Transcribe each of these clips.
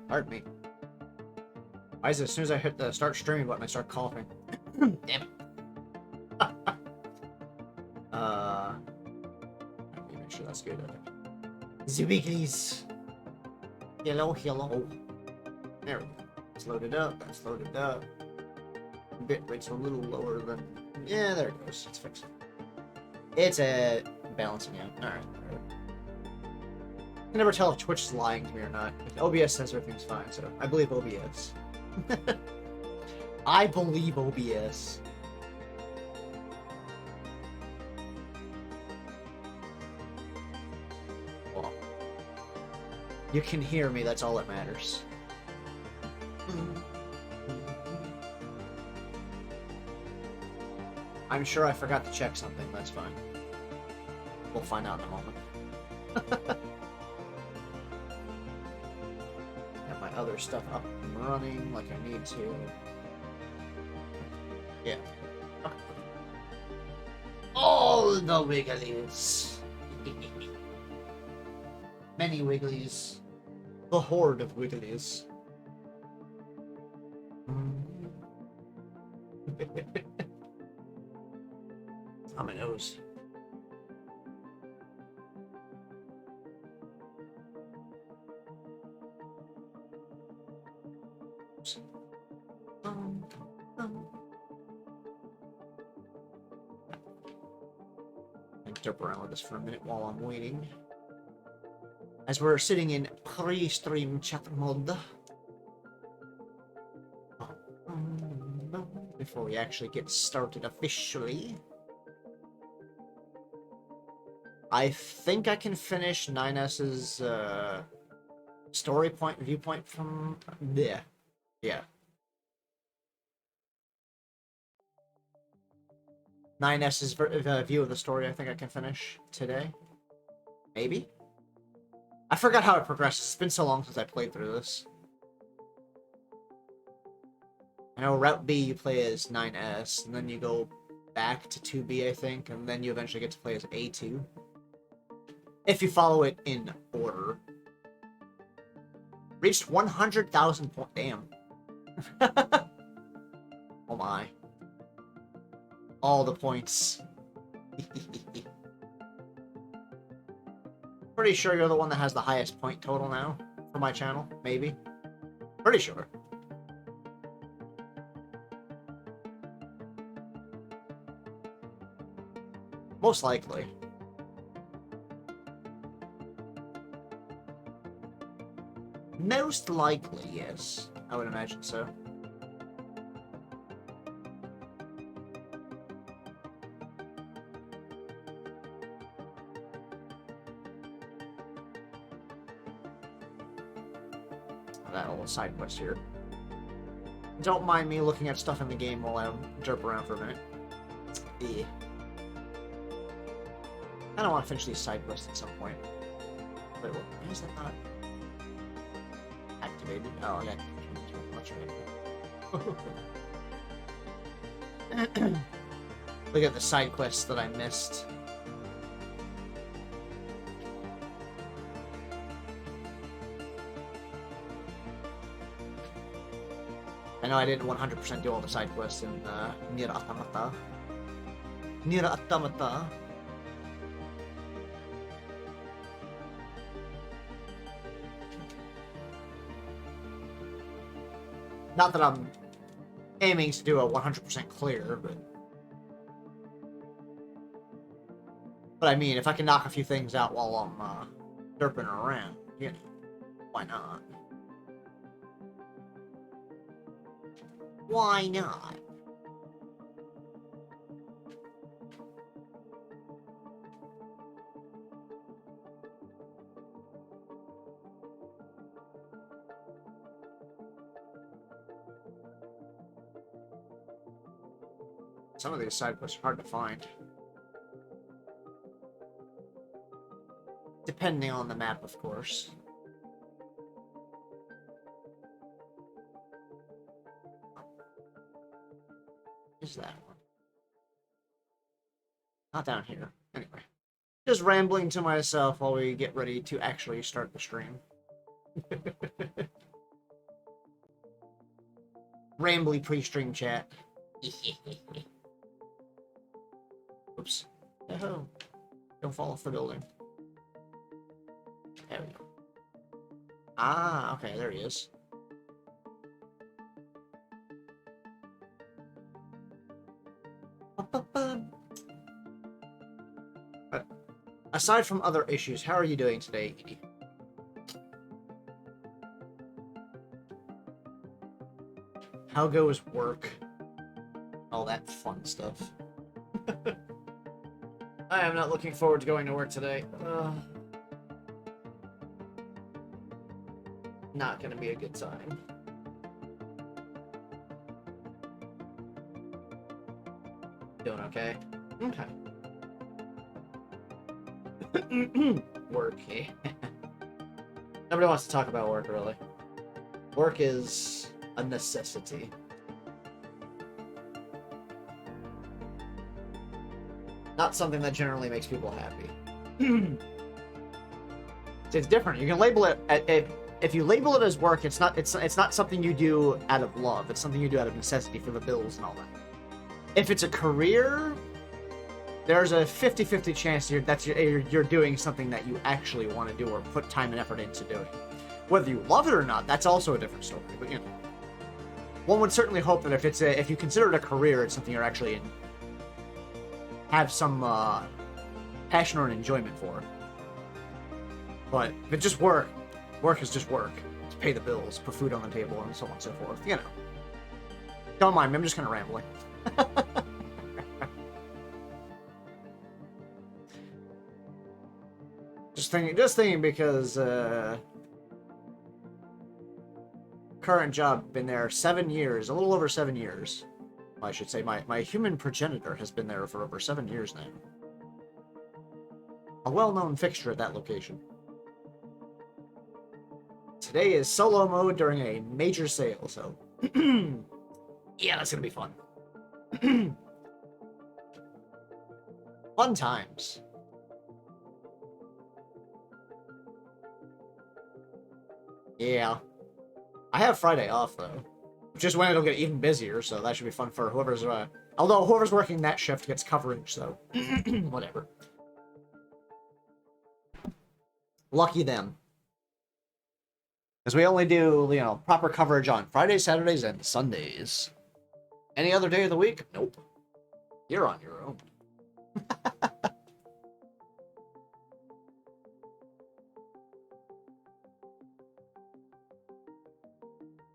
Pardon me. Why is it as soon as I hit the start streaming button, I start coughing? Damn it. Let me make sure that's good. Okay. The weeklies. Hello, hello. There we go. It's loaded up. That's loaded up. Bit rate's a little lower than. Yeah, there it goes. It's fixed. It's a balancing out. Alright. I can never tell if Twitch is lying to me or not. If OBS says everything's fine, so I believe OBS. I believe OBS. Well, you can hear me, that's all that matters. I'm sure I forgot to check something, that's fine. We'll find out in a moment. Have my other stuff up and running like I need to. Yeah. All the wigglies. Many wigglies. The horde of wigglies. On my nose. Jump around with this for a minute while I'm waiting. As we're sitting in pre-stream chat mode. Before we actually get started officially. I think I can finish 9S's story point, viewpoint from there. Yeah. 9S's view of the story I think I can finish today. Maybe? I forgot how it progresses. It's been so long since I played through this. I know Route B you play as 9S, and then you go back to 2B I think, and then you eventually get to play as A2. If you follow it in order. Reached 100,000 points. Damn. Oh my. All the points. Pretty sure you're the one that has the highest point total now for my channel, maybe. Pretty sure. Most likely. Most likely, yes. I would imagine so. That little side quest here. Don't mind me looking at stuff in the game while I derp around for a minute. Yeah. I don't want to finish these side quests at some point. Wait, why is that not activated? Oh, yeah. Look at the side quests that I missed. I know I didn't 100% do all the side quests in NieR Automata. NieR Automata. Not that I'm aiming to do a 100% clear, but I mean, if I can knock a few things out while I'm derping around, you know, why not? Why not? Some of these side quests are hard to find. Depending on the map, of course. Is that one? Not down here. Anyway. Just rambling to myself while we get ready to actually start the stream. Rambly pre-stream chat. Oops. No. Don't fall off the building. There we go. Ah, okay, there he is. But aside from other issues, how are you doing today, Edie? How goes work? All that fun stuff. I am not looking forward to going to work today. Not gonna be a good time. Doing okay? Okay. Work, yeah. Nobody wants to talk about work, really. Work is a necessity. Not something that generally makes people happy. It's different. You can label it if you label it as work, it's not something you do out of love. It's something you do out of necessity for the bills and all that. If it's a career, there's a 50-50 chance you're doing something that you actually want to do or put time and effort into doing. Whether you love it or not, that's also a different story. But you know, one would certainly hope that if you consider it a career, it's something you're actually in, have some passion or enjoyment for. But if it's just work is just work. To pay the bills, put food on the table, and so on and so forth. You know. Don't mind me, I'm just kind of rambling. Just thinking because current job, been there 7 years, a little over 7 years. I should say my human progenitor has been there for over 7 years now. A well-known fixture at that location. Today is solo mode during a major sale, so yeah, that's gonna be fun. Fun times. Yeah. I have Friday off, though. Just when it'll get even busier, so that should be fun for whoever's... although whoever's working that shift gets coverage, so... whatever. Lucky them. Because we only do, you know, proper coverage on Fridays, Saturdays, and Sundays. Any other day of the week? Nope. You're on your own.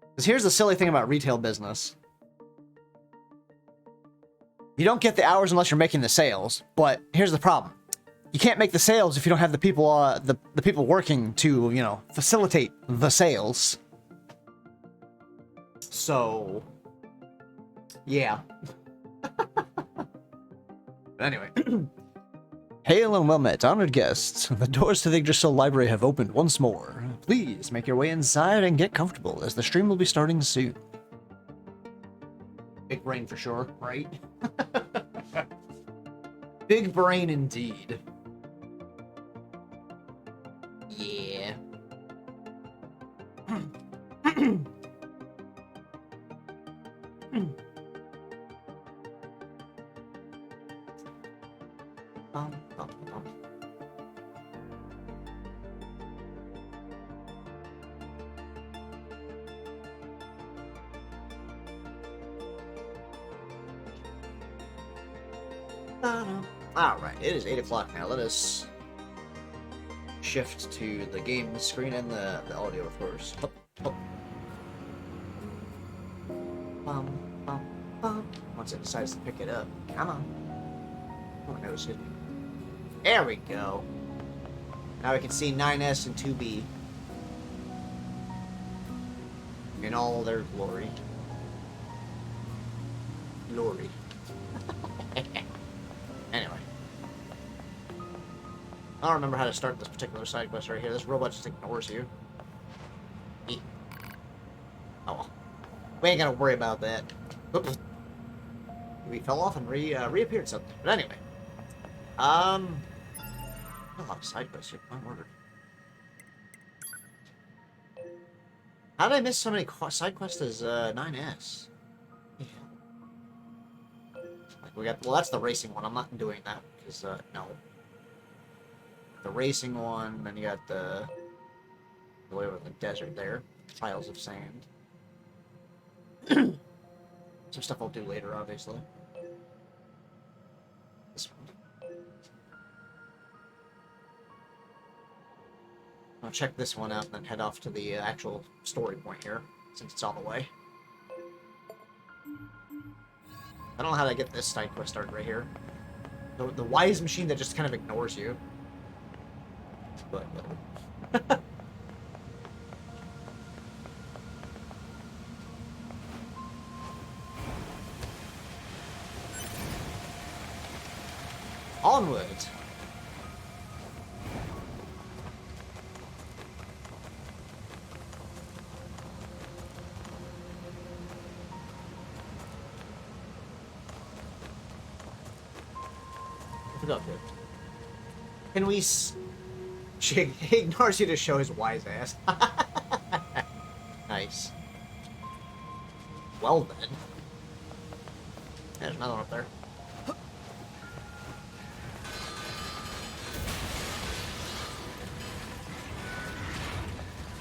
Because here's the silly thing about retail business. You don't get the hours unless you're making the sales, but here's the problem. You can't make the sales if you don't have the people the people working to, you know, facilitate the sales. So, yeah. But anyway. Hail and well met, honored guests. The doors to the Yggdrasil Library have opened once more. Please make your way inside and get comfortable, as the stream will be starting soon. Big brain for sure, right? Big brain indeed. Yeah. Alright, it is 8 o'clock now. Let us shift to the game screen and the audio, of course. Once it decides to pick it up. Come on. Oh, no, excuse me. There we go. Now we can see 9S and 2B in all their glory. Glory. Anyway. I don't remember how to start this particular side quest right here. This robot just ignores you. Oh well. We ain't gotta worry about that. Oops. We fell off and reappeared something. But anyway. A lot of side quests here. My word. How did I miss so many side quests as 9S? Yeah. Like we got. Well, that's the racing one. I'm not doing that because no. The racing one. Then you got the way over the desert there. Piles of sand. Some stuff I'll do later, obviously. This one. I'll check this one out and then head off to the actual story point here, since it's on the way. I don't know how to get this side quest started right here. The wise machine that just kind of ignores you. But onward. Productive. Can we? He ignores you to show his wise ass. Nice. Well then. There's another one up there.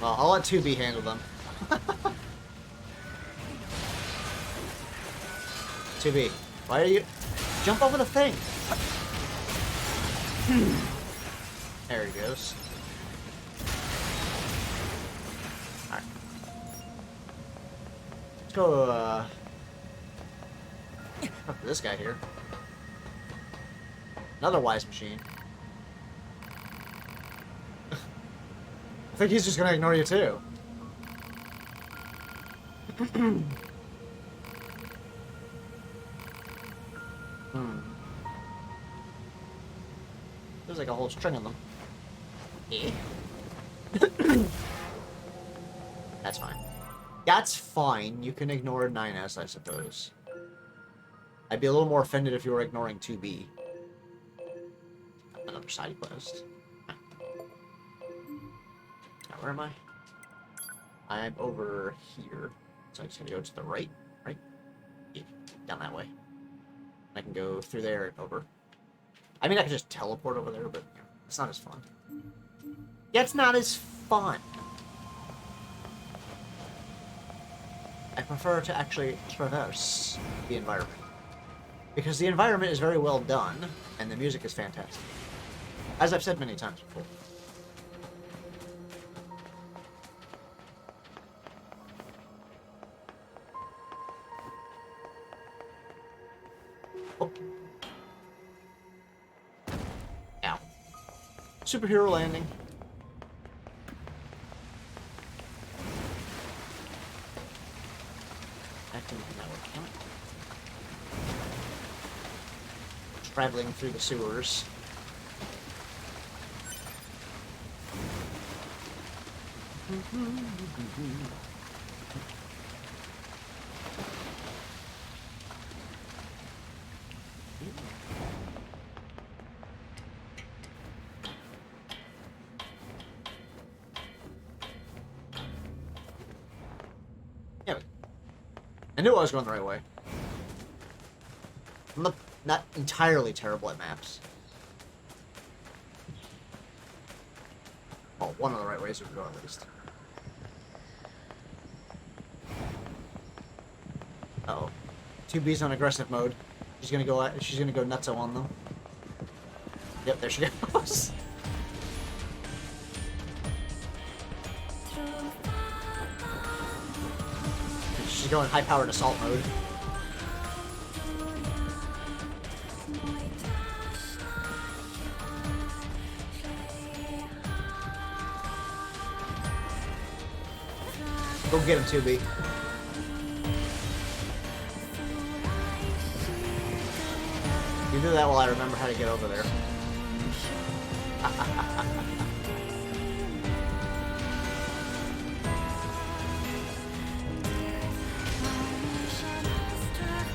Well, I'll let 2B handle them. 2B, why are you... Jump over the thing! There he goes. Alright. Let's go, talk to this guy here. Another wise machine. I think he's just gonna ignore you too. There's like a whole string of them. Eh? That's fine. That's fine. You can ignore 9S, I suppose. I'd be a little more offended if you were ignoring 2B. Another side quest. Now, where am I? I'm over here. So I'm just gonna go to the right. Right? Yeah, down that way. I can go through there and over. I mean, I could just teleport over there, but you know, it's not as fun. Yeah, it's not as fun. I prefer to actually traverse the environment. Because the environment is very well done, and the music is fantastic. As I've said many times before. Oh. Ow. Superhero landing. Activity network count. Traveling through the sewers. Yeah, I knew I was going the right way. I'm not entirely terrible at maps. Well, one of the right ways we can go at least. Uh-oh. 2B's on aggressive mode. She's gonna go nutso on them. Yep, there she goes. She's going high-powered assault mode. Go get him, 2B. You do that while I remember how to get over there.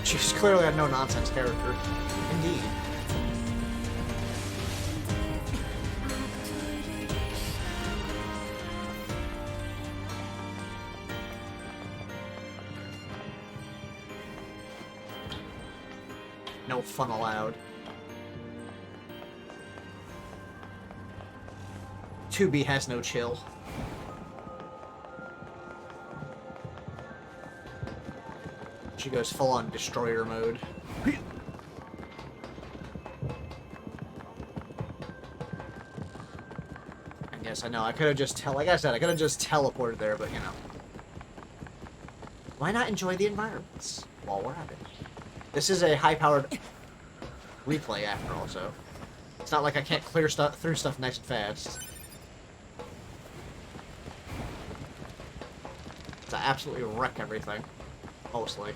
She's clearly a no-nonsense character. Indeed. No fun allowed. 2B has no chill. She goes full-on destroyer mode. And yes, I know, I could have just like I said, I could have just teleported there, but you know. Why not enjoy the environments while we're at it? This is a high-powered replay after all, so it's not like I can't clear through stuff nice and fast. To absolutely wreck everything, mostly.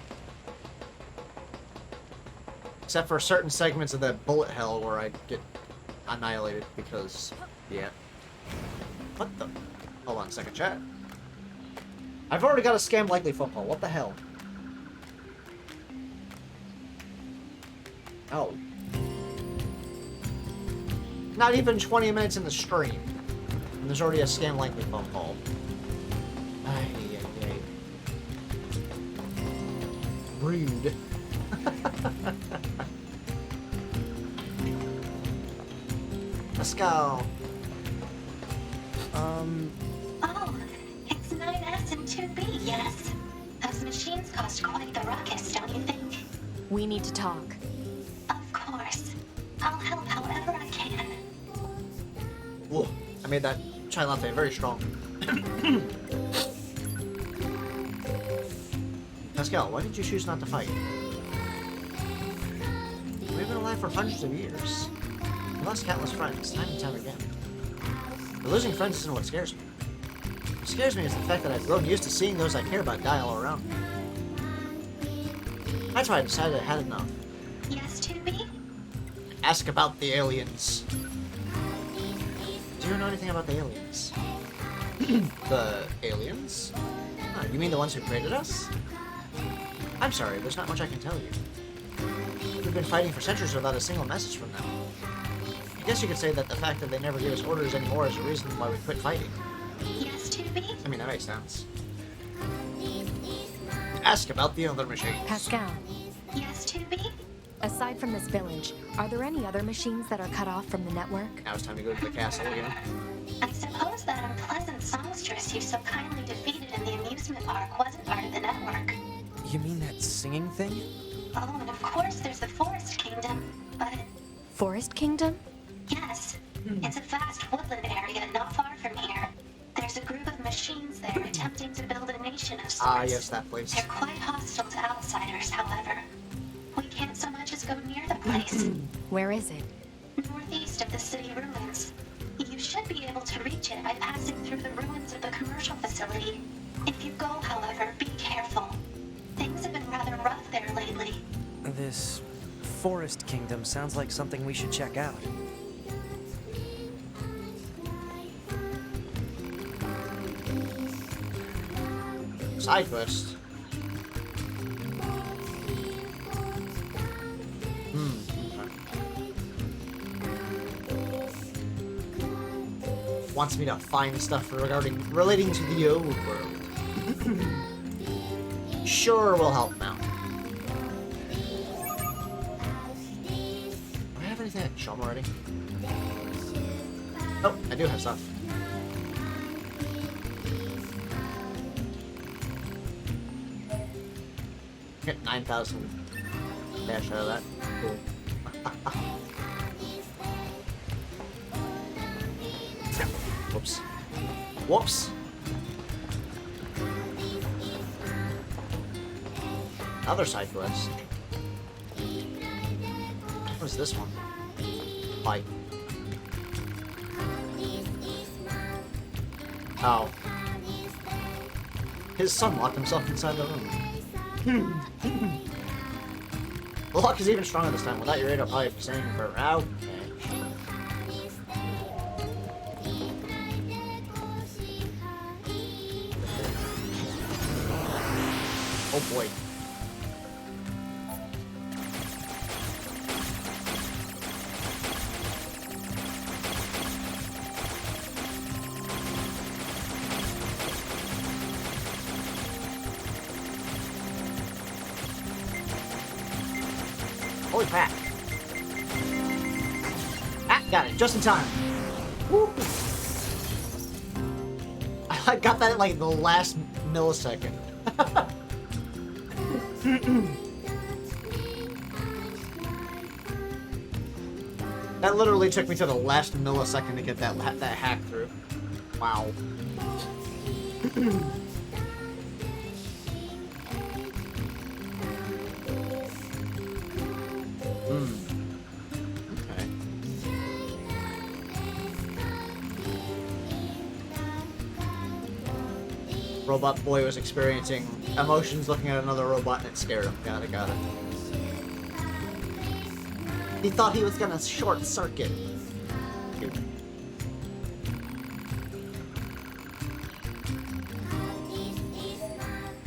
Except for certain segments of that bullet hell where I get annihilated because, yeah. What the? Hold on a second, chat. I've already got a scam likely phone call. What the hell? Oh. Not even 20 minutes in the stream. And there's already a scam likely phone call. Ay, ay, ay. Rude. Let's go. Oh, it's 9S and 2B, yes. Those machines cost quite the ruckus, don't you think? We need to talk. Of course. I'll help however I can. Whoa, I made that chai latte very strong. Pascal, why did you choose not to fight? We've been alive for hundreds of years. We lost countless friends, time and time again. But losing friends isn't what scares me. What scares me is the fact that I've grown used to seeing those I care about die all around me. That's why I decided I had enough. Yes, 2B? Ask about the aliens. Do you know anything about the aliens? The aliens? Oh, you mean the ones who created us? I'm sorry, there's not much I can tell you. We've been fighting for centuries without a single message from them. I guess you could say that the fact that they never give us orders anymore is the reason why we quit fighting. Yes, 2B? I mean, that makes sense. Ask about the other machines. Pascal, Yes, 2B? aside from this village, are there any other machines that are cut off from the network? Now it's time to go to the castle again. I suppose that unpleasant songstress you so kindly defeated in the amusement park wasn't part of the network. You mean that singing thing? Oh, and of course there's the Forest Kingdom, but Forest Kingdom? yes, it's a vast woodland area not far from here. There's a group of machines there attempting to build a nation of sorts. Ah, yes, that place. They're quite hostile to outsiders, however. We can't so much as go near the place. Where is it? Northeast of the city ruins. You should be able to reach it by passing through the ruins of the commercial facility. If you go, however, be careful. Things have been rather rough there lately. This Forest Kingdom sounds like something we should check out. Side quest. Okay. Wants me to find stuff relating to the old world. Sure, we'll help him out. Do I have anything I can show him already? Oh, I do have stuff. Get 9,000 dash out of that. Cool. Whoops. Whoops! Another side quest. What is this one? Fight. Oh. His son locked himself inside the room. The lock is even stronger this time. Without your aid, I'll probably be staying for... Okay. Oh boy. Holy crap. Ah, got it. Just in time. Woo. I got that at like the last millisecond. That literally took me to the last millisecond to get that hack through. Wow. Okay. Robot boy was experiencing emotions looking at another robot and it scared him. Got it, got it. He thought he was gonna short circuit. Cute.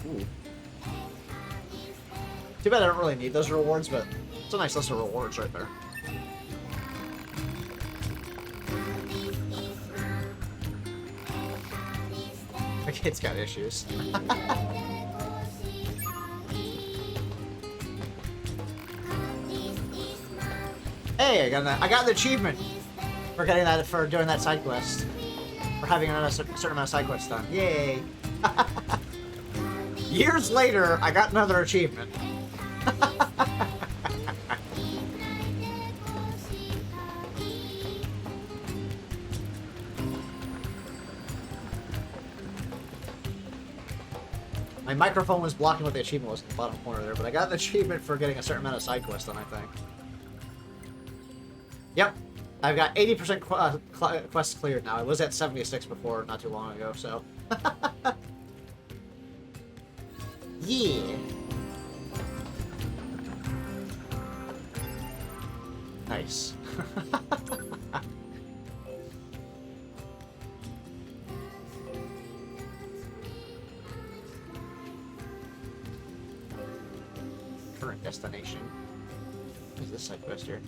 Ooh. Too bad I don't really need those rewards, but it's a nice list of rewards right there. My kid's got issues. Hey, I got the achievement for getting that, for doing that side quest, for having a certain amount of side quests done. Yay! Years later, I got another achievement. My microphone was blocking what the achievement was in the bottom corner there, but I got an achievement for getting a certain amount of side quests done, I think. Yep. I've got 80% quests cleared now. I was at 76 before, not too long ago, so... Yeah! Nice. Current destination. What is this side quest here?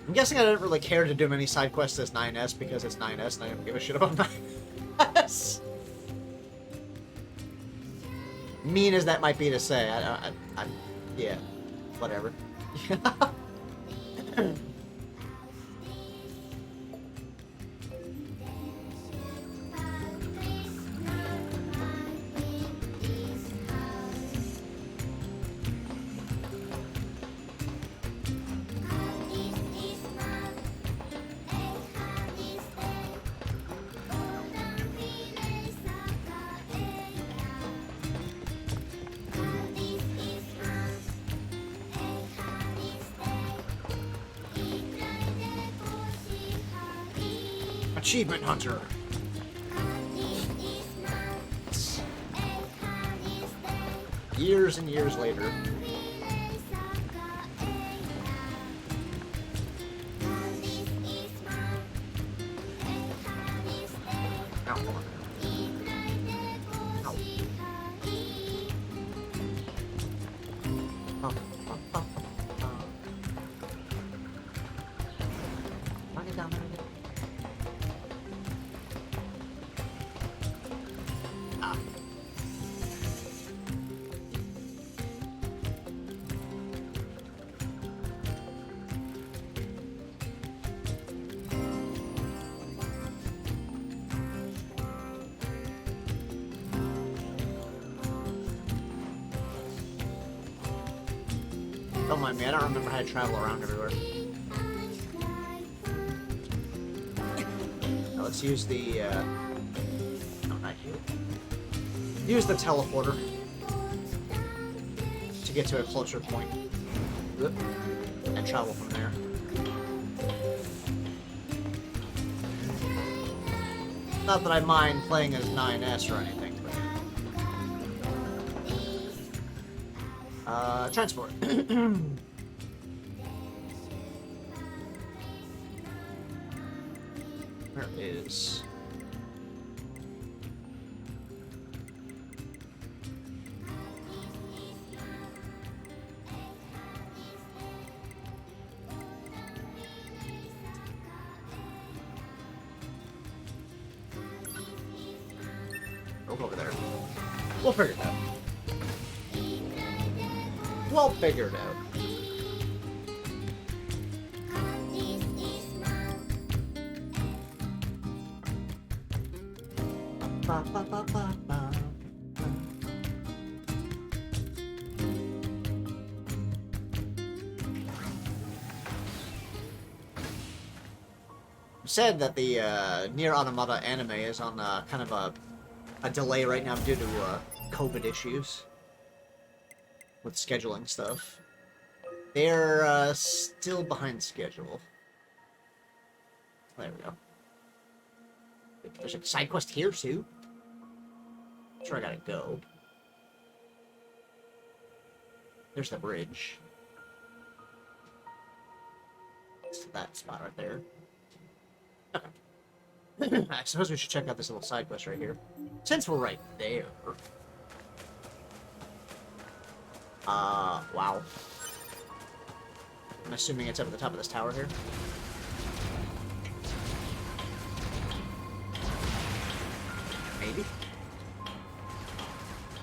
I'm guessing I didn't really care to do many side quests as 9S because it's 9S and I don't give a shit about 9S. Mean as that might be to say, yeah, whatever. Achievement Hunter. Years and years later. Don't mind me, I don't remember how to travel around everywhere. Now let's use the, no, not here. Use the teleporter to get to a closer point. And travel from there. Not that I mind playing as 9S or anything. Transport. Where is... Go over there. We'll figure it out. all figured out. Ba, ba, ba, ba, ba. Said that the NieR Automata anime is on kind of a delay right now due to COVID issues with scheduling stuff. They're still behind schedule. There we go. There's a side quest here too. I'm sure I gotta go. There's the bridge. It's that spot right there. Okay. I suppose we should check out this little side quest right here. Since we're right there. Wow. I'm assuming it's up at the top of this tower here. Maybe?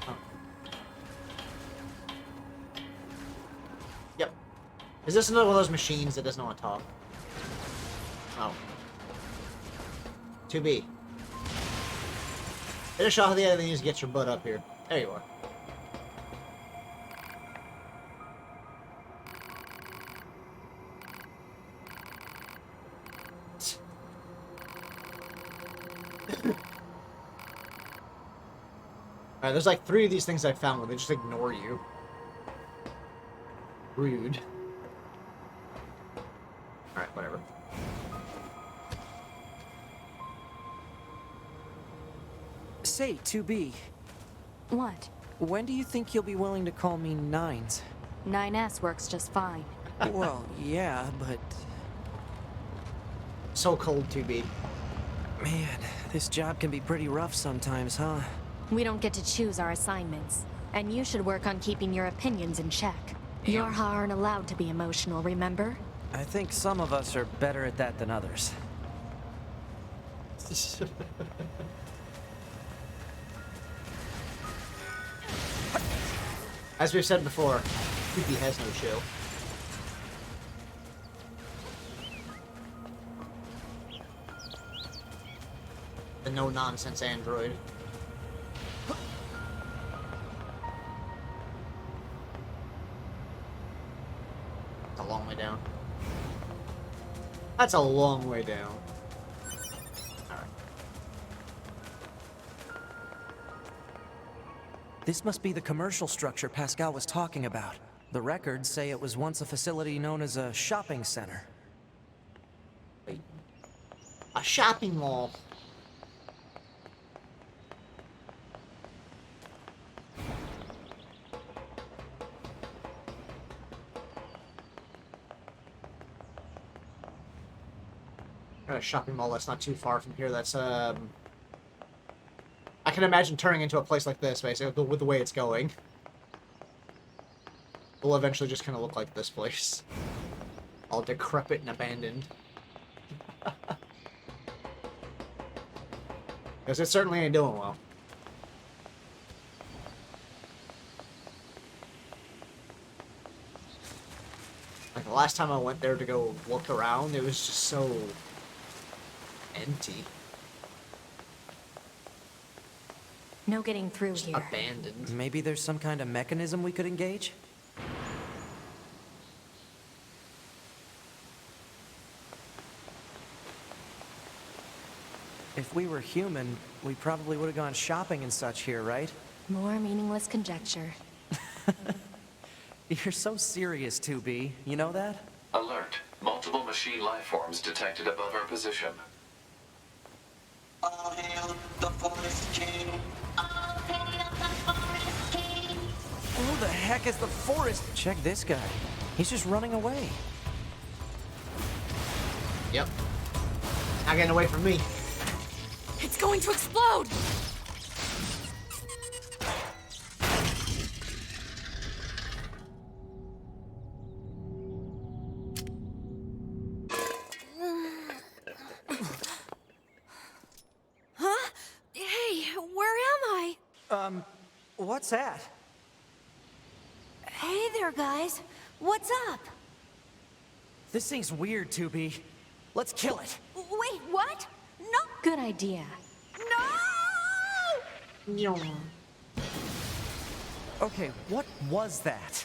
Oh. Yep. Is this another one of those machines that doesn't want to talk? Oh. 2B. Finish off the other things, get your butt up here. There you are. Alright, there's like 3 of these things I found where they just ignore you. Rude. Alright, whatever. Say, 2B, What? when do you think you'll be willing to call me Nines? 9S works just fine. Well, yeah, but... So cold, 2B. Man, this job can be pretty rough sometimes, huh? We don't get to choose our assignments. And you should work on keeping your opinions in check. Your aren't allowed to be emotional, remember? I think some of us are better at that than others. As we've said before, 2B has no chill. The no-nonsense android. That's a long way down. That's a long way down. Alright. This must be the commercial structure Pascal was talking about. The records say it was once a facility known as a shopping center. Wait. A shopping mall. A shopping mall that's not too far from here. That's I can imagine turning into a place like this, basically, with the way it's going. It'll eventually just kind of look like this place. All decrepit and abandoned. Because it certainly ain't doing well. Like, the last time I went there to go look around, it was just so empty. No getting through Just here. abandoned. Maybe there's some kind of mechanism we could engage? If we were human, we probably would have gone shopping and such here, right? More meaningless conjecture. You're so serious, 2B. You know that? Alert. Multiple machine life forms detected above our position. All hail the Forest King. All hail the Forest King. Who the heck is the forest? Check this guy. He's just running away. Yep. Not getting away from me. It's going to explode! Huh? Hey, where am I? What's that? Hey there, guys. What's up? This thing's weird, 2B. Let's kill it. Wait, what? No! Good idea. No! Nyong. Okay, what was that?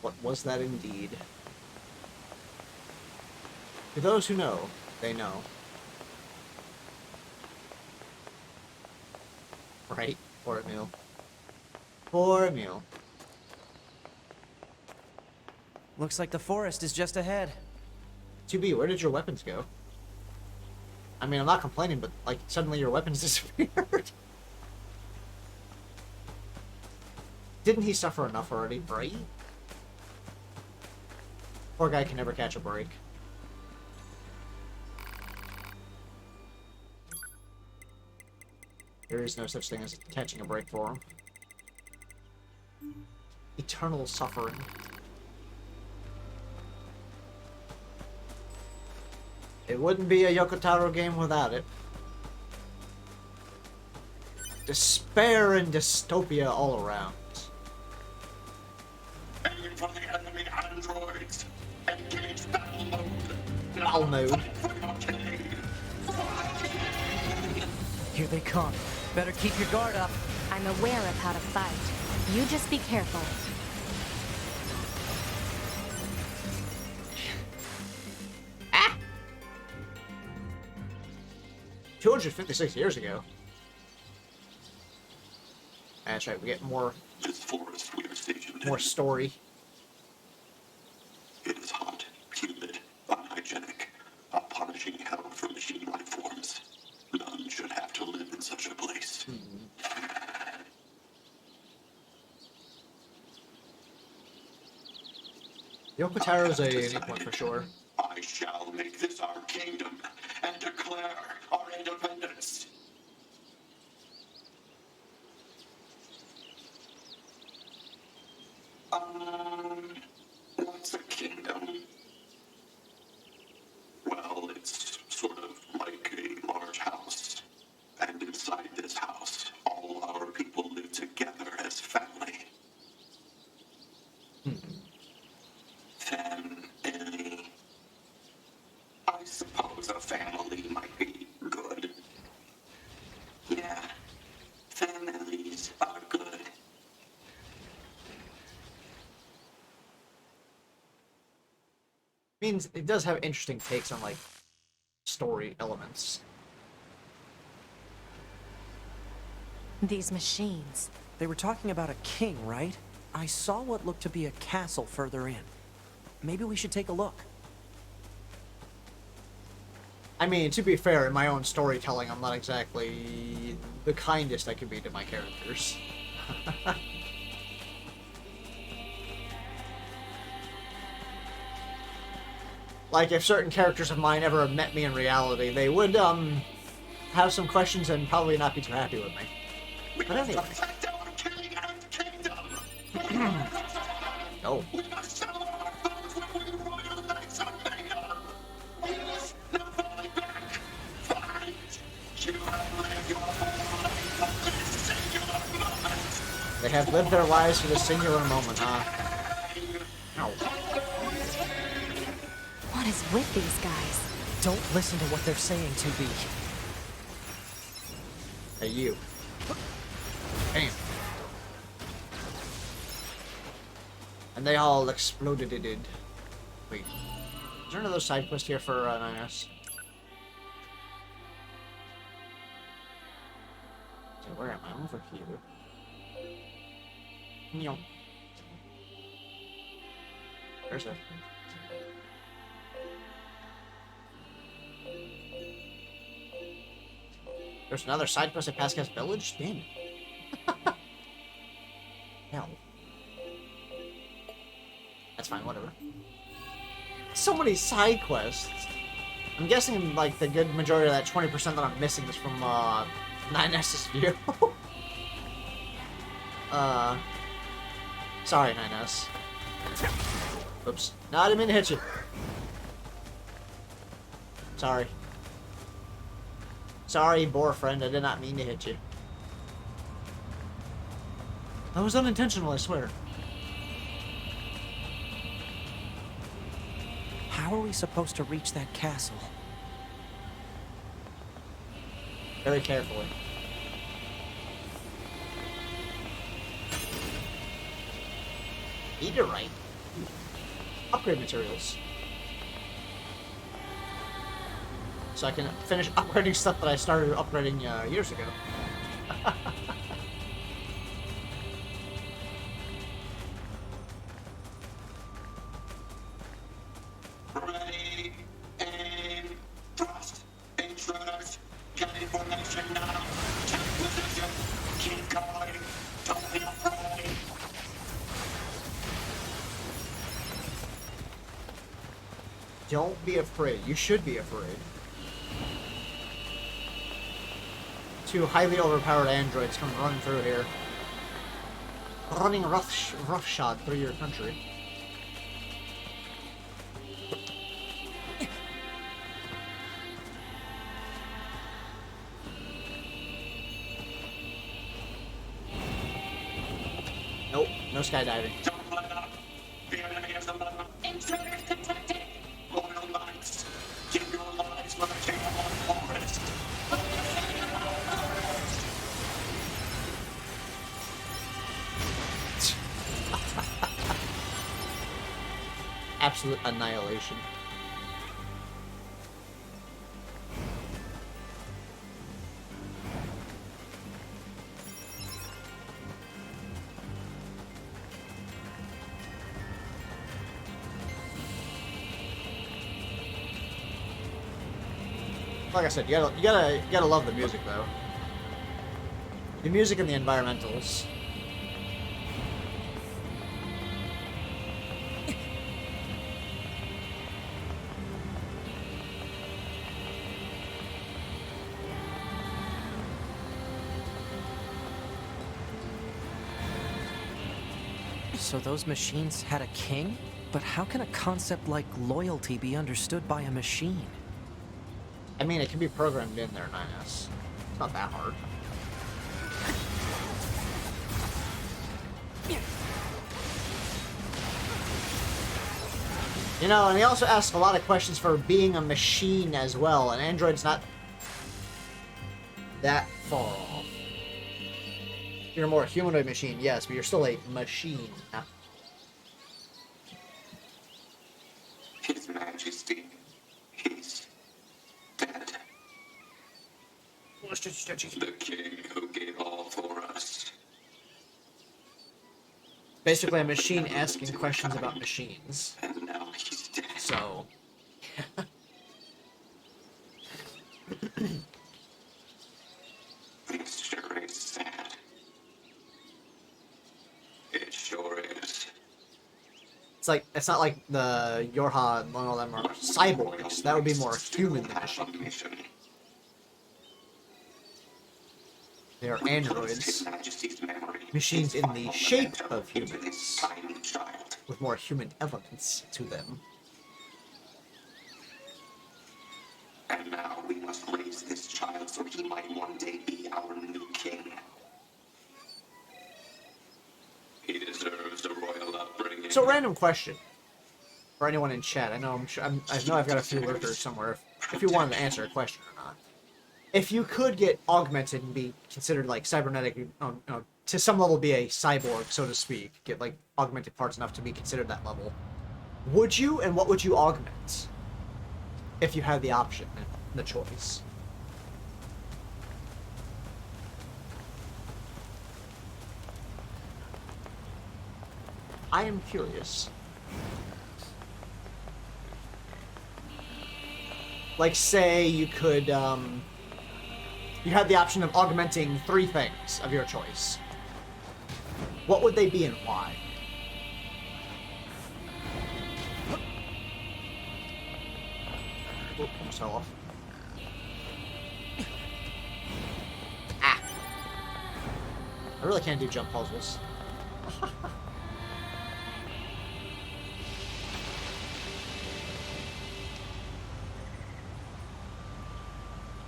What was that indeed? To those who know, they know. Right? Poor Emil. Poor Emil. Looks like the forest is just ahead. 2B, where did your weapons go? I mean, I'm not complaining, but, like, suddenly your weapons disappeared. Didn't he suffer enough already, right? Poor guy can never catch a break. There is no such thing as catching a break for him. Eternal suffering. It wouldn't be a Yoko Taro game without it. Despair and dystopia all around. Aim for the enemy androids. Engage battle mode. Battle mode. Here they come. Better keep your guard up. I'm aware of how to fight. You just be careful. Ah! 256 years ago. That's right, we get more This forest we are stationed more in. story. It is hot, humid, unhygienic, a punishing hell for machine life forms. None should have to live in such a place. Yoko Taro's a unique one for sure. I shall make this our kingdom and declare our independence. What's a kingdom? Well, it's sort of like a large house. And inside this house, all our people live together as family. Family. I suppose a family might be good. Yeah, families are good. Means it does have interesting takes on like story elements. These machines. They were talking about a king, right? I saw what looked to be a castle further in. Maybe we should take a look. I mean, to be fair, in my own storytelling, I'm not exactly the kindest I can be to my characters. Like, if certain characters of mine ever met me in reality, they would, have some questions and probably not be too happy with me. But anyway. Protect our king and kingdom! No. We must show our foes what we royal knights are made of! Yes, no falling back! Fight! You have lived your whole life for this singular moment! They have lived their lives for this singular moment, huh? Ow. What is with these guys? Don't listen to what they're saying, 2B. Hey, you. Bam. And they all exploded. Wait. Is there another side quest here for 9S? So where am I? Over here. Meow. There's it. There's another side quest at Pascal's Village? Damn it. Hell. That's fine, whatever. So many side quests. I'm guessing, like, the good majority of that 20% that I'm missing is from, 9S's view. Sorry, 9S. Oops. No, I didn't mean to hit you. Sorry. Sorry, boar friend, I did not mean to hit you. That was unintentional, I swear. How are we supposed to reach that castle? Very carefully. Meteorite? Upgrade materials. So I can finish upgrading stuff that I started upgrading years ago. Ready, aim, thrust, intruders, get information now, take position, keep going, don't be afraid. Don't be afraid. You should be afraid. Two highly overpowered androids come running through here. Running roughshod through your country. Nope, no skydiving. Don't let up. The enemy is among them. Intruders detected. Loyal knights, give your lives for the king of our forest. Absolute annihilation. Like I said, you gotta love the music though. The music and the environmentals. So those machines had a king? But how can a concept like loyalty be understood by a machine? I mean, it can be programmed in there, It's not that hard. You know, and he also asks a lot of questions for being a machine as well, and Android's not that far off. You're a more humanoid machine, yes, but you're still a machine. His Majesty, he's dead. The king who gave all for us. Basically a machine asking questions about machines. And now he's dead. So... This sure is sad. It sure is. It's not like the Yorha and all them are cyborgs. That would be more human than machine. They are androids. Machines in the shape of humans, with more human elements to them. And now we must raise this child so he might one day be our new king. He deserves a royal upbringing. So, random question for anyone in chat. I know I know I've got a few lurkers somewhere. If you wanted to answer a question or not, if you could get augmented and be considered like cybernetic, to some level, be a cyborg, so to speak, get like augmented parts enough to be considered that level, would you? And what would you augment? If you had the option and the choice. I am curious. Like, say you could, you had the option of augmenting 3 things of your choice. What would they be and why? Oh, almost fell off. Ah! I really can't do jump puzzles.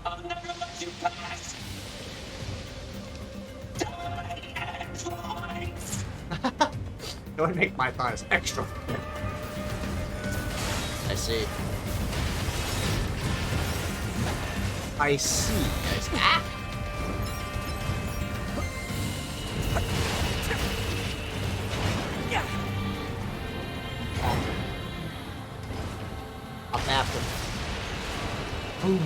I'll never let you pass. Die and fly. It would make my thighs extra. I see. I see. I see. Ah! Up after. Boom.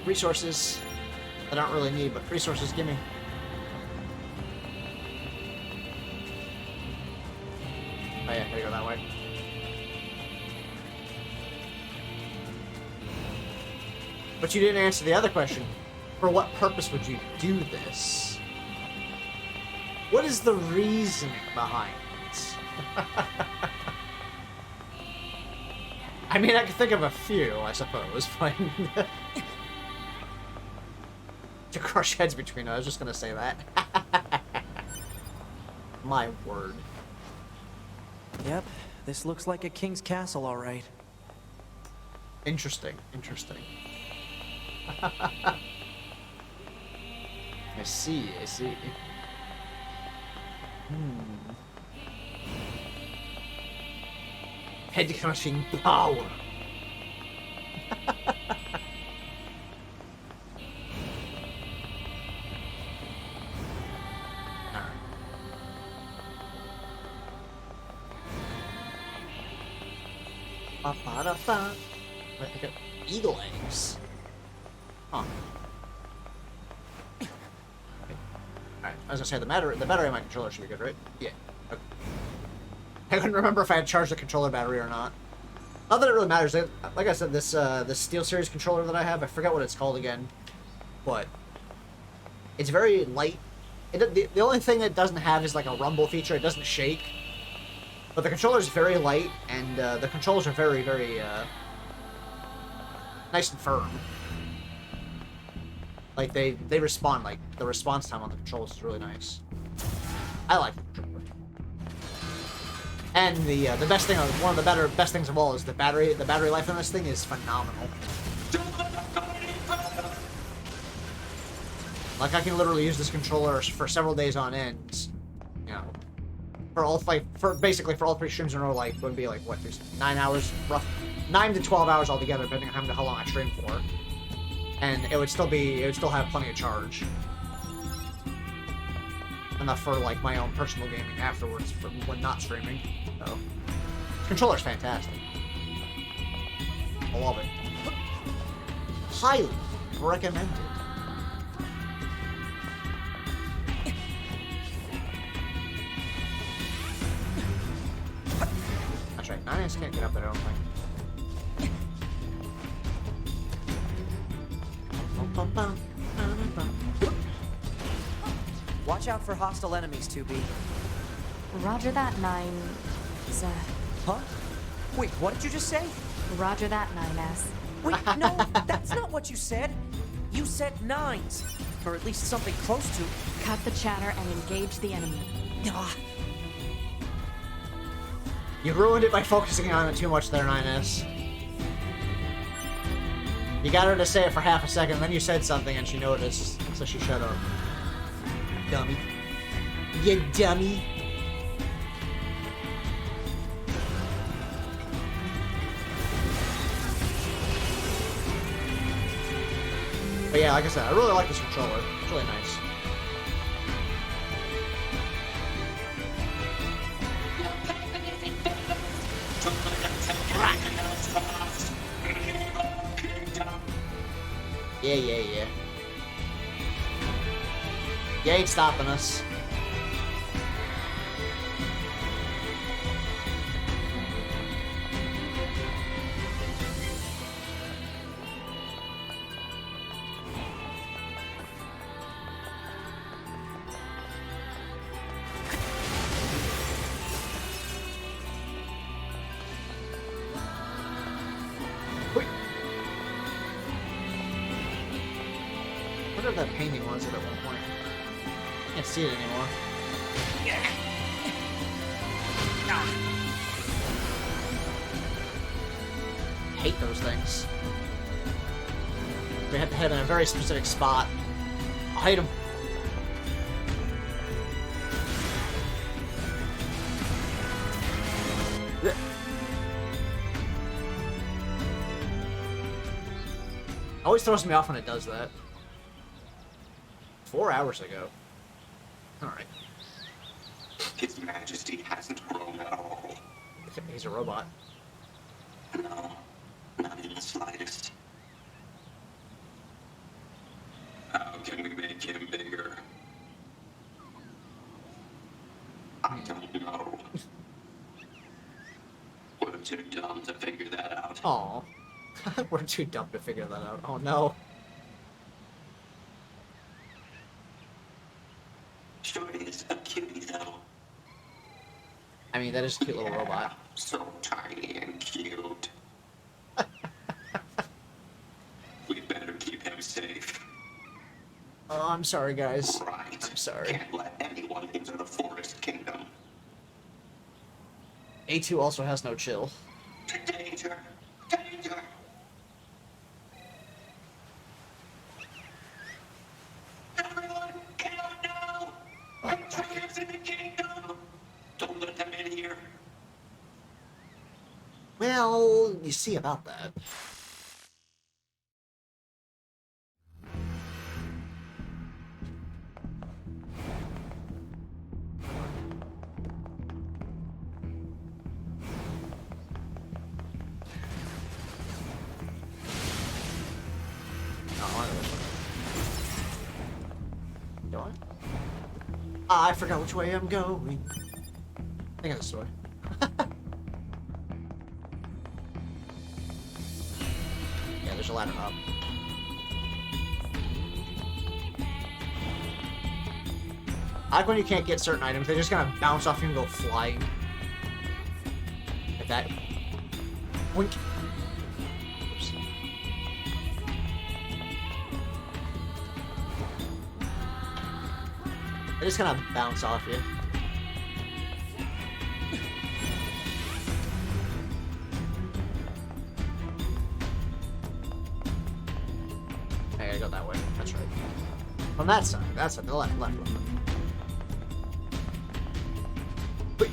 Resources that I don't really need, but resources give me. Oh yeah, gotta go that way. But you didn't answer the other question. For what purpose would you do this? What is the reasoning behind it? I mean, I can think of a few, I suppose, but... to crush heads between us, I was just gonna say that. My word. Yep, this looks like a king's castle, all right. Interesting, interesting. I see, I see. Head crushing power. Ba-ba-da-ba. Wait, I got eagle eggs. Huh. Okay. Alright, I was gonna say the battery on my controller should be good, right? Yeah. Okay. I couldn't remember if I had charged the controller battery or not. Not that it really matters. Like I said, this SteelSeries controller that I have, I forget what it's called again, but it's very light. The only thing it doesn't have is like a rumble feature. It doesn't shake. But the controller is very light, and the controls are very, very nice and firm. Like they respond. Like the response time on the controls is really nice. I like the controller. And the best thing, one of the best things of all, is the battery. The battery life on this thing is phenomenal. Like I can literally use this controller for several days on end. You know. Basically for all 3 streams in a row, like would be like what, 9 hours, rough, 9 to 12 hours altogether, depending on how long I stream for, and it would still have plenty of charge, enough for like my own personal gaming afterwards, for when not streaming. So, controller's fantastic. I love it. Highly recommended. That's right, 9S can't get up there, I don't think. Watch out for hostile enemies, 2B. Roger that, 9... Huh? Wait, what did you just say? Roger that, 9S. Wait, no, that's not what you said. You said 9s. Or at least something close to. Cut the chatter and engage the enemy. Ah, You ruined it by focusing on it too much there, 9S. You got her to say it for half a second, then you said something and she noticed, so she shut up. Dummy. You dummy. But yeah, like I said, I really like this controller. It's really nice. Yeah. You ain't stopping us. I wonder if that painting was it at one point. I can't see it anymore. I hate those things. We have to hit in a very specific spot. I hate them. Always throws me off when it does that. 4 hours ago. Alright. His Majesty hasn't grown at all. He's a robot. No, not in the slightest. How can we make him bigger? I don't know. We're too dumb to figure that out. Aw. We're too dumb to figure that out. Oh no. Shorty is a cutie, though. I mean, that is a cute little robot. So tiny and cute. We'd better keep him safe. Oh, I'm sorry, guys. Right. I'm sorry. Can't let anyone into the Forest Kingdom. A2 also has no chill. Danger! Danger! Everyone, get out now! Intruders in the kingdom! Don't let them in here. Well, you see about that. I forgot which way I'm going. I think it's this way. Yeah, there's a ladder up. I like when you can't get certain items, they just kind of bounce off you and go flying. Like that. Wink. Oops. They just kind of bounce off you. I gotta go that way. That's right. From that side. That's at the left. Left. Wait.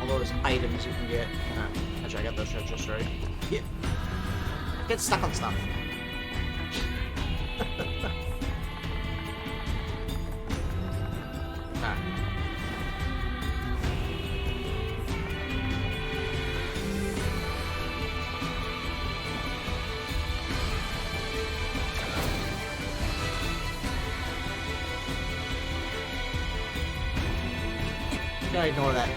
Those items you can get. Actually, I got those just right. Yeah. Get stuck on stuff. Alright. Gotta ignore that.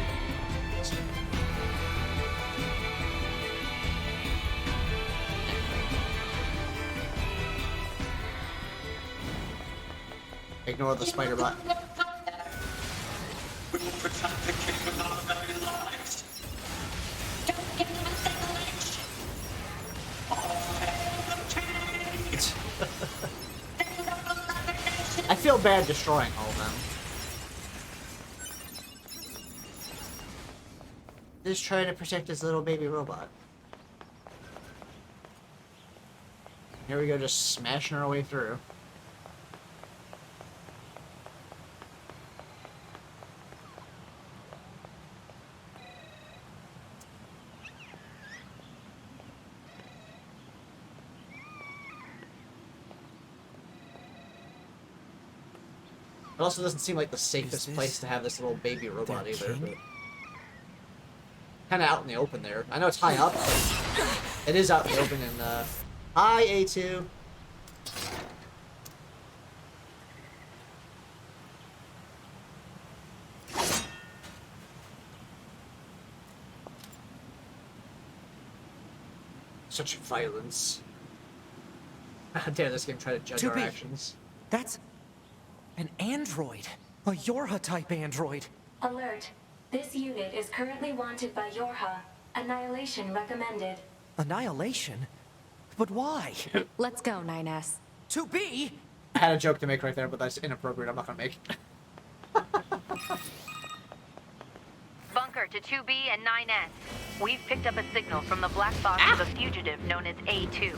Ignore the spider bot. We will protect the king with our very lives. Don't give them a single inch. I feel bad destroying all of them. Just trying to protect this little baby robot. Here we go, just smashing our way through. It also doesn't seem like the safest place to have this little baby robot either. Kind of out in the open there. I know it's high up, but it is out in the open. And hi, A2. Such violence. How dare this game try to judge our 2B. actions? That's an android. A Yorha-type android. Alert. This unit is currently wanted by Yorha. Annihilation recommended. Annihilation? But why? Let's go, 9S. 2B? I had a joke to make right there, but that's inappropriate. I'm not gonna make it. Walker to 2B and 9S. We've picked up a signal from the black box of a fugitive known as A2.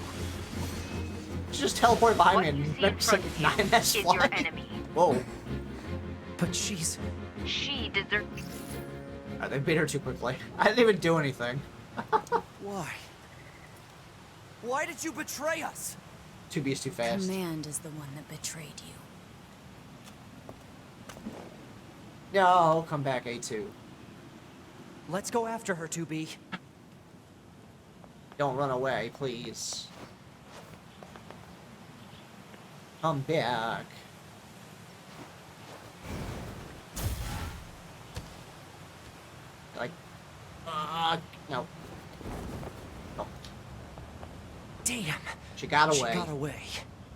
Just teleport behind What me you and see in let some front of you 9S is fly. your enemy. Whoa. But she's... She deserves... They beat her too quickly. I didn't even do anything. Why? Why did you betray us? 2B is too fast. Command is the one that betrayed you. No, come back, A2. Let's go after her, 2B. Don't run away, please. Come back. Like, no. No. Damn. She got away. She got away.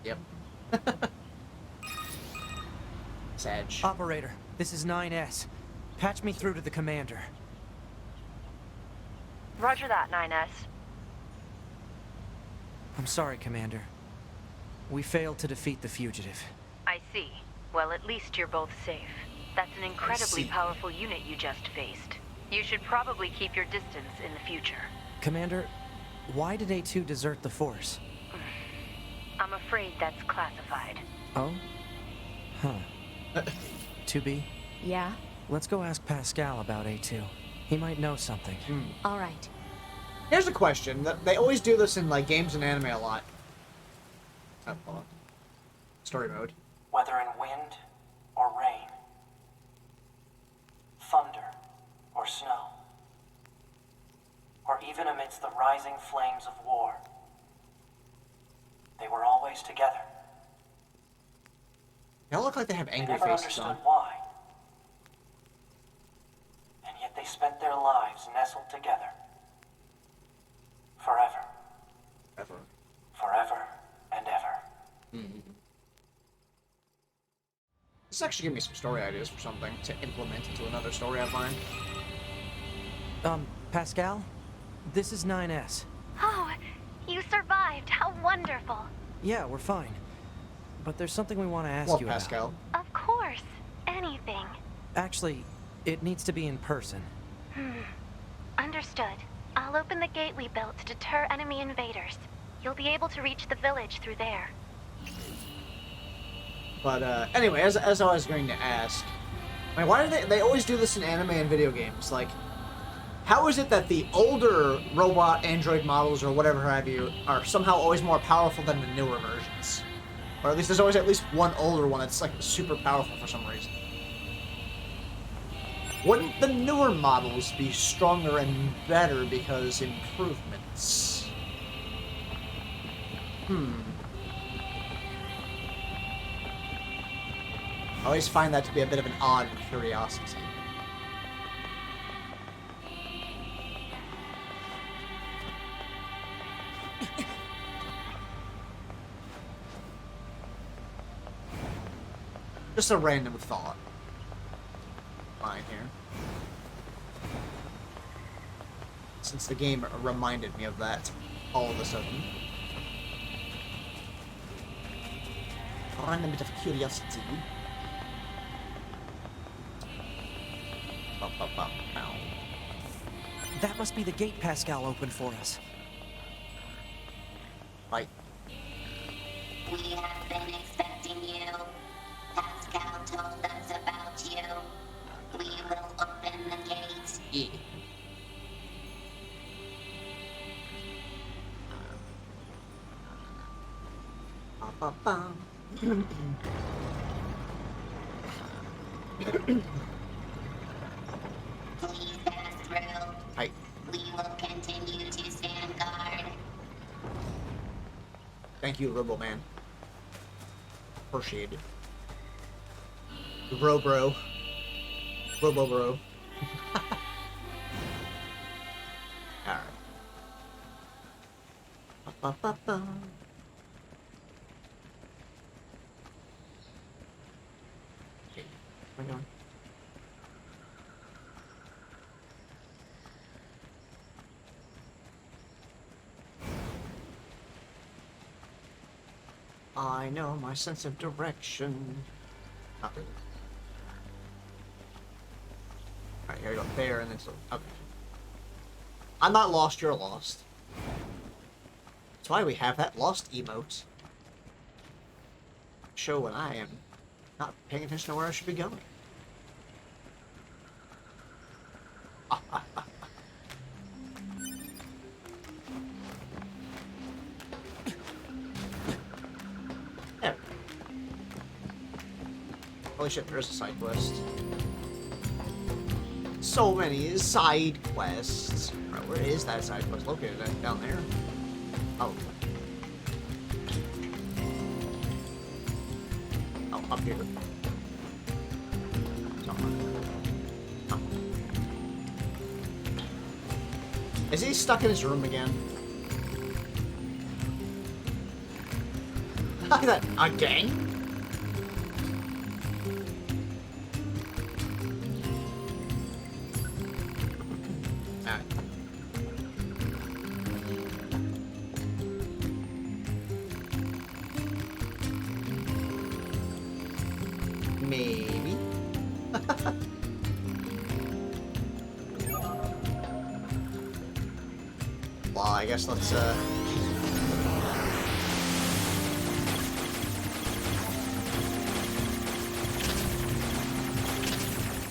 Yep. Sedge. Operator, this is 9S. Patch me through to the commander. Roger that, 9S. I'm sorry, Commander. We failed to defeat the fugitive. I see. Well, at least you're both safe. That's an incredibly see. powerful unit you just faced. You should probably keep your distance in the future. Commander, why did A2 desert the Force? I'm afraid that's classified. Oh? Huh. 2B, Yeah? let's go ask Pascal about A2. He might know something. All right. Here's a question. They always do this in like games and anime a lot. Oh, hold on. Story mode. Whether in wind or rain, thunder or snow, or even amidst the rising flames of war, they were always together. They all look like they have They angry never faces understood on. why. And yet they spent their lives nestled together. Forever. Ever. Forever and ever. This actually gave me some story ideas for something to implement into another story of mine. Pascal? This is 9S. Oh, you survived. How wonderful. Yeah, we're fine. But there's something we want to ask Well, you Pascal. Of course. Anything. about. Actually, it needs to be in person. Understood. I'll open the gate we built to deter enemy invaders. You'll be able to reach the village through there. But anyway, as I was going to ask, I mean, why do they always do this in anime and video games? Like, how is it that the older robot android models or whatever have you are somehow always more powerful than the newer versions? Or at least there's always at least one older one that's like super powerful for some reason. Wouldn't the newer models be stronger and better because improvements? I always find that to be a bit of an odd curiosity. Just a random thought. Mine here. Since the game reminded me of that all of a sudden. Random bit of curiosity. Ow. That must be the gate Pascal opened for us. Right. We have been expecting you. Pascal told us about you. We will open the gate. Yeah. Please pass through. Hi. We will continue to stand guard. Thank you, Robo Man. Appreciate it. Bro. Robo Bro. Alright. Ba-ba-ba-ba. Okay, hang on. I know my sense of direction. Not really. Alright, here we go. There, and then so. Okay. I'm not lost, you're lost. That's why we have that lost emote. Show when I am not paying attention to where I should be going. There. Holy shit, there's a side quest. So many side quests. Right, where is that side quest located at? Down there? Oh. Oh, up here. Oh. Is he stuck in his room again? Look at that. Again? Maybe. Well, I guess let's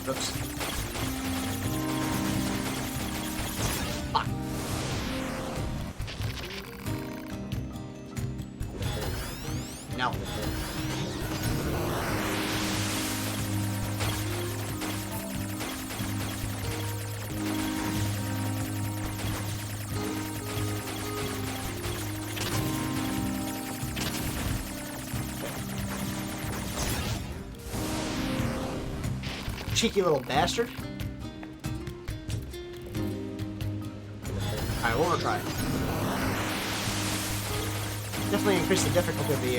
oops. Fuck. No. Cheeky little bastard. Alright, one more try. Definitely increase the difficulty of the,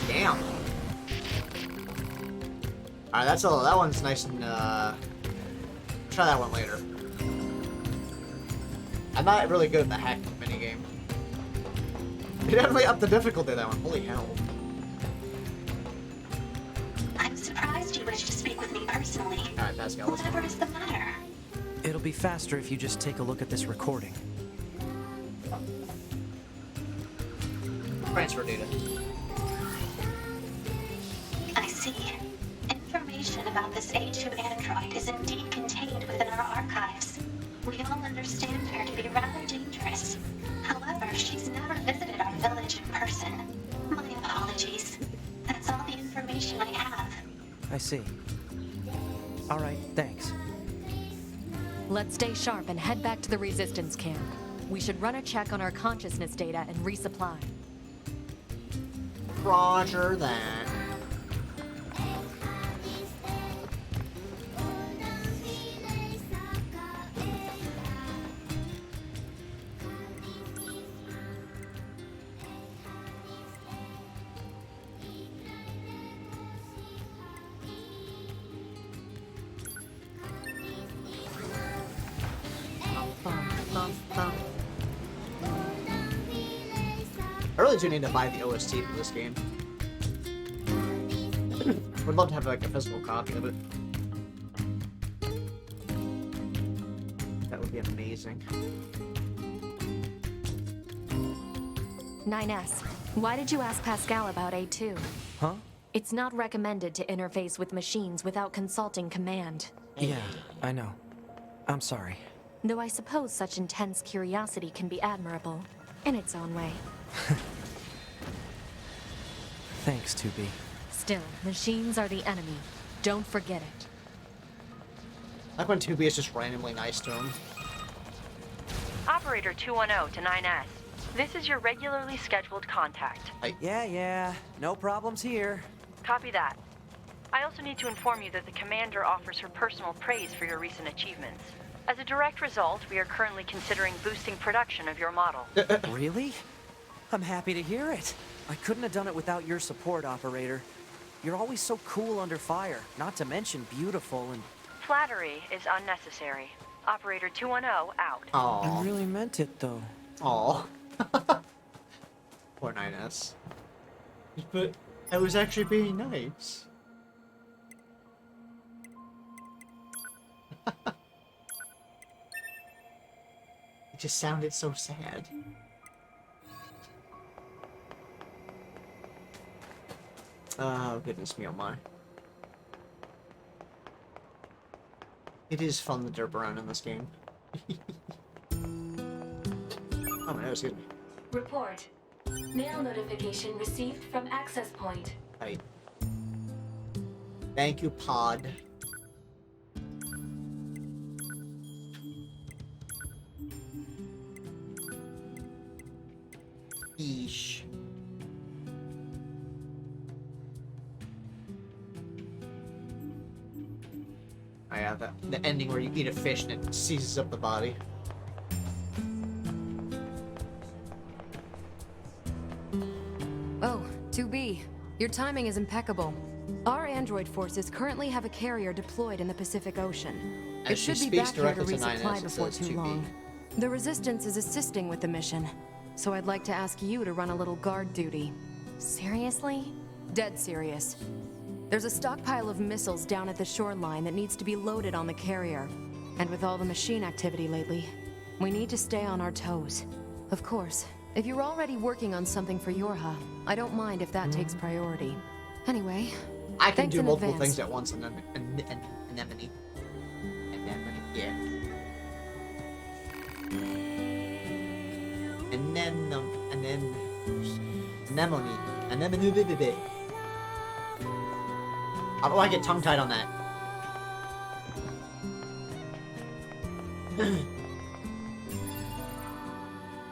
Damn. Alright, that's all. That one's nice and, try that one later. I'm not really good at the hack minigame. They definitely upped the difficulty of that one. Holy hell. I'm surprised you wish to speak with me personally. Alright, Pascal, let's Whatever is the matter? It'll be faster if you just take a look at this recording. transfer data. I see. Information about this A2 android is indeed contained within our archives. We all understand her to be rather dangerous. However, she's never visited our village in person. My apologies. That's all the information I have. I see. All right, thanks. Let's stay sharp and head back to the resistance camp. We should run a check on our consciousness data and resupply. Roger that. I really do need to buy the OST for this game. Would love to have like a physical copy of it. That would be amazing. 9S, why did you ask Pascal about A2? Huh? It's not recommended to interface with machines without consulting command. Yeah, I know. I'm sorry. Though I suppose such intense curiosity can be admirable, in its own way. Thanks, 2B. Still, machines are the enemy. Don't forget it. Like when 2B is just randomly nice to him. Operator 210 to 9S. This is your regularly scheduled contact. Yeah, no problems here. Copy that. I also need to inform you that the commander offers her personal praise for your recent achievements. As a direct result, we are currently considering boosting production of your model. Really? I'm happy to hear it. I couldn't have done it without your support, operator. You're always so cool under fire, not to mention beautiful and... Flattery is unnecessary. Operator 210 out. I Aw. really meant it, though. Aw. Poor 9S. But I was actually being nice. It just sounded so sad. Oh, goodness me, oh my. It is fun to derp around in this game. Oh my nose, excuse me. Report. Mail notification received from access point. Right. Thank you, Pod. Eesh. Oh yeah, the ending where you eat a fish and it seizes up the body. Oh, 2B. Your timing is impeccable. Our android forces currently have a carrier deployed in the Pacific Ocean. As It she should be speaks back here to directly to 9S, resupply it before says too 2B. long. The Resistance is assisting with the mission, so I'd like to ask you to run a little guard duty. Seriously? Dead serious. There's a stockpile of missiles down at the shoreline that needs to be loaded on the carrier. And with all the machine activity lately, we need to stay on our toes. Of course, if you're already working on something for Yorha, I don't mind if that takes priority. Anyway, I can thanks do in multiple advance. things at once, and then anemone. Anemone, yeah. Anemone. Anemone, baby. How do I get tongue-tied on that?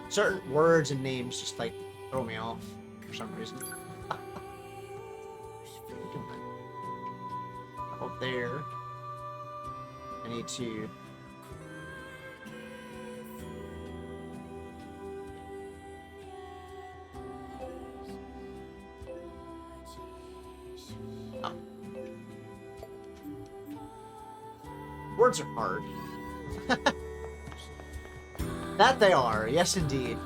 Certain words and names just like throw me off for some reason. Up there. I need to. Oh. Words are hard. That they are, yes indeed.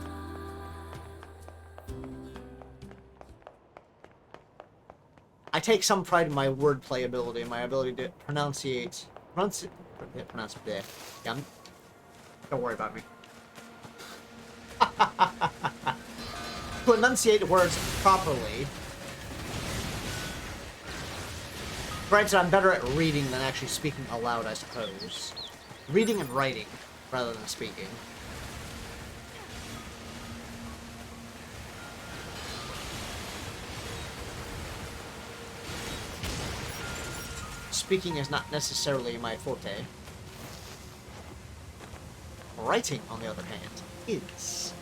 I take some pride in my wordplay ability, my ability to pronounce there. Yeah, don't worry about me. To enunciate words properly. Granted, I'm better at reading than actually speaking aloud, I suppose. Reading and writing, rather than speaking. Speaking is not necessarily my forte. Writing, on the other hand, is.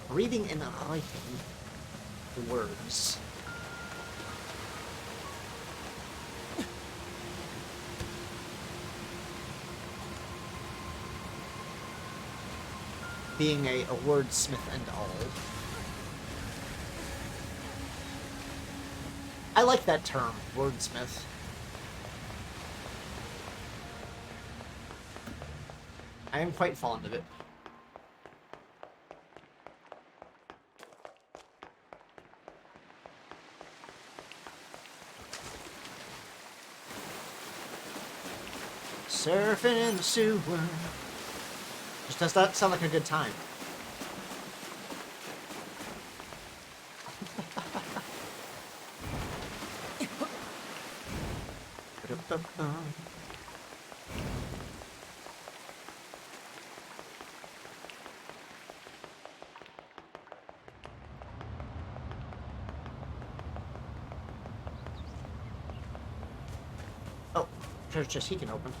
Reading and writing the words. Being a wordsmith and all. I like that term, wordsmith. I am quite fond of it. Surfing in the sewer. Just does that sound like a good time? Oh, treasure chest he can open.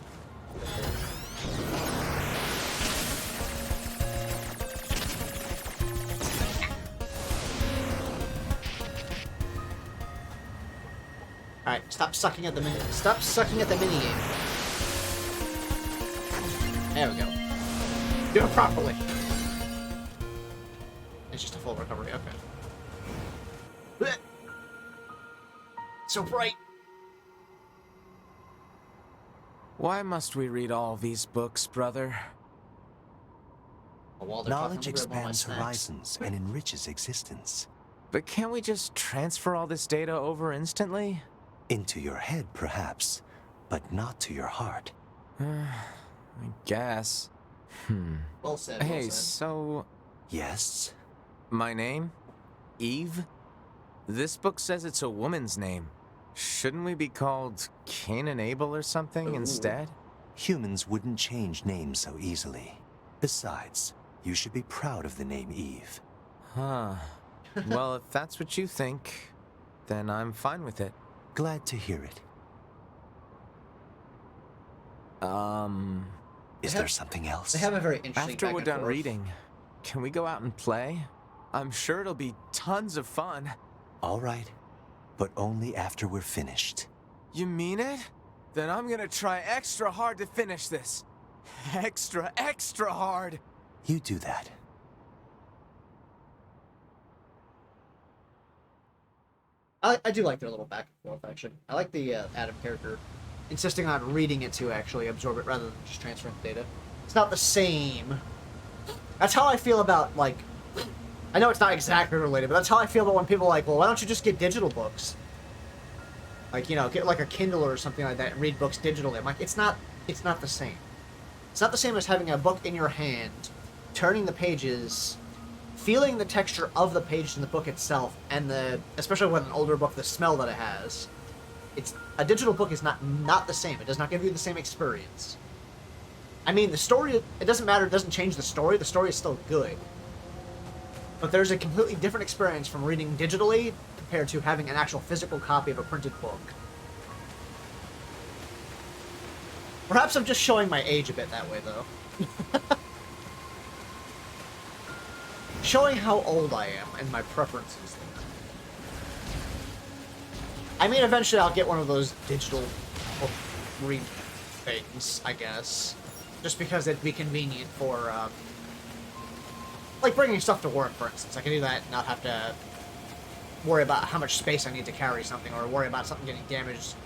Alright, stop sucking at the mini. Stop sucking at the mini game. There we go. Do it properly. It's just a full recovery. Okay. So bright. Why must we read all these books, brother? While they're Knowledge talking, I'm gonna grab one of my expands snacks. horizons and enriches existence. But can't we just transfer all this data over instantly? Into your head, perhaps, but not to your heart. I guess. Well said. Hey, well said. so... Yes? My name? Eve? This book says it's a woman's name. Shouldn't we be called Cain and Abel or something instead? Humans wouldn't change names so easily. Besides, you should be proud of the name Eve. Huh. Well, if that's what you think, then I'm fine with it. Glad to hear it. Is there something else? They have a very interesting After back we're and done forth. reading, can we go out and play? I'm sure it'll be tons of fun. All right, but only after we're finished. You mean it? Then I'm gonna try extra hard to finish this. Extra, extra hard! You do that. I do like their little back and forth, actually. I like the Adam character insisting on reading it to actually absorb it rather than just transferring the data. It's not the same. That's how I feel about, like... I know it's not exactly related, but that's how I feel about when people are like, well, why don't you just get digital books? Like, you know, get like a Kindle or something like that and read books digitally. I'm like, it's not the same. It's not the same as having a book in your hand, turning the pages, feeling the texture of the page in the book itself, and especially with an older book, the smell that it has. A digital book is not the same. It does not give you the same experience. I mean, the story, it doesn't matter, it doesn't change the story is still good. But there's a completely different experience from reading digitally compared to having an actual physical copy of a printed book. Perhaps I'm just showing my age a bit that way, though. Showing how old I am and my preferences. I mean, eventually I'll get one of those digital book read things, I guess. Just because it'd be convenient for, like bringing stuff to work, for instance. I can do that and not have to worry about how much space I need to carry something, or worry about something getting damaged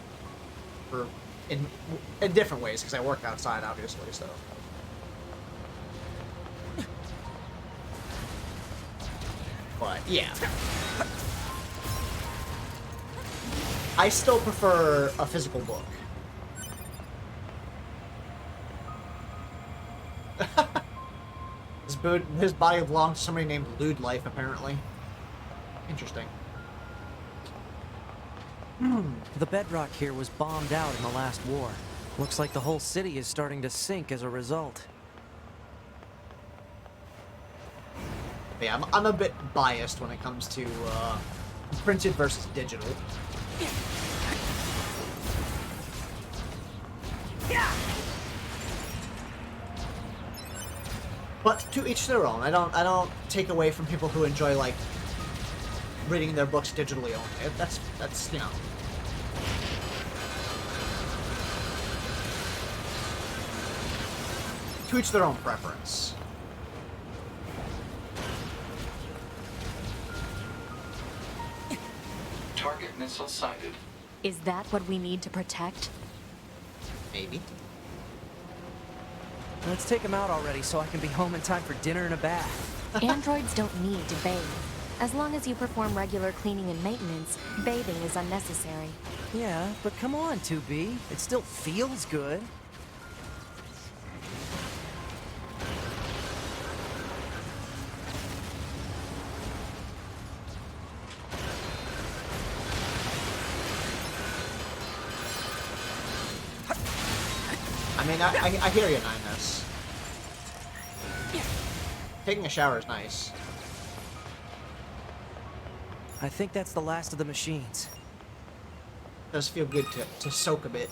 in different ways, because I work outside, obviously, so. But, yeah. I still prefer a physical book. His body belonged to somebody named Lude Life, apparently. Interesting. The bedrock here was bombed out in the last war. Looks like the whole city is starting to sink as a result. Yeah, I'm a bit biased when it comes to printed versus digital. But to each their own. I don't take away from people who enjoy, like, reading their books digitally only. That's you know. To each their own preference. Target missile sighted. Is that what we need to protect? Maybe. Let's take him out already so I can be home in time for dinner and a bath. Androids don't need to bathe. As long as you perform regular cleaning and maintenance, bathing is unnecessary. Yeah, but come on, 2B. It still feels good. I mean, I hear you, 9S. Taking a shower is nice. I think that's the last of the machines. Does feel good to soak a bit.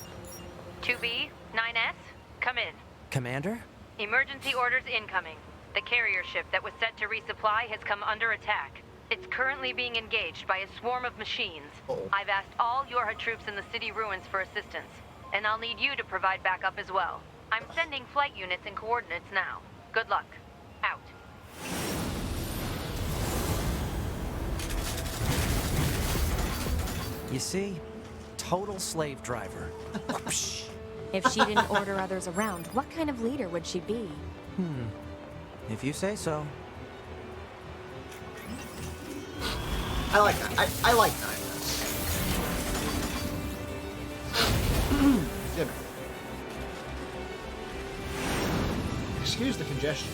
2B, 9S, come in. Commander? Emergency orders incoming. The carrier ship that was set to resupply has come under attack. It's currently being engaged by a swarm of machines. I've asked all Yorha troops in the city ruins for assistance, and I'll need you to provide backup as well. I'm sending flight units and coordinates now. Good luck. Out. You see, total slave driver. If she didn't order others around, what kind of leader would she be? If you say so. I like that. I like that. Good. Excuse the congestion.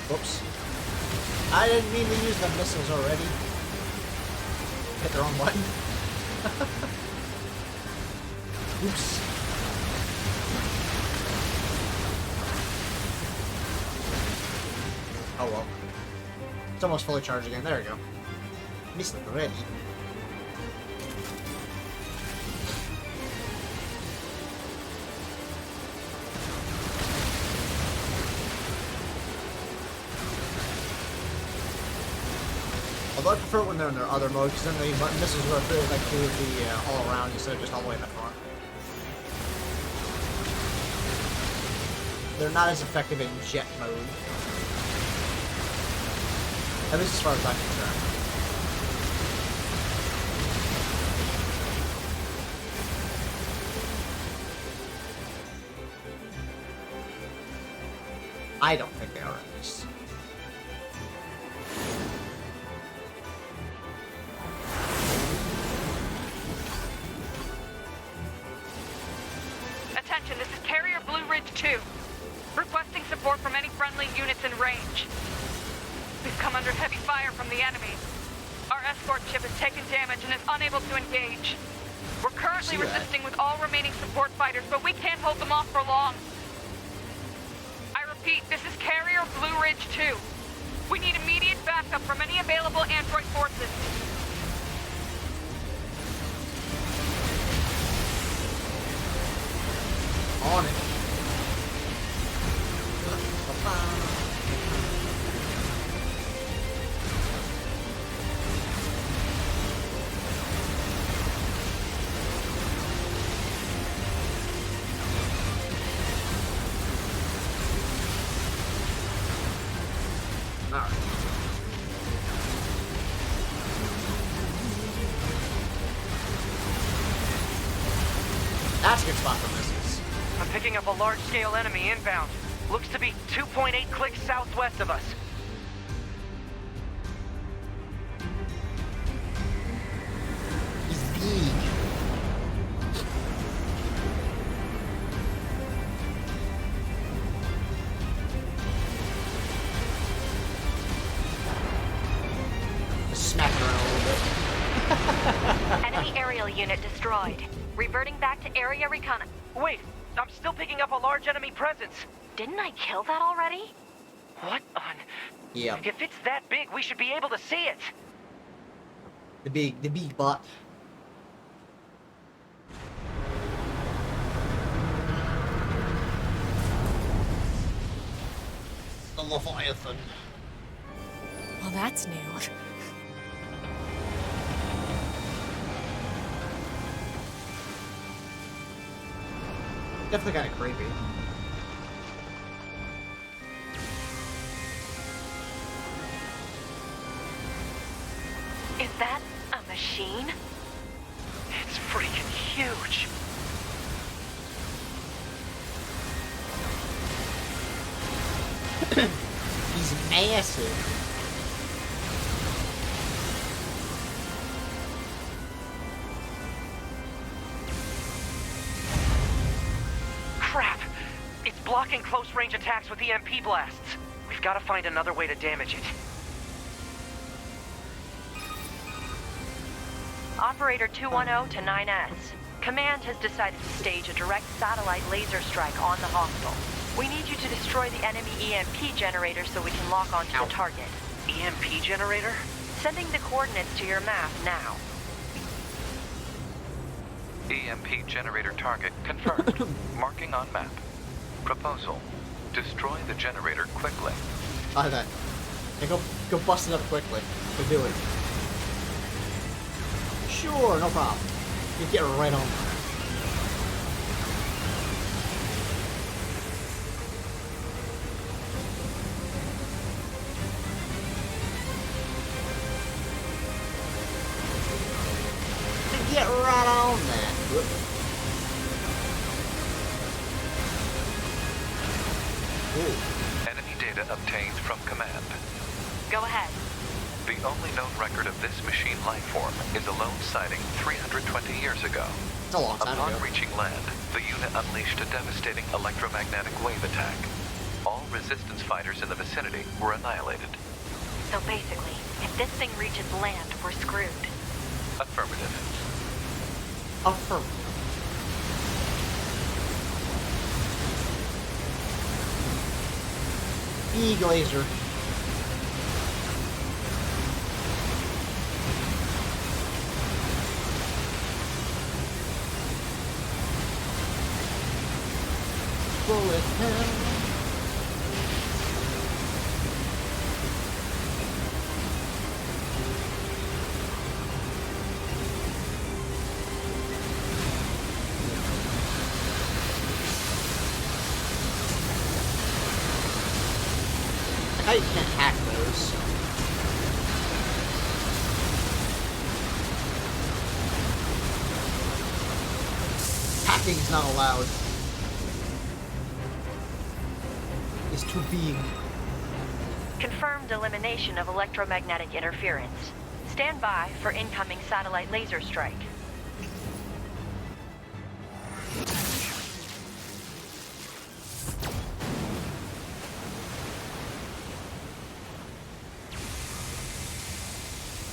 Whoops. I didn't mean to use the missiles already. Hit the wrong button. Oops. Oh well. It's almost fully charged again. There we go. Missile ready. Although I prefer when they're in their other mode, because then the missiles go through like through the all around instead of just all the way in the front. They're not as effective in jet mode. At least as far as I'm concerned. I don't think they are at least. Attention, this is Carrier Blue Ridge 2. Requesting support from any friendly units in range. We've come under heavy fire from the enemy. Our escort ship has taken damage and is unable to engage. We're currently resisting with all remaining support fighters, but we can't hold them off for long. I repeat, this is Carrier Blue Ridge 2. We need immediate backup from any available android forces. On it. Alright. That's a good spot for missiles. I'm picking up a large-scale enemy inbound. Looks to be 2.8 clicks southwest of us. He's big. Just smack it around a little bit. Enemy aerial unit destroyed. Reverting back to area recon. Wait, I'm still picking up a large enemy presence. Didn't I kill that already? What on? Yeah. If it's that big, we should be able to see it. The big bot. The Leviathan. Well, that's new. Definitely kind of creepy. He's massive. Crap! It's blocking close-range attacks with EMP blasts. We've got to find another way to damage it. Operator 210 to 9S. Command has decided to stage a direct satellite laser strike on the hostile. We need you to destroy the enemy EMP generator so we can lock onto the target. EMP generator? Sending the coordinates to your map now. EMP generator target confirmed. Marking on map. Proposal. Destroy the generator quickly. I that. Yeah, go bust it up quickly. Go do it. Sure, no problem. You get right on. Get right on that. Ooh. Enemy data obtained from command. Go ahead. The only known record of this machine life form is a lone sighting 320 years ago. It's a long time Upon ago. reaching land, the unit unleashed a devastating electromagnetic wave attack. All resistance fighters in the vicinity were annihilated. So basically, if this thing reaches land, we're screwed. Affirmative. Affirmative. E-glazer. Bullet hell. How you can't hack those? Hacking's not allowed. It's too big. Confirmed elimination of electromagnetic interference. Stand by for incoming satellite laser strike.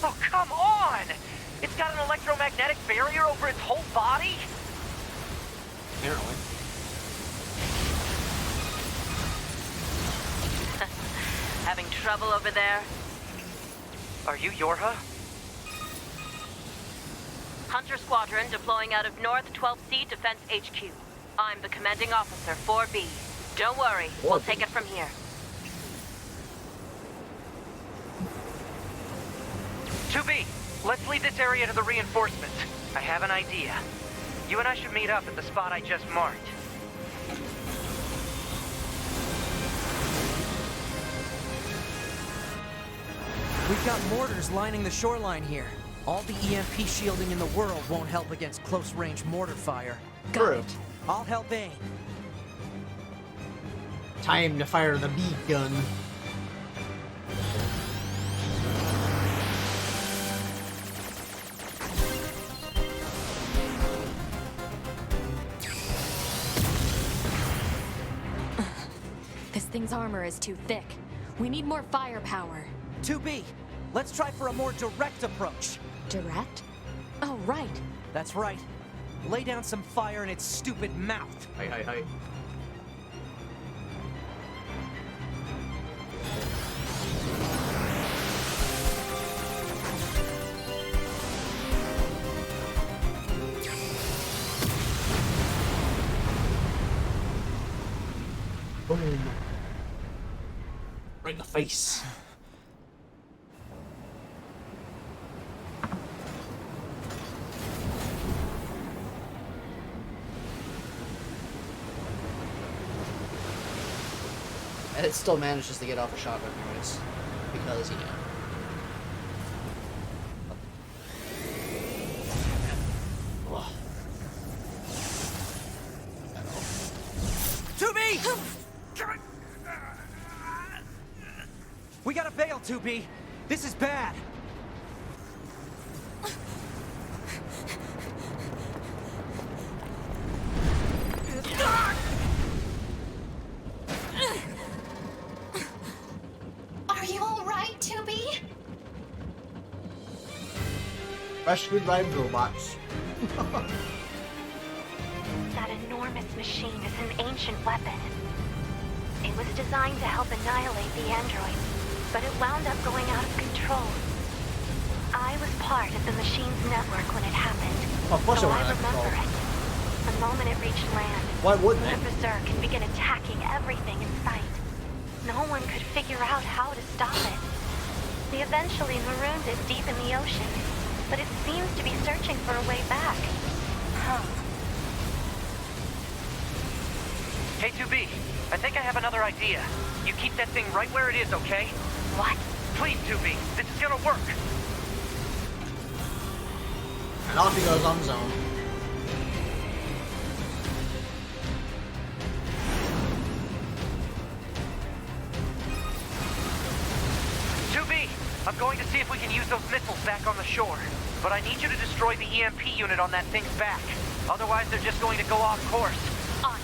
Oh, come on! It's got an electromagnetic barrier over its whole body? Apparently. Having trouble over there? Are you Yorha? Hunter Squadron deploying out of North 12C Defense HQ. I'm the commanding officer, 4B. Don't worry, we'll take it from here. 2B, let's leave this area to the reinforcements. I have an idea. You and I should meet up at the spot I just marked. We've got mortars lining the shoreline here. All the EMP shielding in the world won't help against close-range mortar fire. True. I'll help aim. Time to fire the bead gun. This thing's armor is too thick. We need more firepower. 2B, let's try for a more direct approach. Direct? Oh, right. That's right. Lay down some fire in its stupid mouth. Hi. Boom. Right in the face. And it still manages to get off a shotgun anyways. Because, you know. 2B! We gotta bail, 2B. This is bad. Are you alright, 2B? Rescued by robots. That enormous machine is an ancient weapon. It was designed to help annihilate the androids, but it wound up going out of control. I was part of the machine's network when it happened, Of course so it I went out of remember control. it. The moment it reached land, Why wouldn't the it? Berserk can begin attacking everything in sight. No one could figure out how to stop it. They eventually marooned it deep in the ocean, but it seems to be searching for a way back. Huh. Hey, 2B, I think I have another idea. You keep that thing right where it is, okay? What? Please, 2B, this is gonna work. And off he goes on his own. I'm going to see if we can use those missiles back on the shore. But I need you to destroy the EMP unit on that thing's back. Otherwise, they're just going to go off course. On.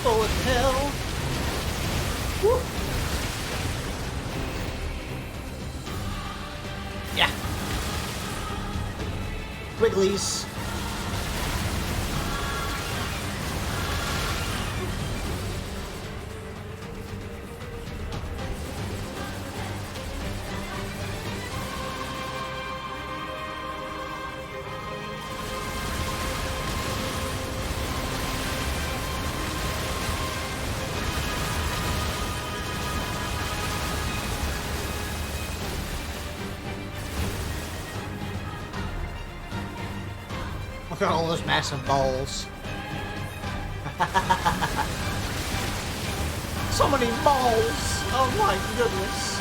Oh, hell. Woo. Yeah. Wigglies. Look at all those massive balls. So many balls! Oh my goodness.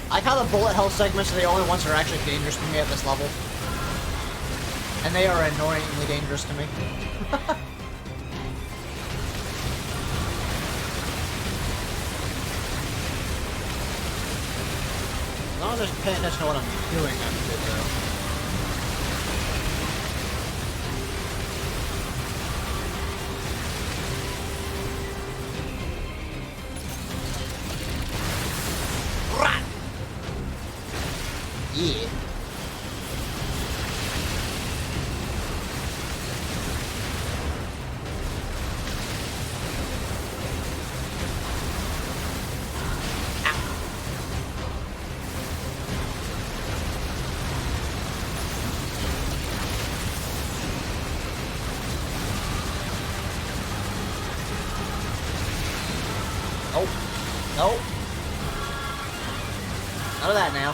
I like how the bullet hell segments are the only ones that are actually dangerous to me at this level. And they are annoyingly dangerous to me. As long as I'm paying attention to what I'm doing, I'm good though. Yeah. Oh. No. None of that now.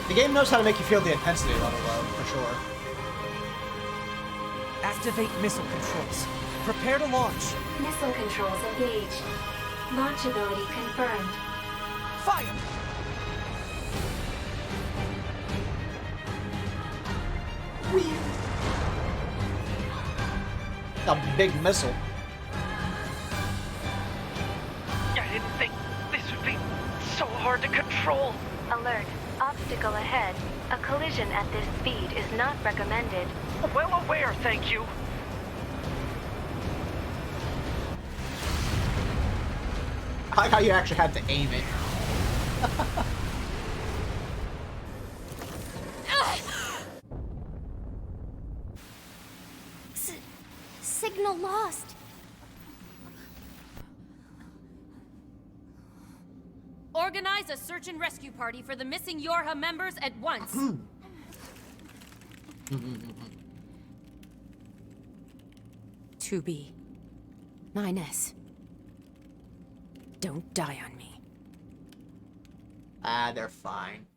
The game knows how to make you feel the intensity level, though, for sure. Activate missile controls. Prepare to launch. Missile controls engaged. Launch ability confirmed. Fire! A big missile. I didn't think this would be so hard to control. Alert. Obstacle ahead. A collision at this speed is not recommended. Well aware, thank you. I like how you actually had to aim it. Signal lost. Organize a search and rescue party for the missing Yorha members at once. 2B. 9S. Don't die on me. Ah, they're fine.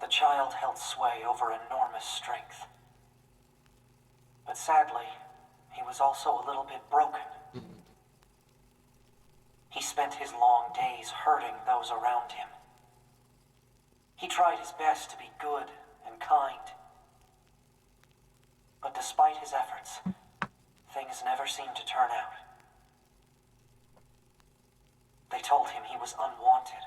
The child held sway over enormous strength. But sadly, he was also a little bit broken. He spent his long days hurting those around him. He tried his best to be good and kind. But despite his efforts, things never seemed to turn out. They told him he was unwanted.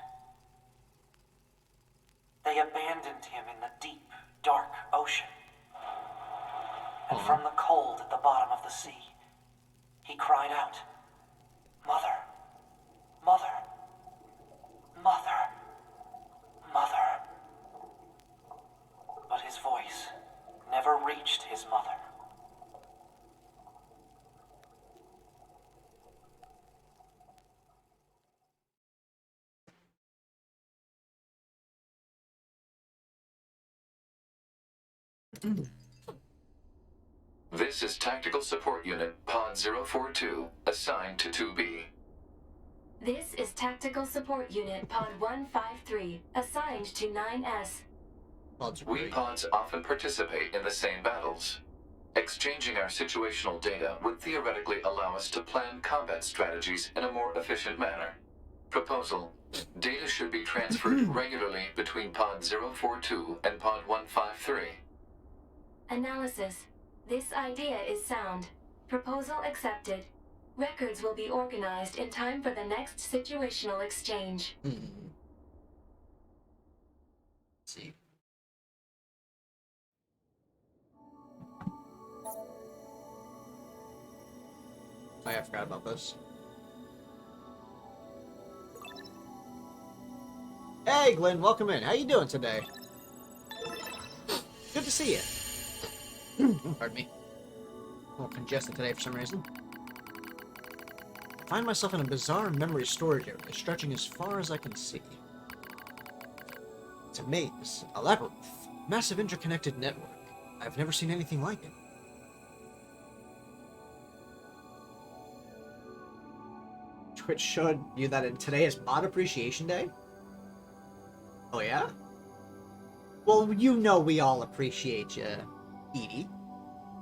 They abandoned him in the deep, dark ocean. And from the cold at the bottom of the sea, he cried out, "Mother, Mother, Mother, Mother." But his voice never reached his mother. This is Tactical Support Unit Pod 042, assigned to 2B. This is Tactical Support Unit Pod 153, assigned to 9S. We pods often participate in the same battles. Exchanging our situational data would theoretically allow us to plan combat strategies in a more efficient manner. Proposal: data should be transferred regularly between Pod 042 and Pod 153. Analysis. This idea is sound. Proposal accepted. Records will be organized in time for the next situational exchange. See. Oh, yeah, I forgot about this. Hey, Glenn, welcome in. How you doing today? Good to see you. Pardon me. A little congested today for some reason. I find myself in a bizarre memory storage area, stretching as far as I can see. It's a maze, a labyrinth, massive interconnected network. I've never seen anything like it. Twitch showed you that today is Mod Appreciation Day? Oh yeah? Well, you know we all appreciate you, Edie.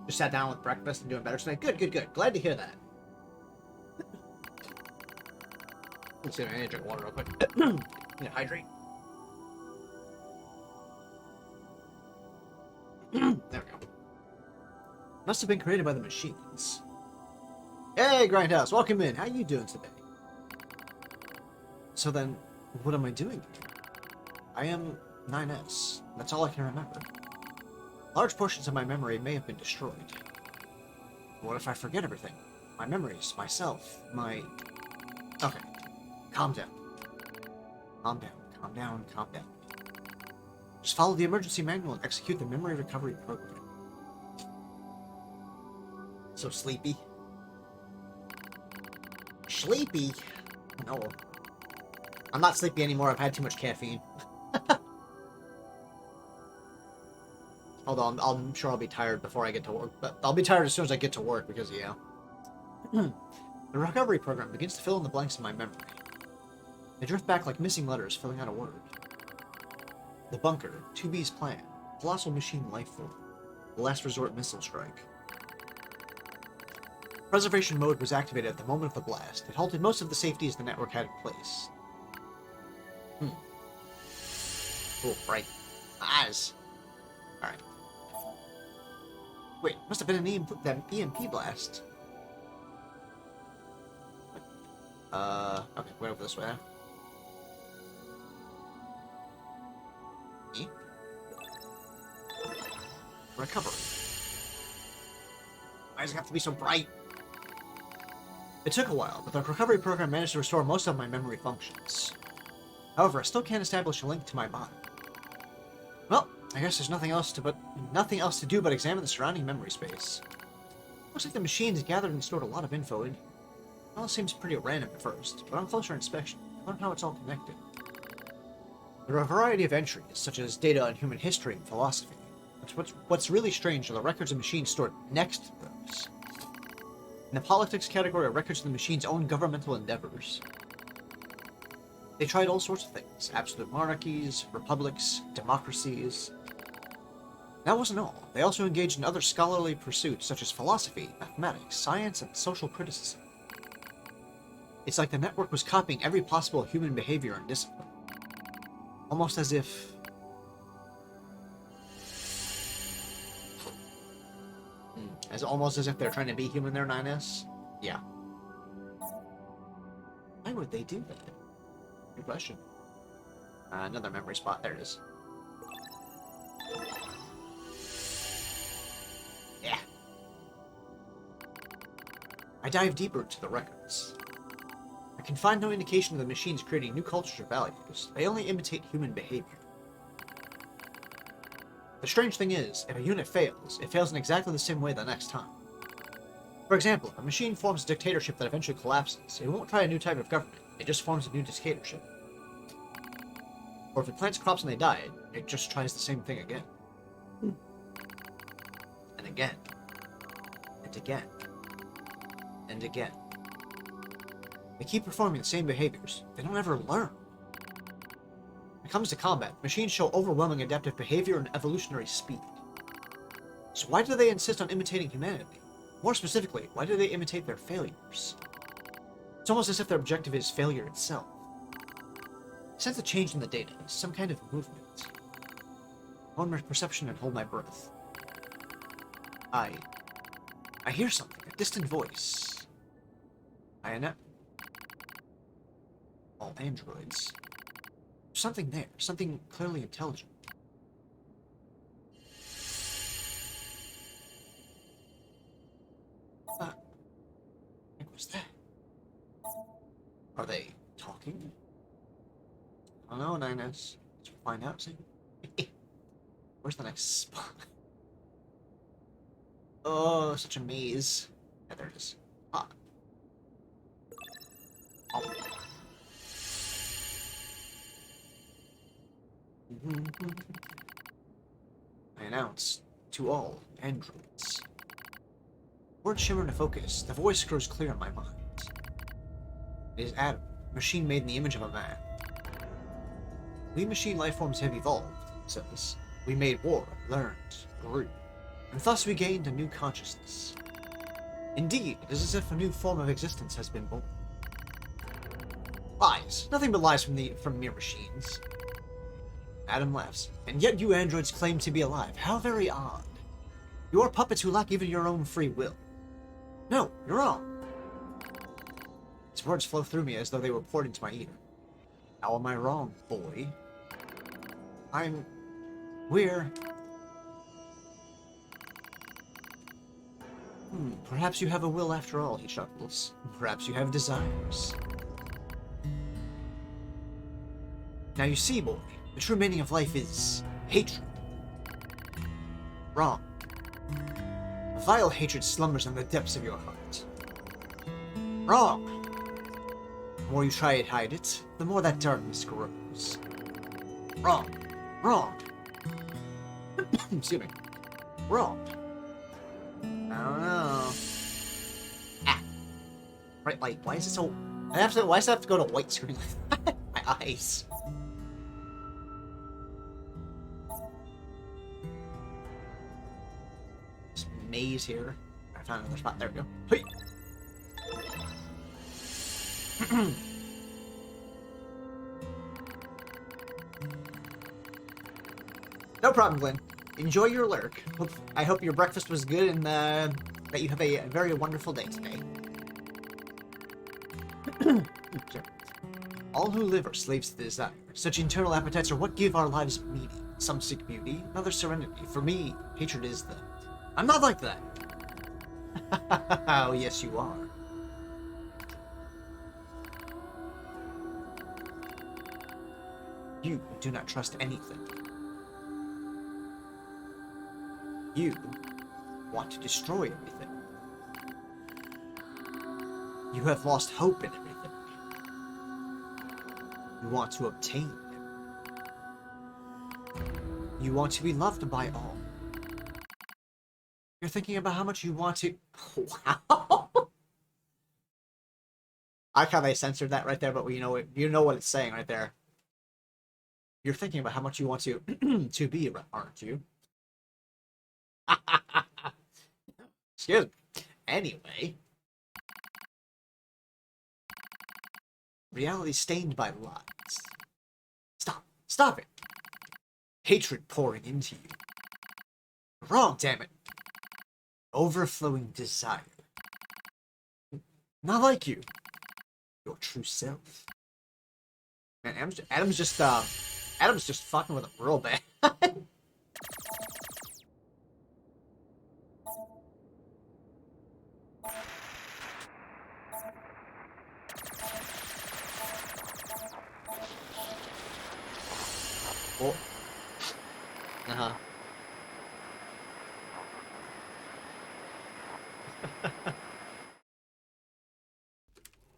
Just sat down with breakfast and doing better tonight. Good, good, good. Glad to hear that. Let's see, I need to drink water real quick. Need to hydrate. There we go. Must have been created by the machines. Hey, Grindhouse, welcome in. How you doing today? So then, what am I doing here? I am 9S. That's all I can remember. Large portions of my memory may have been destroyed. What if I forget everything? My memories, myself, my... Okay. Calm down. Calm down, calm down, calm down. Just follow the emergency manual and execute the memory recovery program. So sleepy. Sleepy? No. I'm not sleepy anymore. I've had too much caffeine. Although I'm sure I'll be tired before I get to work. But I'll be tired as soon as I get to work because, yeah. The recovery program begins to fill in the blanks in my memory. They drift back like missing letters filling out a word. The bunker, 2B's plan, colossal machine lifeform, the last resort missile strike. Preservation mode was activated at the moment of the blast. It halted most of the safeties the network had in place. Oh, bright eyes. Alright. Wait, must have been an EMP blast. Okay, wait over this way. E? Recovery. Why does it have to be so bright? It took a while, but the recovery program managed to restore most of my memory functions. However, I still can't establish a link to my body. Well, I guess there's nothing else to do but examine the surrounding memory space. Looks like the machines gathered and stored a lot of info in here. It all seems pretty random at first, but on closer inspection, I learn how it's all connected. There are a variety of entries, such as data on human history and philosophy. What's really strange are the records of machines stored next to those. In the politics category are records of the machine's own governmental endeavors. They tried all sorts of things: absolute monarchies, republics, democracies. That wasn't all. They also engaged in other scholarly pursuits such as philosophy, mathematics, science, and social criticism. It's like the network was copying every possible human behavior and discipline. Almost as if... almost as if they're trying to be human there, 9S? Yeah. Why would they do that? Good question. Another memory spot. There it is. Yeah. I dive deeper into the records. I can find no indication of the machines creating new cultures or values. They only imitate human behavior. The strange thing is, if a unit fails, it fails in exactly the same way the next time. For example, if a machine forms a dictatorship that eventually collapses, it won't try a new type of government, it just forms a new dictatorship. Or if it plants crops and they die, it just tries the same thing again. And again. And again. And again. They keep performing the same behaviors. They don't ever learn. When it comes to combat, machines show overwhelming adaptive behavior and evolutionary speed. So why do they insist on imitating humanity? More specifically, why do they imitate their failures? It's almost as if their objective is failure itself. I sense a change in the data, some kind of movement. Hold my perception and hold my breath. I hear something, a distant voice. I know. All androids. There's something there, something clearly intelligent. What was that? Are they talking? I don't know, 9S. Let's find out soon. Where's the next spot? Oh, such a maze. Yeah, there it is. Ah. Oh. I announce to all androids. Words shimmer into focus. The voice grows clear in my mind. It is Adam, machine made in the image of a man. We machine lifeforms have evolved, it says. We made war, learned, grew, and thus we gained a new consciousness. Indeed, it is as if a new form of existence has been born. Lies. Nothing but lies from mere machines. Adam laughs. And yet you androids claim to be alive. How very odd. You are puppets who lack even your own free will. No, you're wrong. His words flow through me as though they were poured into my ear. How am I wrong, boy? We're... Perhaps you have a will after all, he chuckles. Perhaps you have desires. Now you see, boy, the true meaning of life is hatred. Wrong. Vile hatred slumbers in the depths of your heart. Wrong. The more you try to hide it, the more that darkness grows. Wrong. Wrong. Excuse me. Wrong. I don't know. Ah. Bright light. Why is it so... why does it have to go to white screen? My eyes. This maze here. I found another spot. There we go. Hey. No problem, Glenn. Enjoy your lurk. I hope your breakfast was good and that you have a very wonderful day today. All who live are slaves to desire. Such internal appetites are what give our lives meaning. Some seek beauty, others serenity. For me, hatred is the... I'm not like that! Oh, yes you are. You do not trust anything. You want to destroy everything. You have lost hope in everything. You want to obtain them. You want to be loved by all. You're thinking about how much you want to... Wow! I like how they censored that right there, but you know what it's saying right there. You're thinking about how much you want to to be, aren't you? Excuse me. Anyway. Reality stained by lies. Stop. Stop it. Hatred pouring into you. Wrong, damn it. Overflowing desire. Not like you. Your true self. Man, Adam's just fucking with him real bad. Oh. Uh-huh.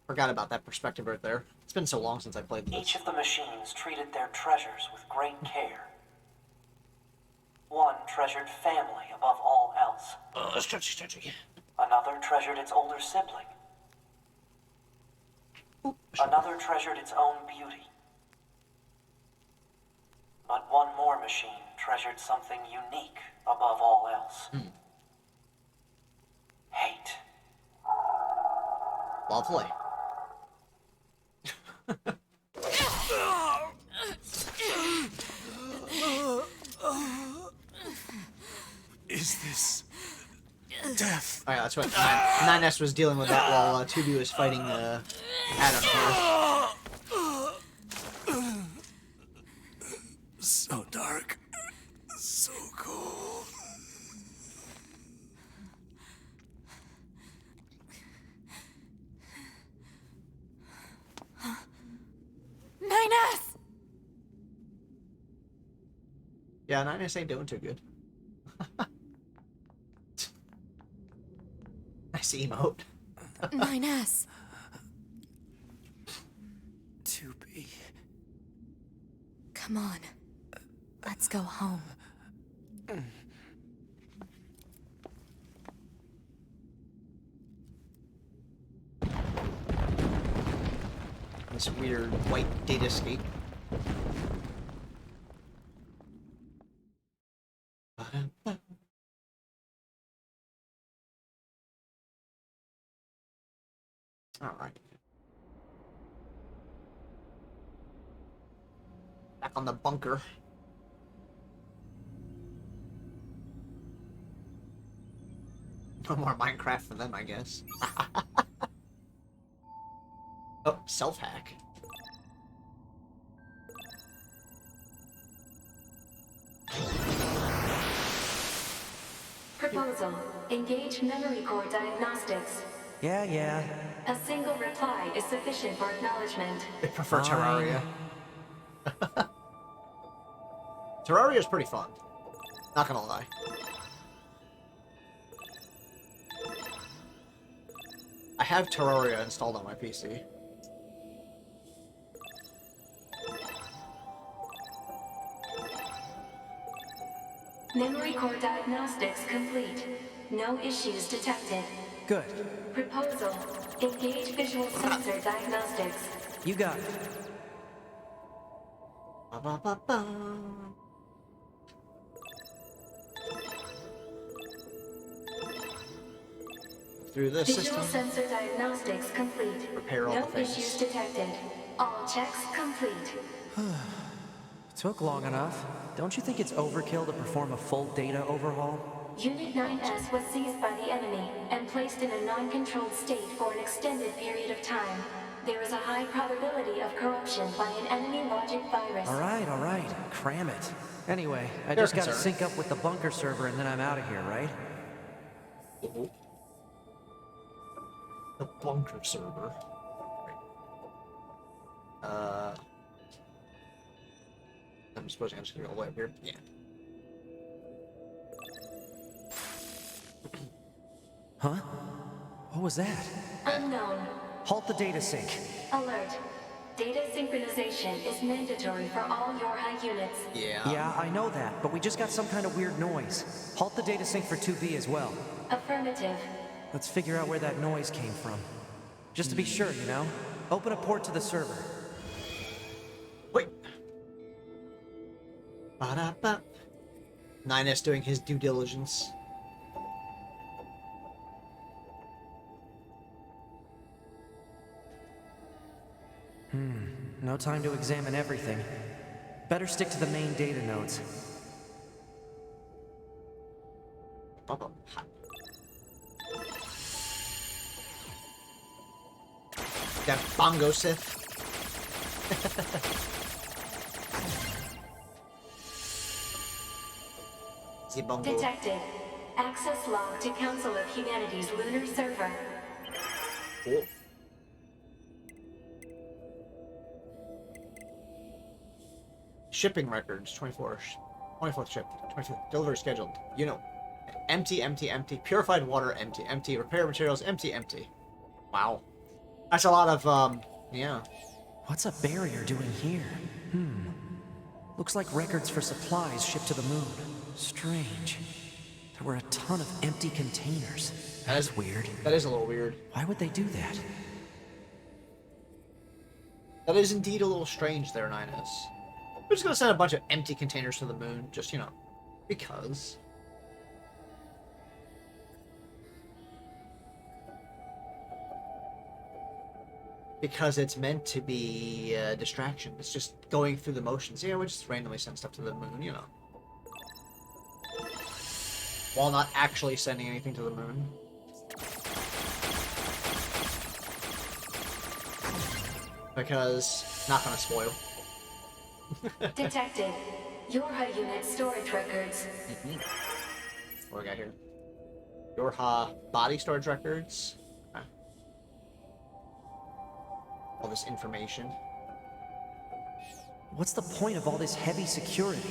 Forgot about that perspective right there. It's been so long since I played this. Each of the machines treated their treasures with great care. One treasured family above all else. Stretchy. Another treasured its older sibling. Another treasured its own beauty. But one more machine treasured something unique above all else. Hate. Lovely. Is this death? Oh yeah, that's what 9S was dealing with that while 2B was fighting Adam here. So dark. So cold. Yeah, 9S ain't doing too good. Nice emote. 9S. 2B. Come on. Let's go home. This weird white datascape. Alright. Back on the bunker. No more Minecraft for them, I guess. Oh, self-hack. Proposal. Engage memory core diagnostics. Yeah. A single reply is sufficient for acknowledgement. I prefer Terraria. Terraria's pretty fun. Not gonna lie. I have Terraria installed on my PC. Memory core diagnostics complete. No issues detected. Good. Proposal. Engage visual sensor diagnostics. You got it. Through this Visual system. sensor diagnostics complete. Repair all no the things. issues detected. All checks complete. Took long enough. Don't you think it's overkill to perform a full data overhaul? Unit 9S was seized by the enemy and placed in a non-controlled state for an extended period of time. There is a high probability of corruption by an enemy logic virus. All right. Cram it. Anyway, I just gotta sync up with the bunker server and then I'm out of here, right? The bunker server. I'm supposing I'm just gonna go all the way up here. Yeah. Huh? What was that? Unknown. Halt the data sync. Alert. Data synchronization is mandatory for all YORHA units. Yeah, I know that, but we just got some kind of weird noise. Halt the data sync for 2B as well. Affirmative. Let's figure out where that noise came from. Just to be sure, you know? Open a port to the server. Wait. Ba-da-ba. 9S doing his due diligence. No time to examine everything. Better stick to the main data nodes. That bongo Sith. The bongo. Detected. Access log to Council of Humanity's lunar server. Cool. Shipping records, 24th ship, 25th, delivery scheduled. You know, empty, empty, empty. Purified water, empty, empty. Repair materials, empty, empty. Wow. That's a lot of, yeah. What's a barrier doing here? Looks like records for supplies shipped to the moon. Strange. There were a ton of empty containers. That's weird. That is a little weird. Why would they do that? That is indeed a little strange there, Ninus. We're just gonna send a bunch of empty containers to the moon, just, you know, because. Because it's meant to be a distraction. It's just going through the motions. Yeah, we just randomly send stuff to the moon, you know. While not actually sending anything to the moon. Because, not gonna spoil. Detected. Yorha unit storage records. What do we got here? Yorha body storage records. Okay. All this information. What's the point of all this heavy security?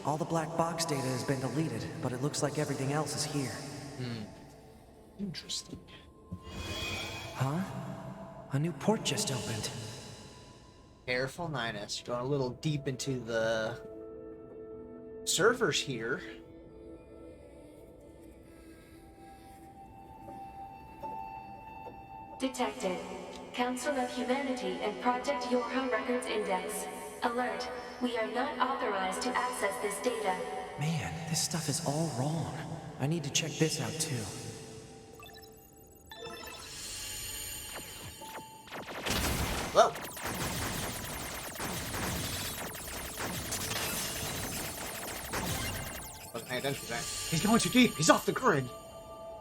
All the black box data has been deleted, but it looks like everything else is here. Interesting. Huh? A new port just opened. Careful, Ninus. You're going a little deep into the servers here. Detected. Council of Humanity and Project Yorha Records Index. Alert. We are not authorized to access this data. Man, this stuff is all wrong. I need to check this out too. Whoa. Wasn't paying attention to that. He's going too deep. He's off the grid.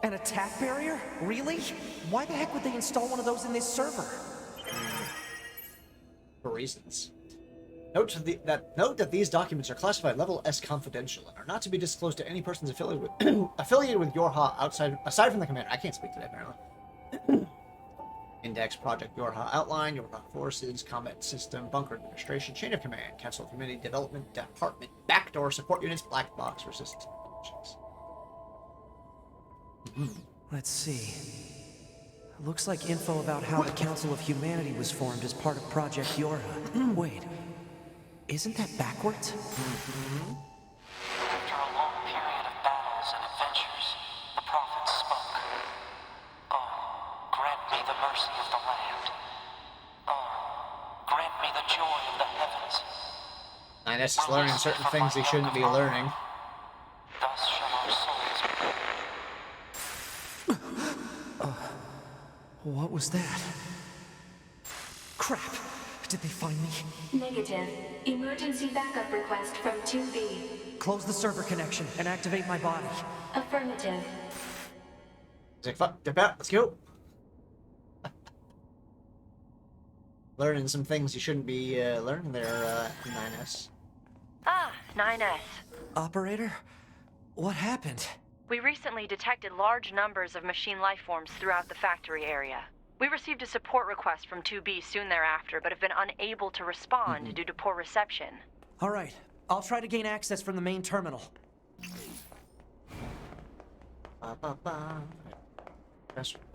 An attack barrier? Really? Why the heck would they install one of those in this server? For reasons. Note that these documents are classified level S confidential and are not to be disclosed to any persons affiliated with Yorha aside from the commander. I can't speak today, apparently. Index, Project Yorha outline, Yorha forces, combat system, bunker administration, chain of command, Council of Humanity Development Department, backdoor support units, black box resistance. Let's see. Looks like info about how the Council of Humanity was formed as part of Project Yorha. Wait, isn't that backwards? After a long period of battles and adventures, the prophets spoke. Oh, grant me the mercy of the land. Oh, grant me the joy of the heavens. Ninus is learning certain things he shouldn't be learning. Thus shall our souls be. What was that? Crap! Did they find me? Negative. Emergency backup request from 2B. Close the server connection and activate my body. Affirmative. He's like, fuck, dip out, let's go. Learning some things you shouldn't be learning there, 9S. Ah, 9S. Operator? What happened? We recently detected large numbers of machine life forms throughout the factory area. We received a support request from 2B soon thereafter, but have been unable to respond due to poor reception. All right, I'll try to gain access from the main terminal.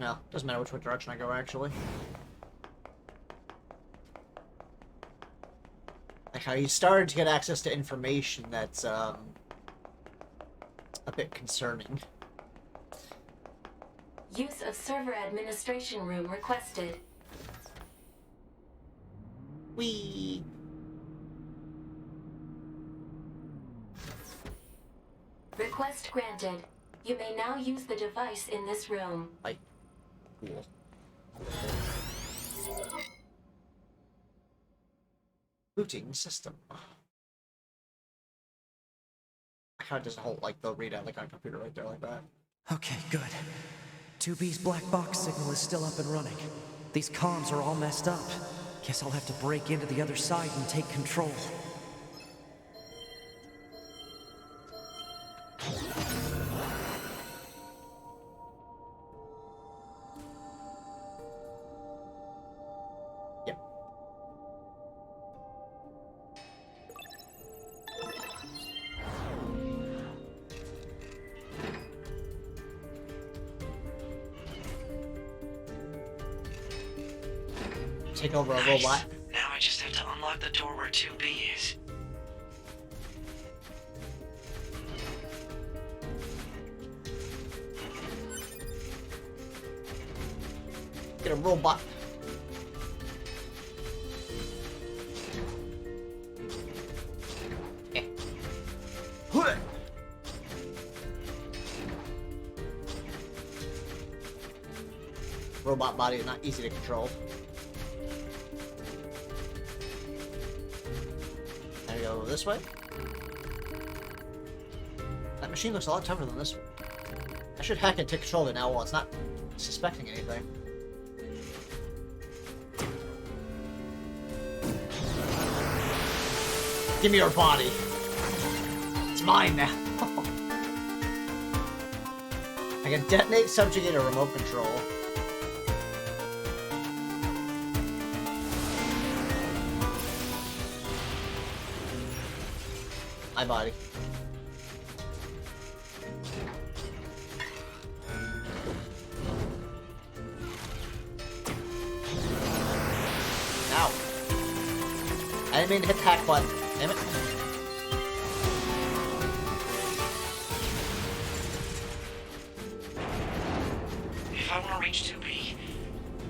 No, doesn't matter which direction I go, actually. Like how you started to get access to information that's, a bit concerning. Use of server administration room requested. Whee! Request granted. You may now use the device in this room. Cool. Booting system. How does it hold like the readout like on a computer right there like that? Okay, good. 2B's black box signal is still up and running. These comms are all messed up. Guess I'll have to break into the other side and take control. Yep. Take over a robot. Now I just have to unlock the door where 2B is. Get a robot. Robot body is not easy to control. There we go this way. That machine looks a lot tougher than this one. I should hack and take control of it now while it's not suspecting anything. Give me your body. It's mine now. I can detonate, subjugate, or remote control. My body. Ow. I didn't mean to hit the hack button. Damn it. If I want to reach 2B,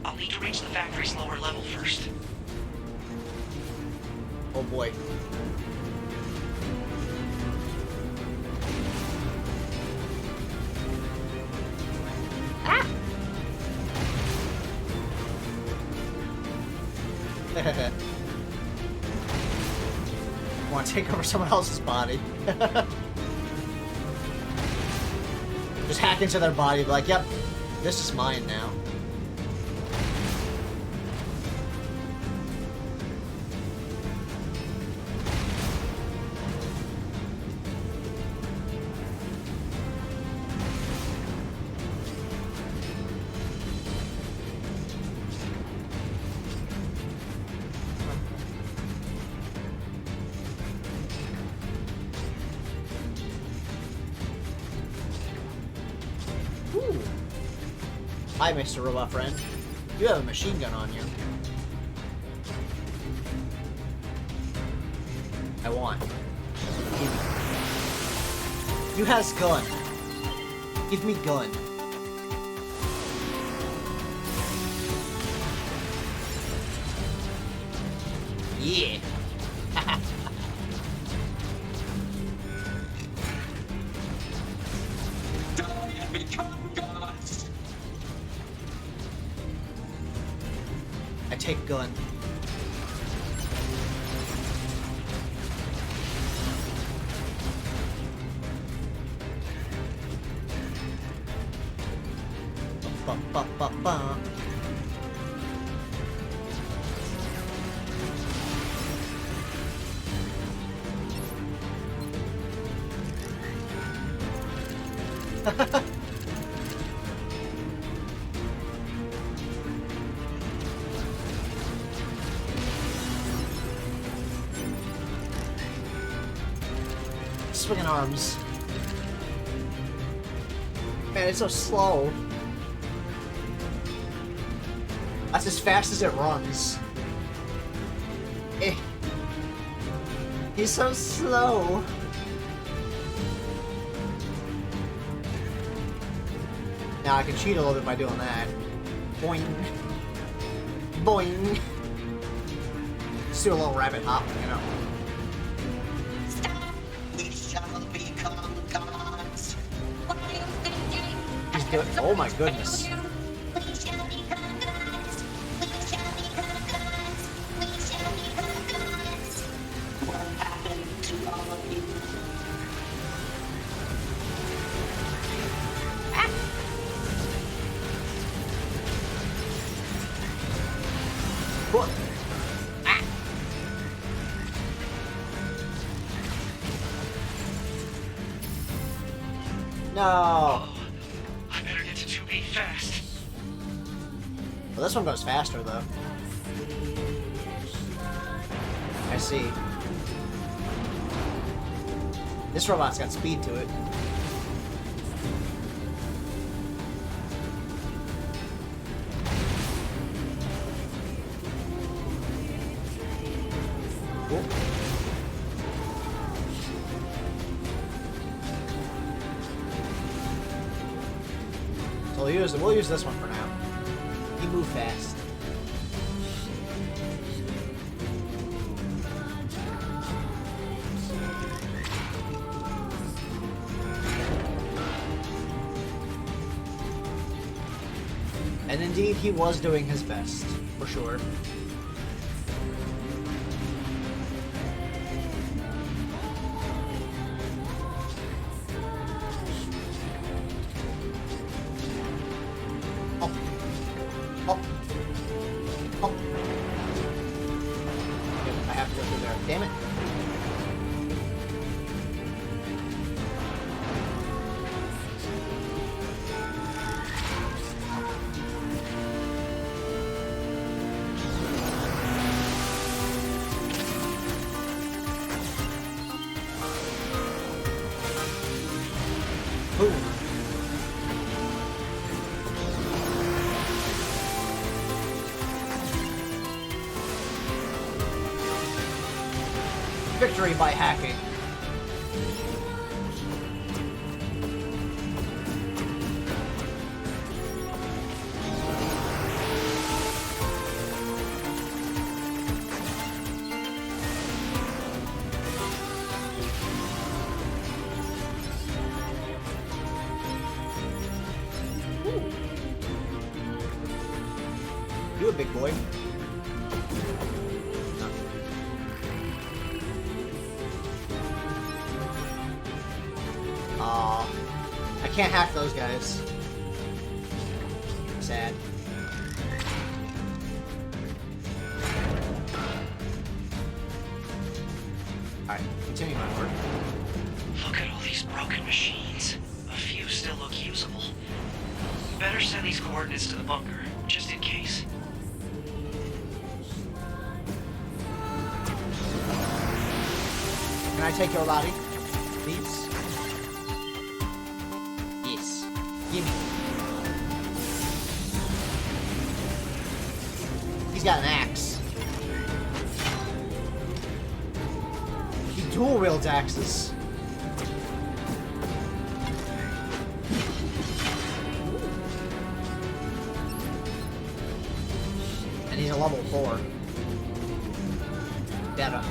I'll need to reach the factory's lower level first. Oh boy. Ah! Want to take over someone else's body. Just hack into their body, be like, yep, this is mine now. Ooh. Hi, Mr. Robot Friend. You have a machine gun on you. I want. Give me. You has gun. Give me gun. Yeah. Die and become gods! I take gun. Ba, ba, ba, ba. Swinging arms. Man, it's so slow. That's as fast as it runs. Eh. He's so slow. Now I can cheat a little bit by doing that. Boing. Boing. Just do a little rabbit hop, you know. We shall become gods. What are you thinking? He's doing. Oh my goodness. We shall become gods. We shall become gods. We shall become gods. No! I better get to 2B fast. Well, this one goes faster, though. I see. This robot's got speed to it. Cool. So we'll use this one for now. He moved fast. And indeed, he was doing his best, for sure. Oh. Oh. Oh. I have to go through there. Damn it. Victory by hacking. You a big boy. I can't hack those guys. Sad. Alright, continue my work. Look at all these broken machines. A few still look usable. Better send these coordinates to the bunker, just in case. Can I take your body, please? Yes. Gimme. He's got an axe. He dual wields axes. And he's a level 4. Better.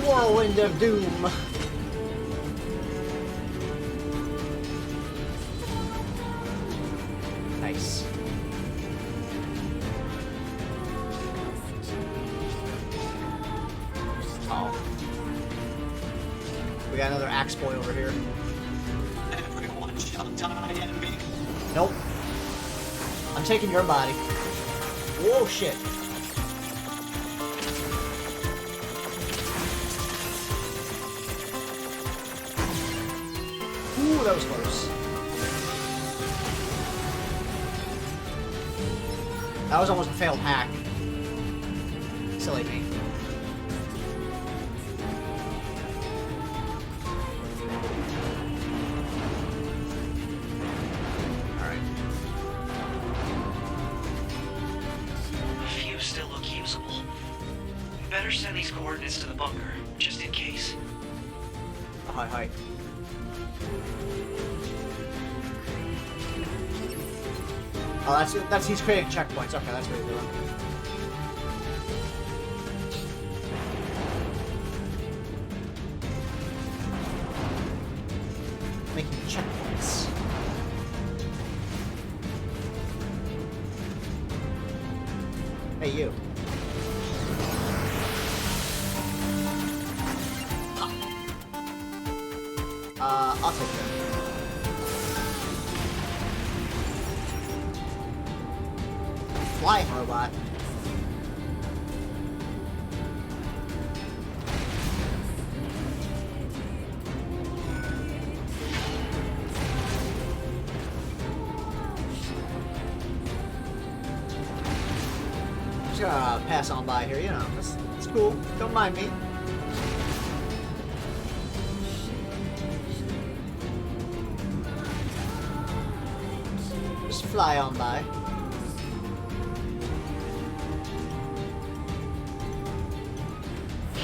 Whirlwind of Doom. Nice. Oh. We got another axe boy over here. Everyone shall die in me. Nope. I'm taking your body. Whoa, shit. Ooh, that was close. That was almost a failed hack. Silly me. Alright. A few still look usable. Better send these coordinates to the bunker, just in case. Hi, hi. Oh, that's he's creating checkpoints. Okay, that's what he's doing. Making checkpoints. Hey, you. I'll take that. Flying robot. Just gonna pass on by here, you know. It's cool. Don't mind me. Just fly on by.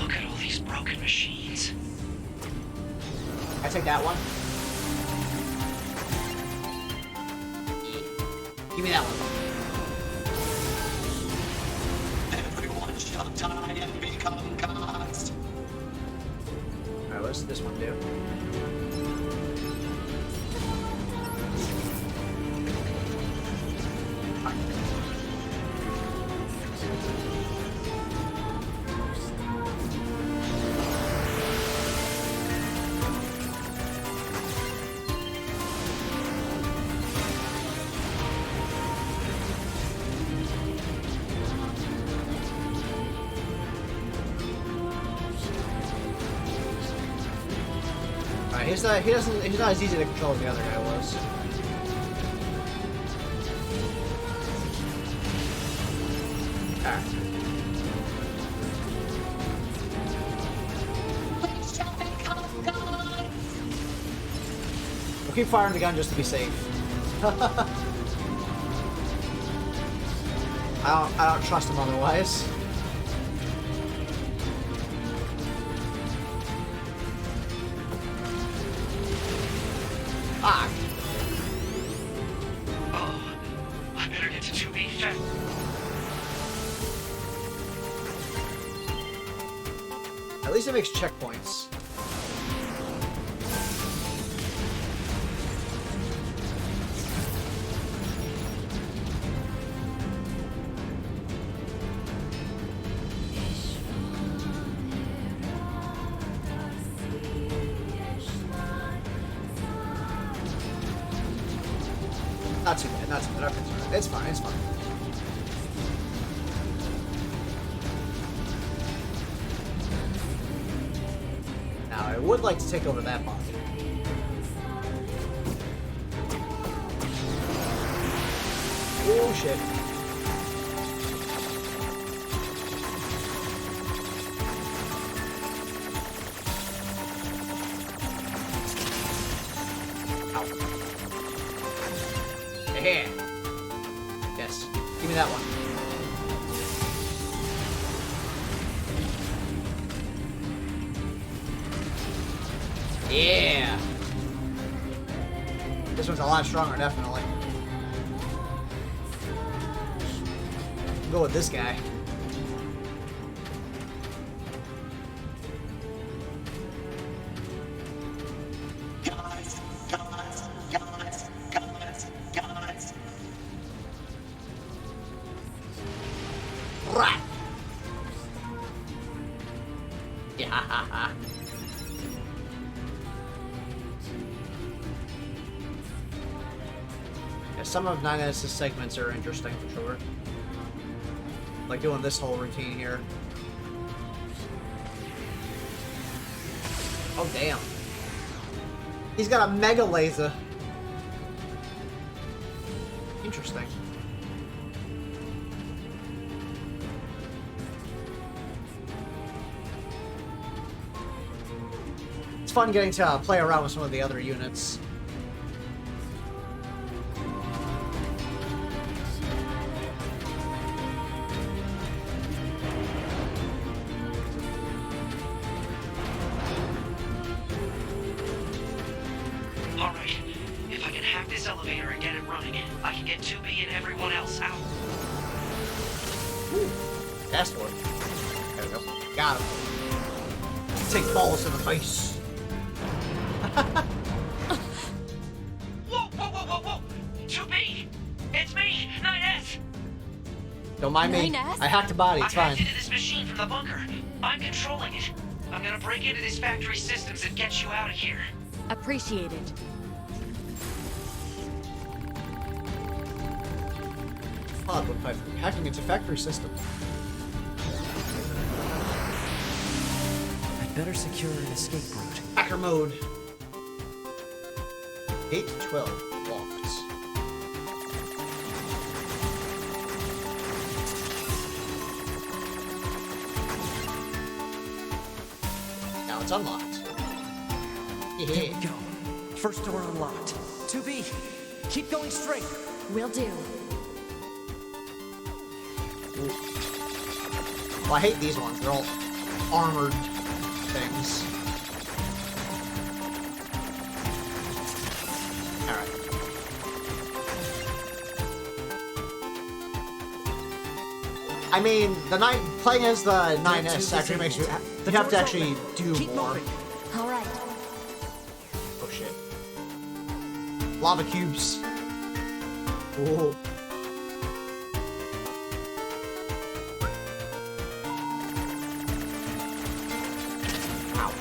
Look at all these broken machines. I take that one. Give me that one. Everyone shall die and become gods. Alright, what's this one do? He's not as easy to control as the other guy was. Alright. We'll keep firing the gun just to be safe. I don't trust him otherwise. Ah. Oh, I better get to 2B fast. At least it makes checkpoints. Not too bad, not too bad. Okay, it's fine, it's fine. Now, I would like to take over that body. Oh, shit. Here. Yes. Give me that one. Yeah. This one's a lot stronger, definitely. I'll go with this guy. Right. Yeah. Yeah, some of 9S's segments are interesting for sure. Like doing this whole routine here. Oh damn. He's got a mega laser. Interesting. It's fun getting to play around with some of the other units. Alright, if I can hack this elevator and get it running, I can get 2B and everyone else out. Ooh, that's one. There we go. Got him. Take balls to the face. Whoa! 2B! It's me, 9S! Don't mind me. 9S? I hacked the body, it's I hacked fine. into this machine from the bunker. I'm controlling it. I'm gonna break into this factory systems and get you out of here. Appreciated. Fuck, what if I'm hacking into factory system? I'd better secure an escape route. Hacker mode. 8 to 12 locked. Now it's unlocked. There we go. First door unlocked. 2B, keep going straight. Will do. Well, I hate these ones. They're all armored things. Alright. I mean, playing as the 9S actually makes you have to actually do more. Alright. Oh shit. Lava cubes. Ooh. Ow.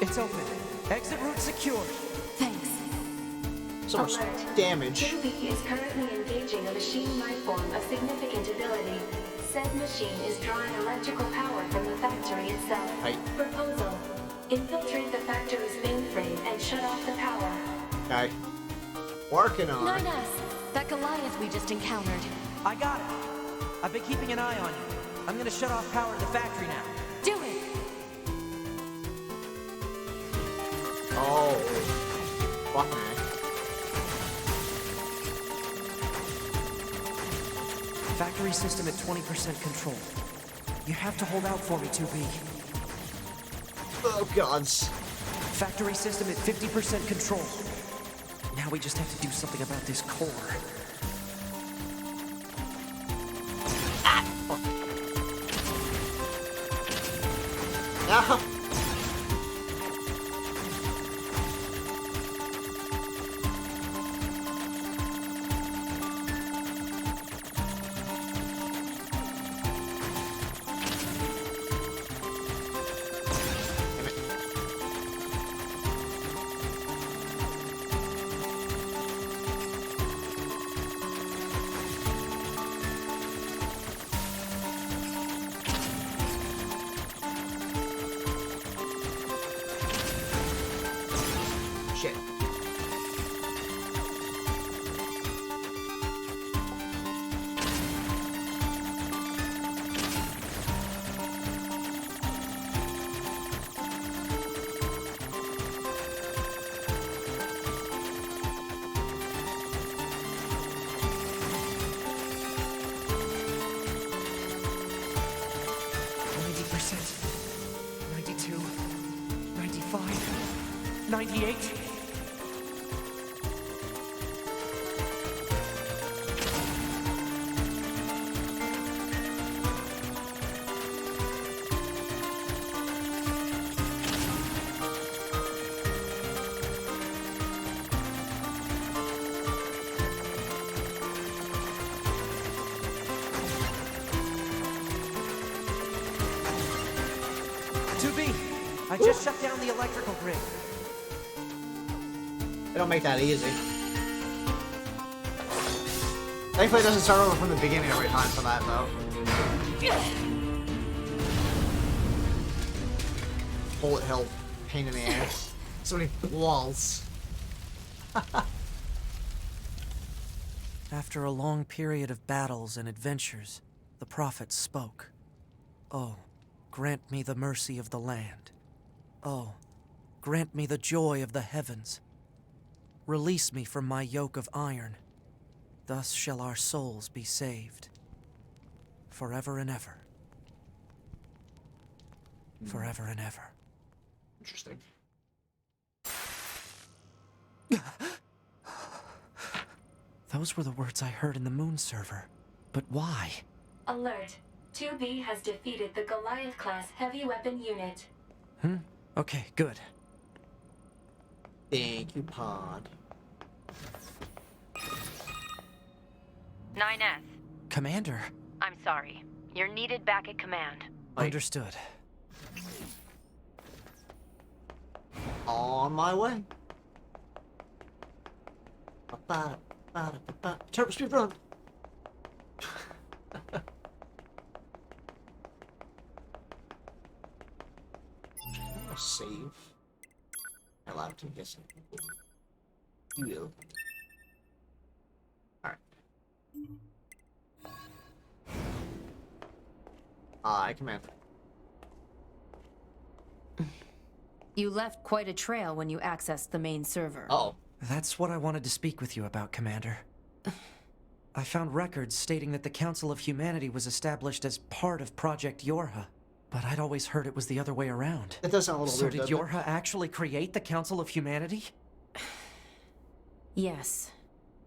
It's open. Exit route secured. Thanks. So much damage. 2B is currently engaging a machine life form of significant ability. Said machine is drawing electrical power from the factory itself. Right. Proposal. Infiltrate the factory's mainframe and shut off the power. Okay. Working on it. 9S, that Goliath we just encountered. I got it. I've been keeping an eye on you. I'm gonna shut off power to the factory now. Do it! Oh. Fuck me. Factory system at 20% control. You have to hold out for me, 2B. Oh, gods. Factory system at 50% control. Now we just have to do something about this core. Ah! Fuck. Ah! Shit. %, 92, 95, 98. I just shut down the electrical grid. They don't make that easy. Thankfully it doesn't start over from the beginning every time for that, though. Bullet hell, pain in the ass. So many walls. After a long period of battles and adventures, the prophet spoke. Oh, grant me the mercy of the land. Oh, grant me the joy of the heavens. Release me from my yoke of iron. Thus shall our souls be saved. Forever and ever. Forever and ever. Interesting. Those were the words I heard in the moon server. But why? Alert. 2B has defeated the Goliath-class heavy weapon unit. Okay, good. Thank you, Pod. 9S. Commander. I'm sorry. You're needed back at command. Understood. On my way. Turbo speed run. Save. Allowed to guess it. You will. Alright. I command. You left quite a trail when you accessed the main server. Oh. That's what I wanted to speak with you about, Commander. I found records stating that the Council of Humanity was established as part of Project Yorha. But I'd always heard it was the other way around. That does sound a little so weird, did doesn't it? Yorha actually create the Council of Humanity? Yes.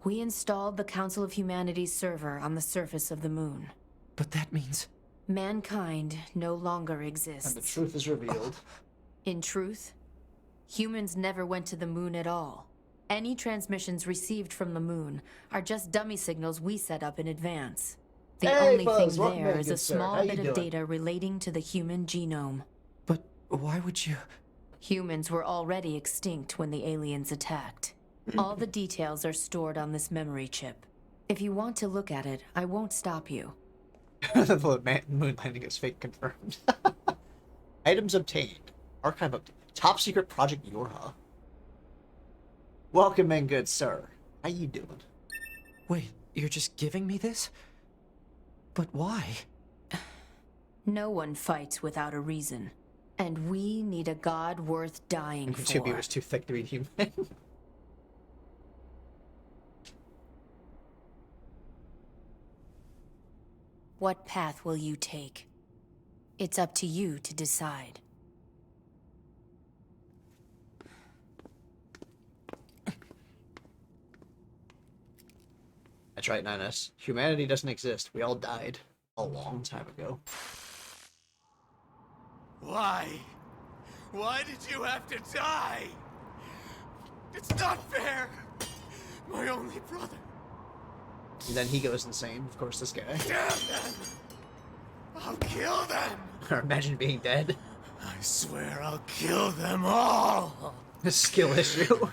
We installed the Council of Humanity's server on the surface of the moon. But that means... Mankind no longer exists. And the truth is revealed. In truth, humans never went to the moon at all. Any transmissions received from the moon are just dummy signals we set up in advance. The only Buzz, thing welcome there in, is good a sir. small How you bit of doing? data relating to the human genome. But why would you... Humans were already extinct when the aliens attacked. All the details are stored on this memory chip. If you want to look at it, I won't stop you. The moon landing is fake confirmed. Items obtained. Archive update. Top secret Project Yorha. Welcome in, good sir. How you doing? Wait, you're just giving me this? But why? No one fights without a reason. And we need a god worth dying for. 2B was too thick to be human. What path will you take? It's up to you to decide. That's right, 9S. Humanity doesn't exist. We all died a long time ago. Why? Why did you have to die? It's not fair! My only brother. And then he goes insane. Of course, this guy. Damn them! I'll kill them! Or imagine being dead. I swear I'll kill them all! A skill issue.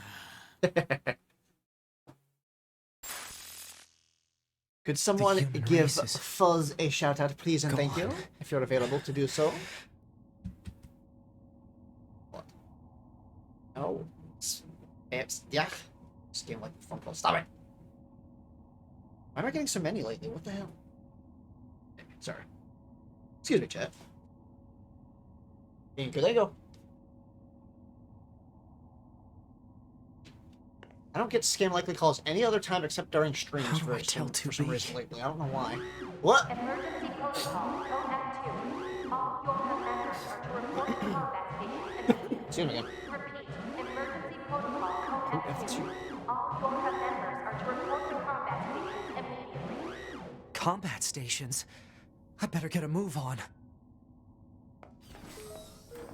Could someone give Fuzz a shout out, please, and thank you, if you're available to do so? What? No. It's yeah. This game like a phone call. Stop it. Why am I getting so many lately? What the hell? Sorry. Excuse me, chat. There you go. I don't get scam likely calls any other time except during streams for some reason lately. I don't know why. What? Emergency protocol, code F2. All your members are to report to combat stations immediately. See him again. Repeat, emergency protocol, code F2. All your members are to report to combat stations immediately. Combat stations? I better get a move on.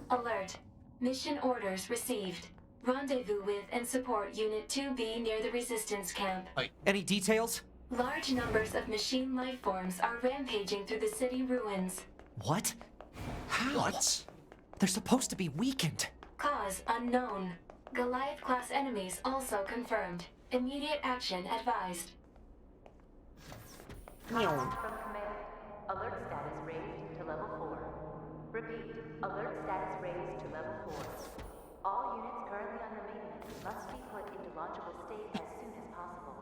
Alert. Mission orders received. Rendezvous with and support Unit 2B near the Resistance Camp. Any details? Large numbers of machine life forms are rampaging through the city ruins. What? How? What? They're supposed to be weakened. Cause unknown. Goliath-class enemies also confirmed. Immediate action advised. From command. Alert status raised to level 4. Repeat. Alert status raised to level 4. All units currently under maintenance must be put into launchable state as soon as possible.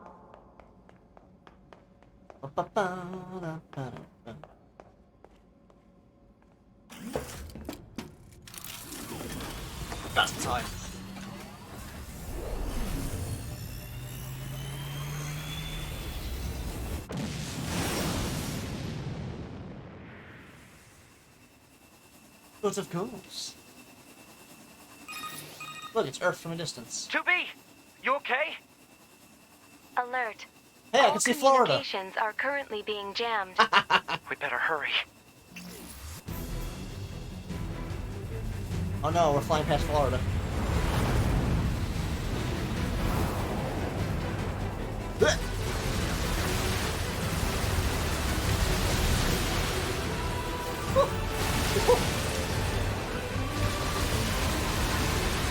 That's the time. But of course. Look, it's Earth from a distance. 2B, you okay? Alert. Hey, I All can see Florida. communications are currently being jammed. We better hurry. Oh no, we're flying past Florida.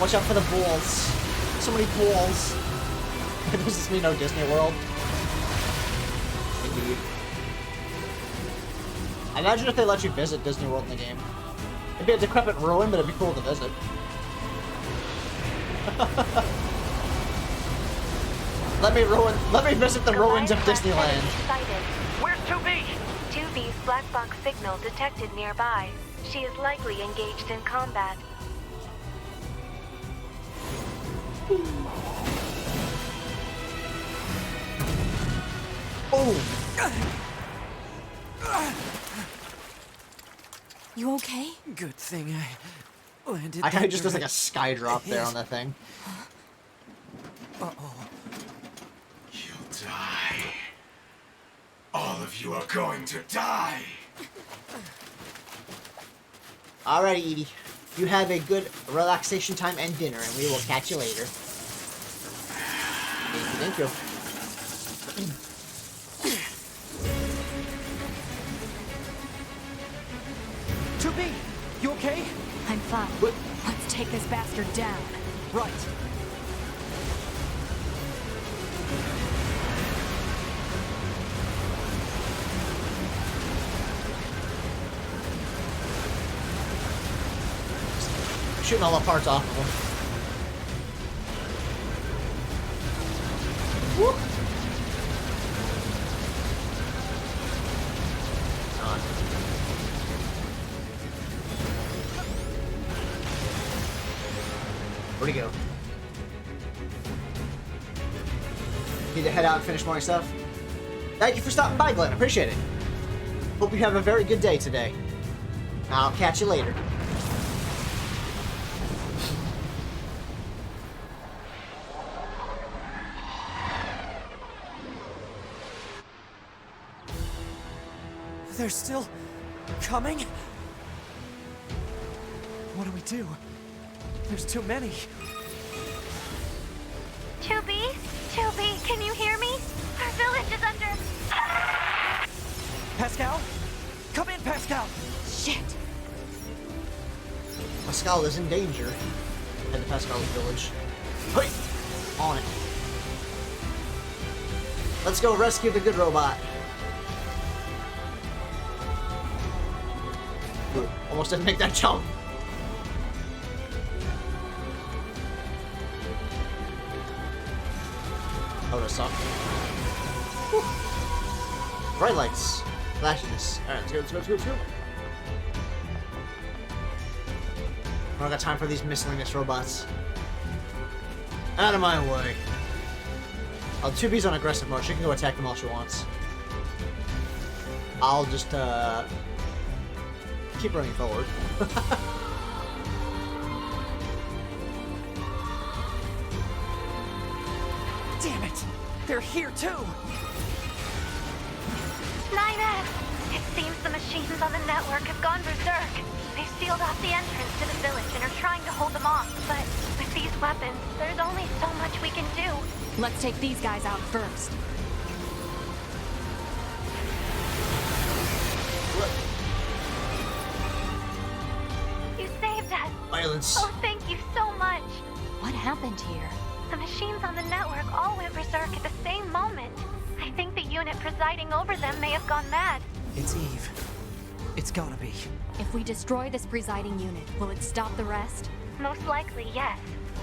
Watch out for the balls. So many balls. Does this mean no Disney World? Indeed. Imagine if they let you visit Disney World in the game. It'd be a decrepit ruin, but it'd be cool to visit. Let me visit the ruins of Disneyland. Where's 2B? 2B's black box signal detected nearby. She is likely engaged in combat. Oh! You okay? Good thing I landed. I kinda just does like a sky drop there on that thing. Uh-oh. You'll die. All of you are going to die. Alrighty, Edie. You have a good relaxation time and dinner, and we will catch you later. Thank you. You okay? I'm fine. What? Let's take this bastard down. Right. Shooting all the parts off of him. Whoop. Where'd he go? Need to head out and finish more stuff. Thank you for stopping by, Glenn. Appreciate it. Hope you have a very good day today. I'll catch you later. They're still coming? What do we do? There's too many. 2B? 2B, can you hear me? Our village is under... Pascal? Come in, Pascal! Shit! Pascal is in danger. Head to Pascal's village. Hey! On it. Let's go rescue the good robot. Ooh, almost didn't make that jump. Oh, that sucked. Whew. Bright lights. Flashes. Alright, let's go. I don't got time for these miscellaneous robots. Out of my way. Oh, 2B's on aggressive mode. She can go attack them all she wants. I'll just, keep running forward. Damn it! They're here too! 9S! It seems the machines on the network have gone berserk. They've sealed off the entrance to the village and are trying to hold them off, but with these weapons, there's only so much we can do. Let's take these guys out first. You saved us! Violence. Oh, thank you so much! What happened here? The machines on the network all went berserk at the same moment. I think the unit presiding over them may have gone mad. It's Eve. It's gotta be. If we destroy this presiding unit, will it stop the rest? Most likely, yes.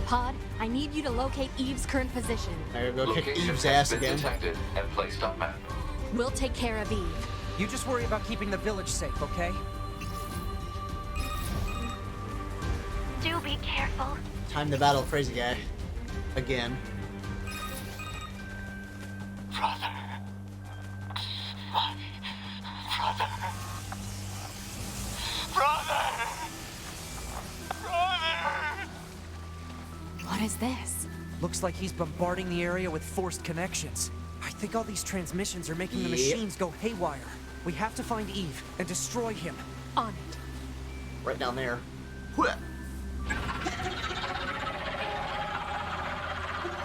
Pod, I need you to locate Eve's current position. I gotta go kick Location Eve's has ass been again. detected and placed on map. We'll take care of Eve. You just worry about keeping the village safe, okay? Do be careful. Time to battle crazy guy. Again. Brother. My brother. Brother! Brother! What is this? Looks like he's bombarding the area with forced connections. I think all these transmissions are making the Yep. machines go haywire. We have to find Eve and destroy him. On it. Right down there. Whoa.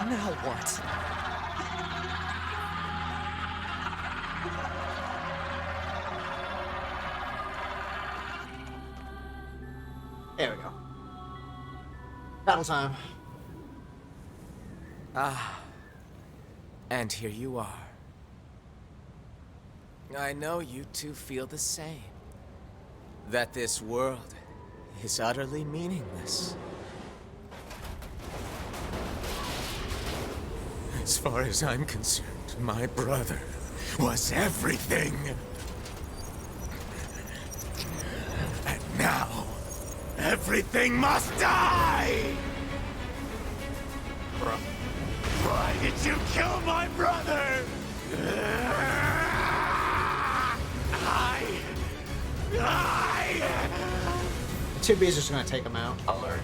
Now what? There we go. Battle time. Ah. And here you are. I know you two feel the same. That this world is utterly meaningless. As far as I'm concerned, my brother was everything. And now, everything must die! Why did you kill my brother? The 2Bs are just gonna take him out. Alert.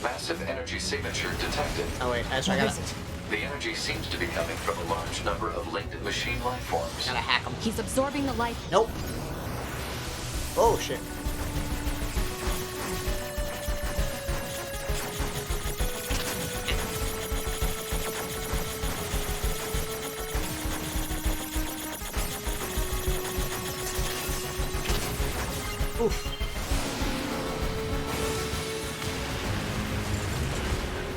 Massive energy signature detected. Oh wait, actually I gotta... The energy seems to be coming from a large number of linked machine life forms. Gotta hack him. He's absorbing the life. Nope. Oh shit. Oof.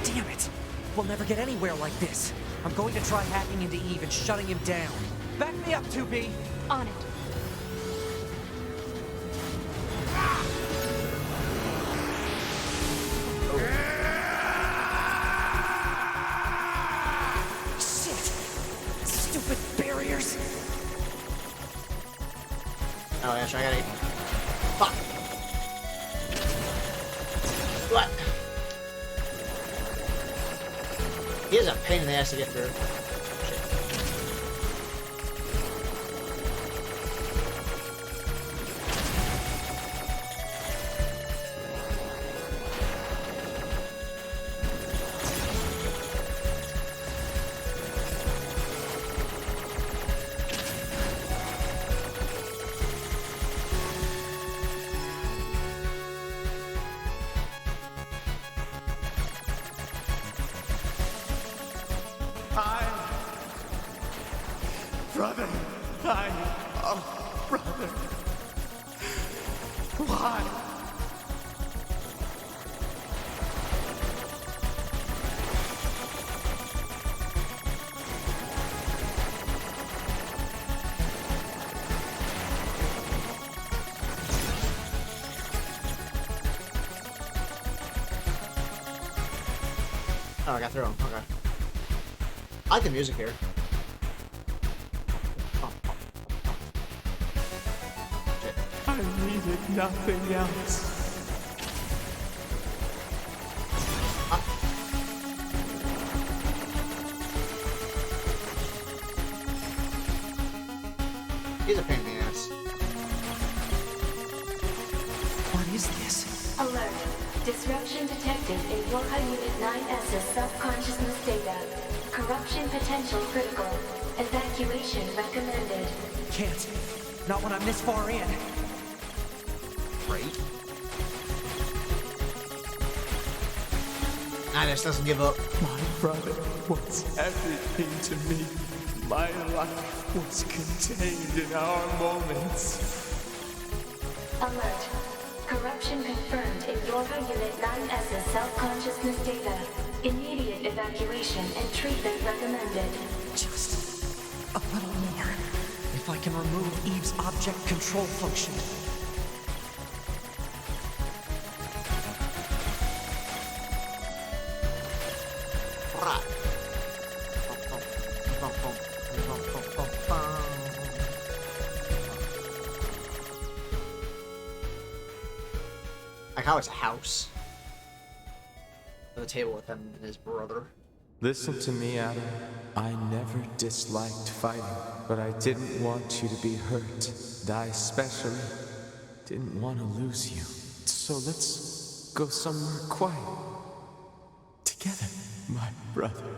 Damn it! We'll never get anywhere like this. I'm going to try hacking into Eve and shutting him down. Back me up, 2B! On it. Shit! Stupid barriers! Oh, yeah, I gotta... Fuck! What? He is a pain in the ass to get through. Brother, brother. Why? Oh, I got through him. Okay. I like the music here. I needed nothing else. He's a pain in the ass. What is this? Alert. Disruption detected in Yoka Unit 9S's self-consciousness data. Corruption potential critical. Evacuation recommended. Can't. Not when I'm this far in. Great. Nidus doesn't give up. My brother was everything to me. My life was contained in our moments. Alert. Corruption confirmed in Yorga Unit 9S's self-consciousness data. Immediate evacuation and treatment recommended. Just a little more. If I can remove Eve's object control function. Like how it's a house. At the table with him and his brother. Listen to me, Adam. I never disliked fighting, but I didn't want you to be hurt. And I especially didn't want to lose you. So let's go somewhere quiet. Together, my brother.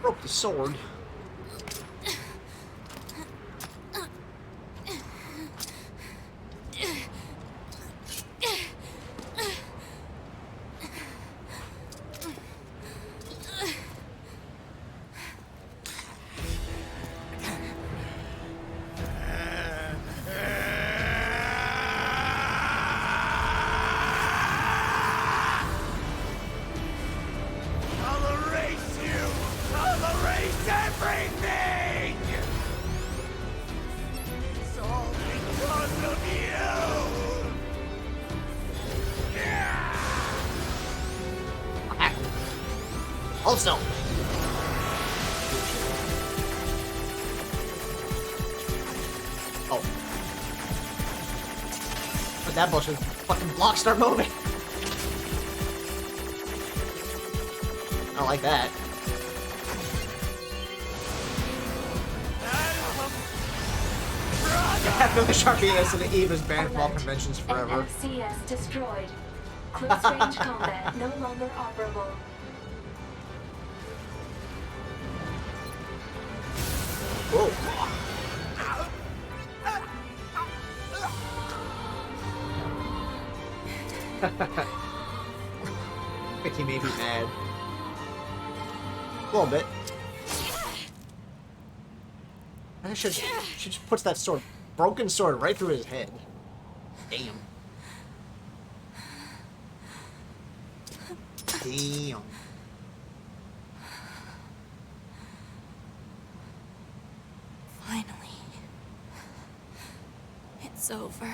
Broke the sword. Also. Oh. But that bullshit fucking blocks start moving. I don't like that. After the Sharpiness and the Eve is banned from all conventions forever. NFCS destroyed. Close range combat no longer operable. Whoa. I think he may be mad. A little bit. I should just puts that sword, broken sword, right through his head. Damn. Damn. Finally. It's over.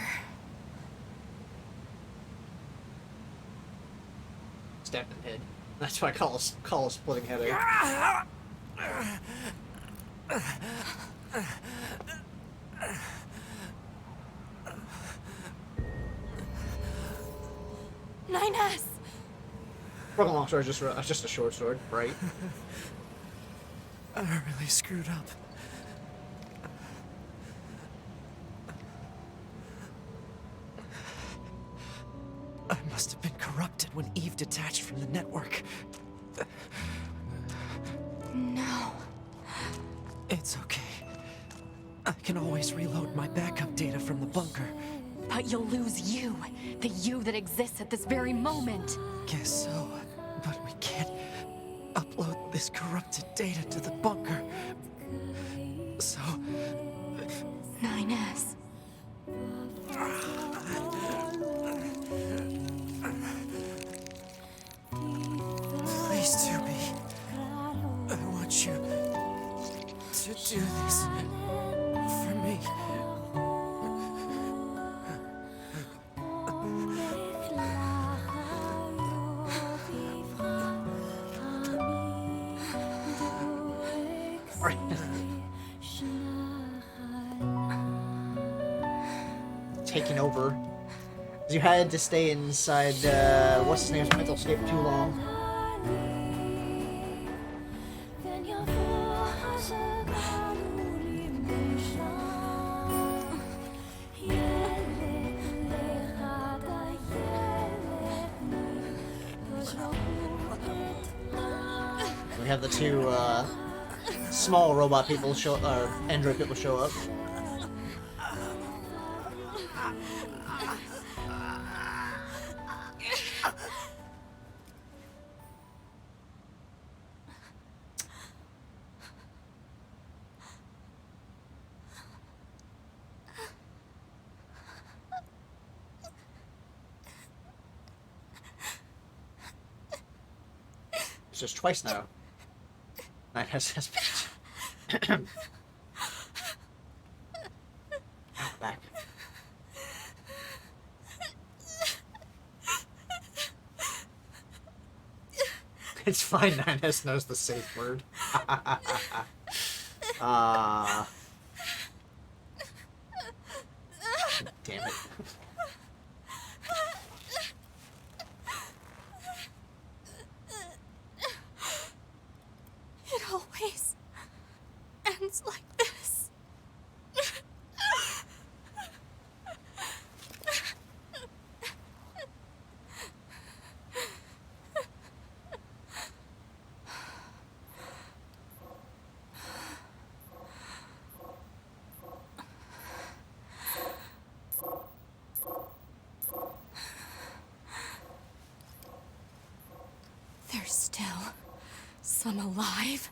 Stabbed in the head. That's why I call a splitting headache. NieR. Broken long sword is just a short sword, right? I really screwed up. I must have been corrupted when Eve detached from the network. No. It's okay. I can always reload my backup data from the bunker. But you'll lose you, the you that exists at this very moment. Guess so, but we can't upload this corrupted data to the bunker. So... NieR. Please, Tubi. I want you to do this for me. Taking over. You had to stay inside, what's his name's mental state for too long. We have the two, small robot people or android people show up. It's just twice now. Has been. Back. It's fine, NieR knows the safe word. Damn it. It always ends like this. I'm alive.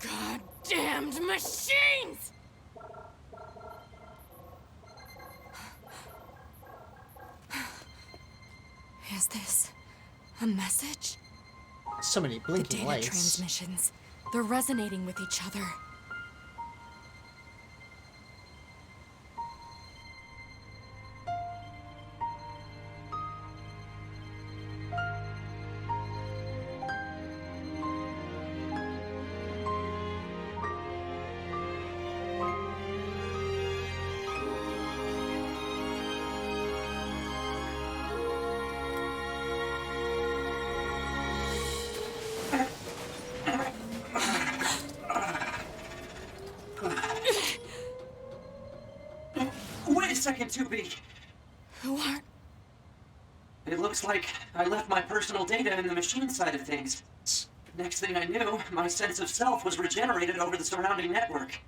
Goddamned machines! Is this a message? So many The blinking data lights. transmissions. They're resonating with each other. Wait a second, 2B. Who are... It looks like I left my personal data in the machine side of things. Next thing I knew, my sense of self was regenerated over the surrounding network.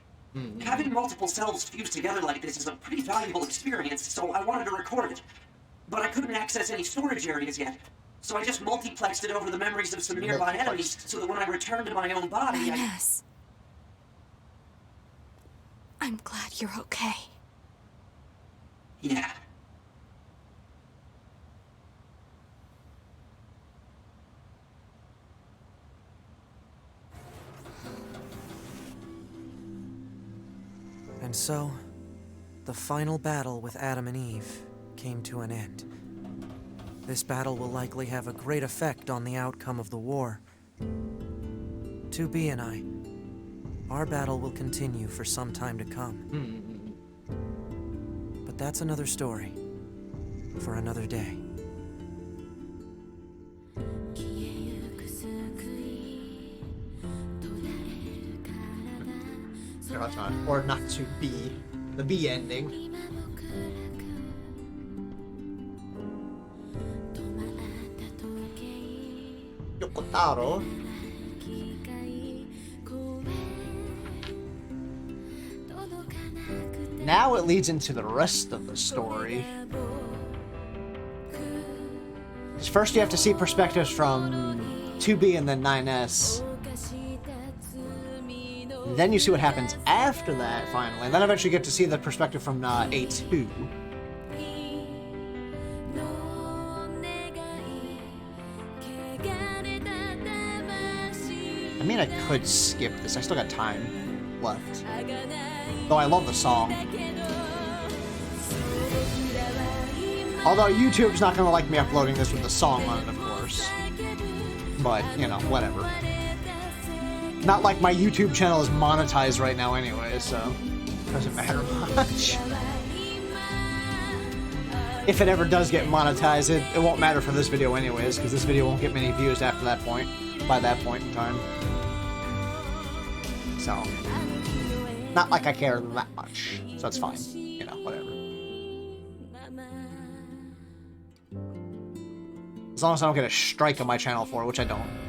Having multiple selves fused together like this is a pretty valuable experience, so I wanted to record it. But I couldn't access any storage areas yet. So I just multiplexed it over the memories of some nearby enemies, so that when I returned to my own body, Yes. I'm glad you're okay. Yeah. And so, the final battle with Adam and Eve came to an end. This battle will likely have a great effect on the outcome of the war. 2B and I, our battle will continue for some time to come. But that's another story, for another day. No, that's not. Or not to be. The B ending. Yokotaro. Now it leads into the rest of the story. First you have to see perspectives from 2B and then 9S. Then you see what happens after that, finally. And then eventually you get to see the perspective from A2. I mean, I could skip this. I still got time left. Though I love the song. Although YouTube's not gonna like me uploading this with the song on it, of course. But, you know, whatever. Not like my YouTube channel is monetized right now anyway, so it doesn't matter much. If it ever does get monetized, it won't matter for this video anyways, because this video won't get many views after that point, by that point in time. So, not like I care that much, so that's fine. You know, whatever. As long as I don't get a strike on my channel for it, which I don't.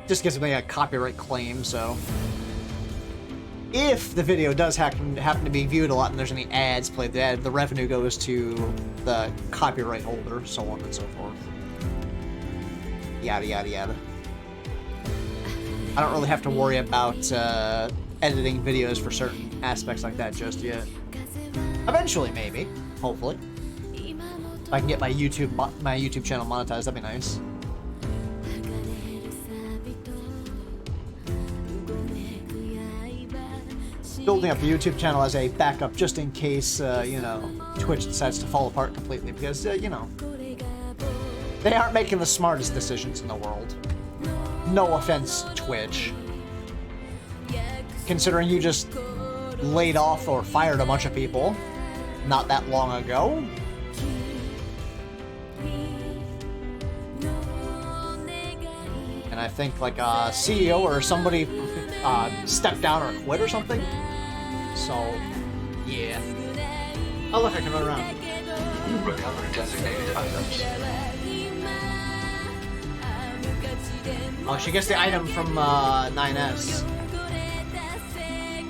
Just gives me a copyright claim, so... If the video does happen to be viewed a lot and there's any ads played, the revenue goes to the copyright holder, so on and so forth. Yada yada yada. I don't really have to worry about editing videos for certain aspects like that just yet. Eventually, maybe. Hopefully. If I can get my YouTube channel monetized, that'd be nice. Building up the YouTube channel as a backup just in case, you know, Twitch decides to fall apart completely because, you know, they aren't making the smartest decisions in the world. No offense, Twitch. Considering you just laid off or fired a bunch of people not that long ago. And I think like a CEO or somebody stepped down or quit or something. So, yeah. Oh look, I can run around. Recover designated items. Oh, she gets the item from 9S.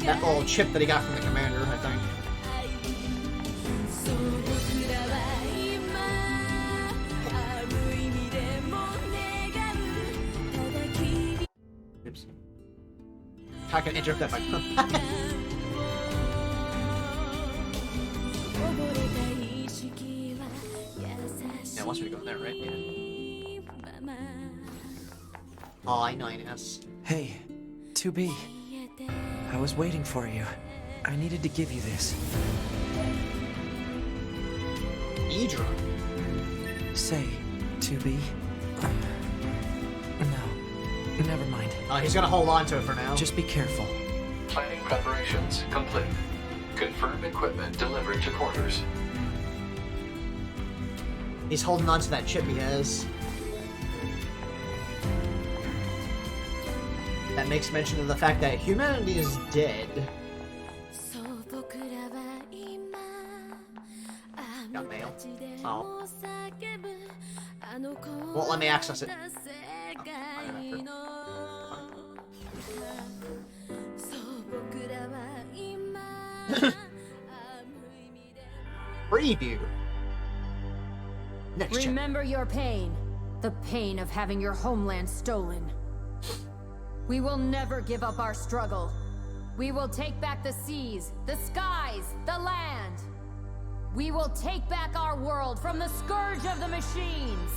That little chip that he got from the commander, I think. Oops. I can interrupt that by Yeah, wants me to go in there, right? Yeah. Oh, I know, yes. Hey, 2B. I was waiting for you. I needed to give you this. Idra. Say, 2B. No, never mind. He's gonna hold on to it for now. Just be careful. Planning preparations complete. Confirm equipment delivered to quarters. He's holding on to that chip he has. That makes mention of the fact that humanity is dead. Got mail. Oh. Won't let me access it. Preview. Next Remember your pain. The pain of having your homeland stolen. We will never give up our struggle. We will take back the seas, the skies, the land. We will take back our world from the scourge of the machines.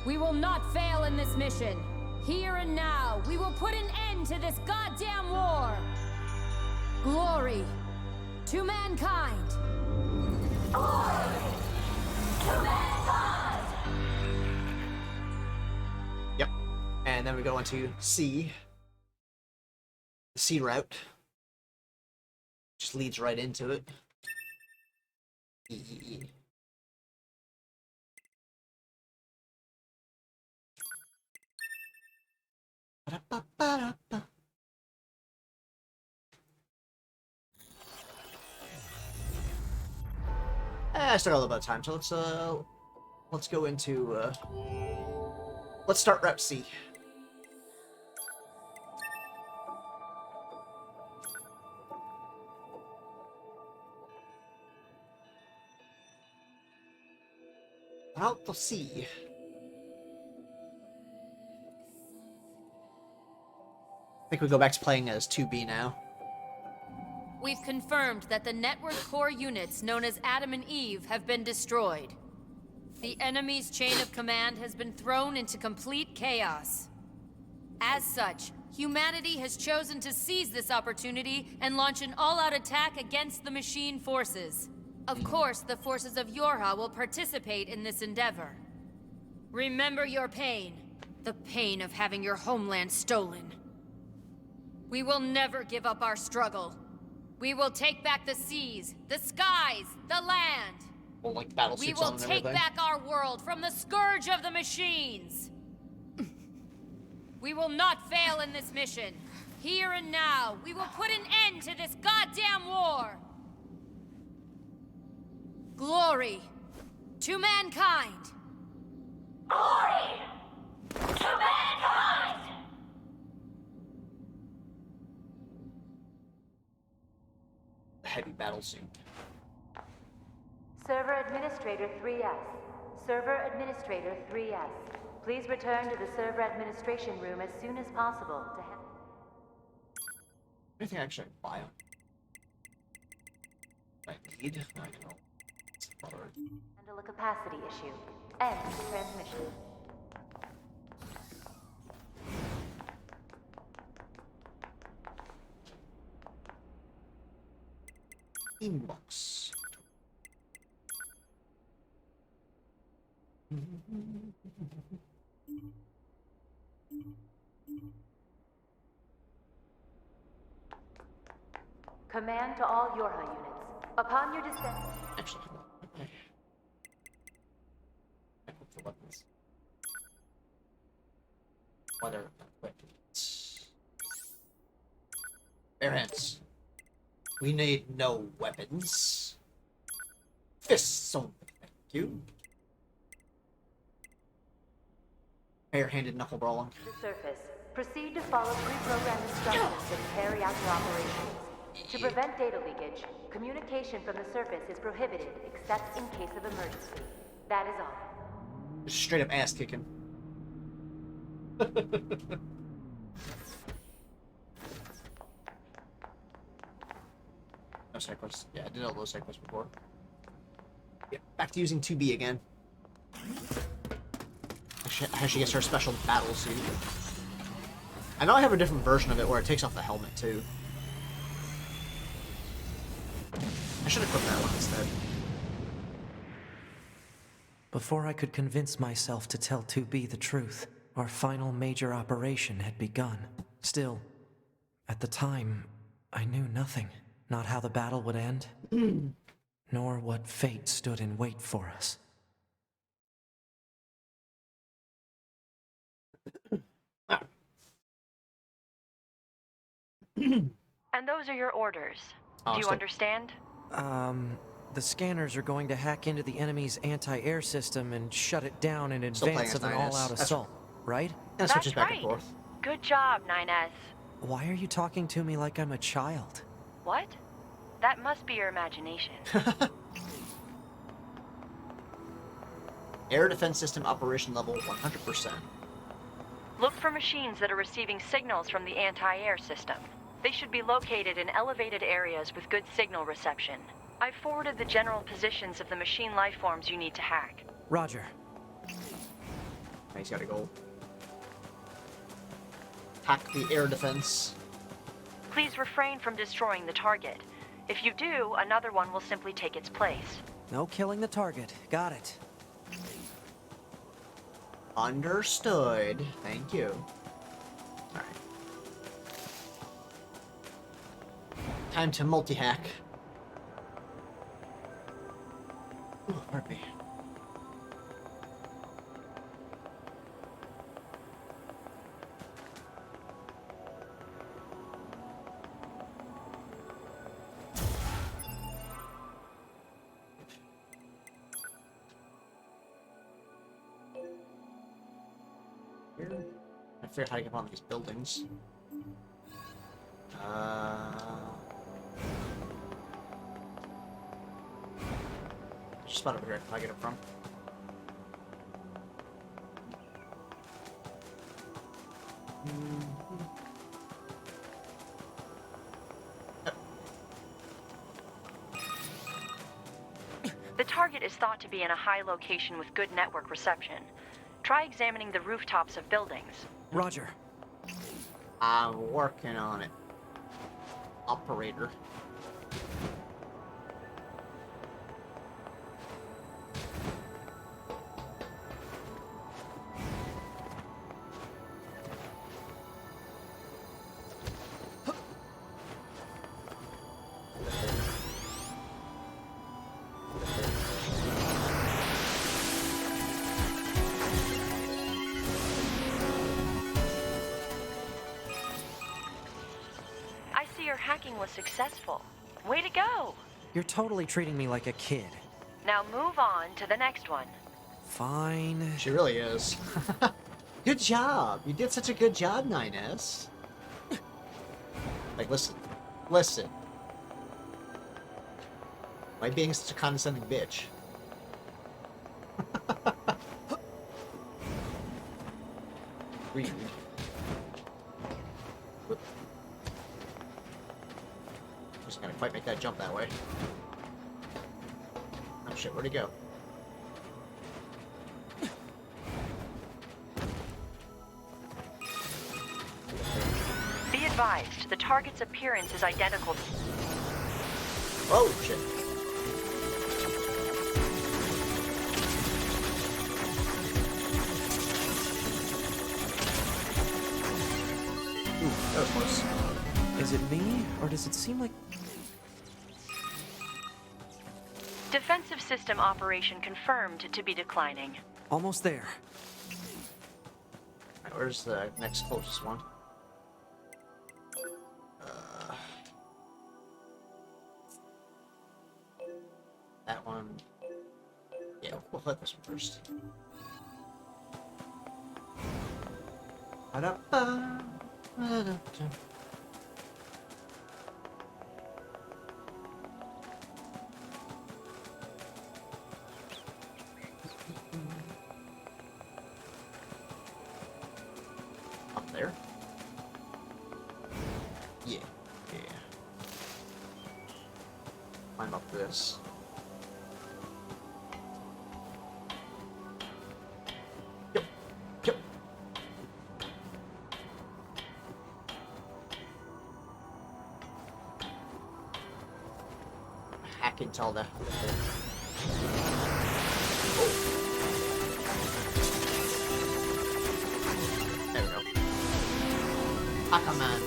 We will not fail in this mission. Here and now, we will put an end to this goddamn war. Glory to mankind. Glory to mankind. Yep. And then we go into C. The C route. Just leads right into it. E. Ba-da-ba-ba-da-ba. I still got a little bit of time, so let's go into let's start Route C. Route C. I think we go back to playing as 2B now. We've confirmed that the network core units known as Adam and Eve have been destroyed. The enemy's chain of command has been thrown into complete chaos. As such, humanity has chosen to seize this opportunity and launch an all-out attack against the machine forces. Of course, the forces of Yorha will participate in this endeavor. Remember your pain. The pain of having your homeland stolen. We will never give up our struggle. We will take back the seas, the skies, the land. Well, like battle suits we will on and take everything. back our world from the scourge of the machines. We will not fail in this mission. Here and now, we will put an end to this goddamn war. Glory to mankind. Glory to mankind. Heavy battle suit. Server Administrator 3S. Server Administrator 3S. Please return to the server administration room as soon as possible to have... Anything I actually buy them? I need? I don't know. It's hard. Handle a capacity issue. End transmission. Inbox. Command to all Yorha units. Upon your descent... Actually, okay. I hope the weapons. Whether weapons. Bare hands. We need no weapons. Fists only, thank you. Bare-handed knuckle brawling. The surface. Proceed to follow pre-programmed instructions and carry out your operations. To prevent data leakage, communication from the surface is prohibited except in case of emergency. That is all. Just straight up ass kicking. No side quests. Yeah, I did all those side quests before. Yeah, back to using 2B again. How she gets her special battle suit. I know I have a different version of it where it takes off the helmet too. I should have put that one instead. Before I could convince myself to tell 2B the truth, our final major operation had begun. Still, at the time, I knew nothing. Not how the battle would end, nor what fate stood in wait for us. And those are your orders. Oh, Do you still... understand? The scanners are going to hack into the enemy's anti-air system and shut it down in advance of an all-out assault, right? And it switches back and forth. Good job, 9S. Why are you talking to me like I'm a child? What? That must be your imagination. Air defense system operation level 100%. Look for machines that are receiving signals from the anti-air system. They should be located in elevated areas with good signal reception. I've forwarded the general positions of the machine lifeforms you need to hack. Roger. He's gotta go hack the air defense. Please refrain from destroying the target. If you do, another one will simply take its place. No killing the target. Got it. Understood. Thank you. Alright. Time to multi-hack. Ooh, pardon me. I figure out how to get on these buildings. Just spot over here. Can I get it from? The target is thought to be in a high location with good network reception. Try examining the rooftops of buildings. Roger. I'm working on it. Operator. Hacking was successful. Way to go! You're totally treating me like a kid. Now move on to the next one. Fine. She really is. Good job. You did such a good job, 9S. Like, listen. Listen. Why being such a condescending bitch? Read. Just gonna quite make that jump that way. Oh shit, where'd he go? Be advised, the target's appearance is identical to... Oh shit. Ooh, that was close. Is it me, or does it seem like... Defensive system operation confirmed to be declining. Almost there. Right, where's the next closest one? That one... Yeah, we'll hit this one first. Ba-da-ba, ba-da-da. Up there? Yeah, yeah. Climb up this. Yep, yep. Hack into all the. There we go. Aquaman.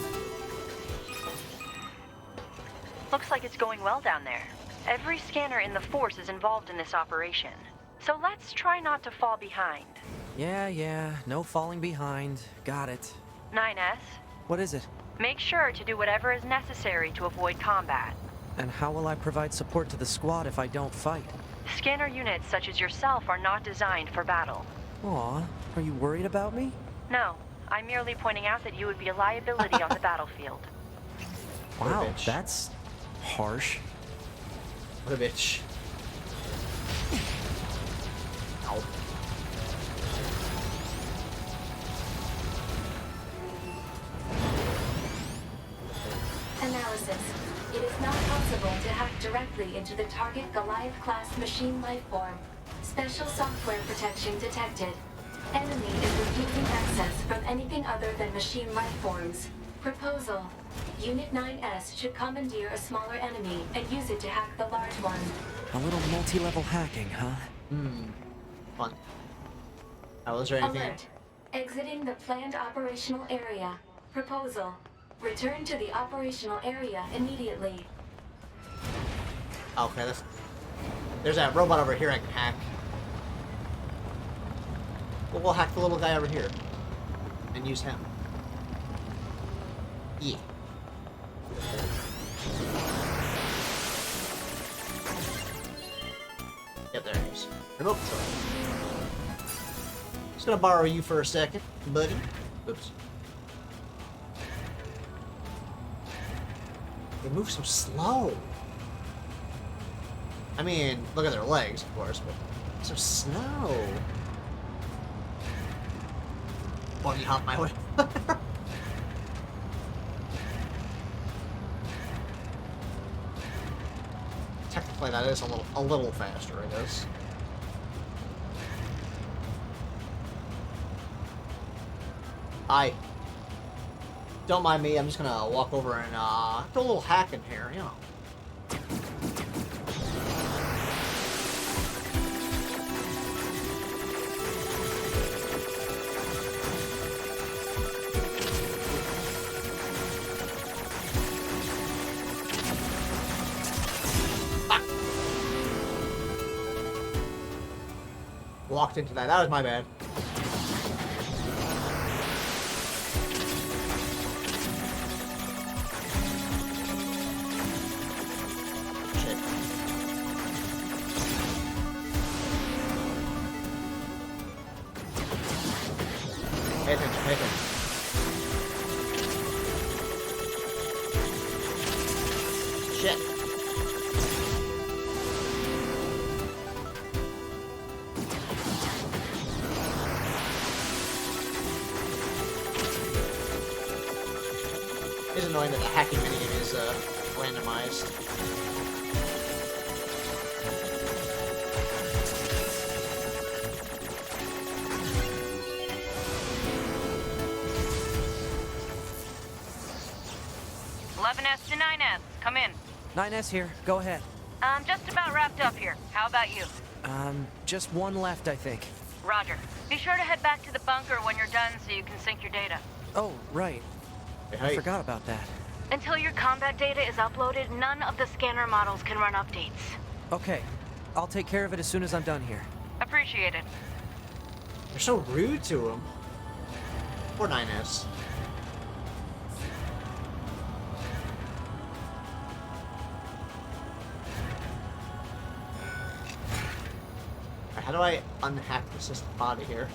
Looks like it's going well down there. Every scanner in the force is involved in this operation. So let's try not to fall behind. Yeah, no falling behind. Got it. 9S, What is it? make sure to do whatever is necessary to avoid combat. And how will I provide support to the squad if I don't fight? Scanner units such as yourself are not designed for battle. Aw, are you worried about me? No, I'm merely pointing out that you would be a liability on the battlefield. Wow, that's harsh. What a bitch. Ow. Analysis. It is not possible to hack directly into the target Goliath-class machine lifeform. Special software protection detected. Enemy is refusing access from anything other than machine lifeforms. Proposal. Unit 9S should commandeer a smaller enemy and use it to hack the large one. A little multi-level hacking, huh? Fun. Oh, is there anything? Alert. Exiting the planned operational area. Proposal. Return to the operational area immediately. Okay, there's that robot over here I can hack. Well, we'll hack the little guy over here and use him. Yeah. Yep, there he is. Remote control. Just gonna borrow you for a second, buddy. Oops. They move so slow. I mean, look at their legs, of course, but so slow. Bunny hop my way. Technically, that is a little faster, I guess. Don't mind me. I'm just gonna walk over and do a little hacking here, you know. Walked into that. That was my bad. Shit. Pay attention, pay attention. Shit. It is annoying that the hacking minigame is randomized. S to 9S, come in. 9S here, go ahead. I'm just about wrapped up here. How about you? Just one left, I think. Roger. Be sure to head back to the bunker when you're done so you can sync your data. Oh, right. I forgot about that. Until your combat data is uploaded, none of the scanner models can run updates. Okay, I'll take care of it as soon as I'm done here. Appreciate it. They're so rude to him. Poor 9S. How do I unhack the system body here?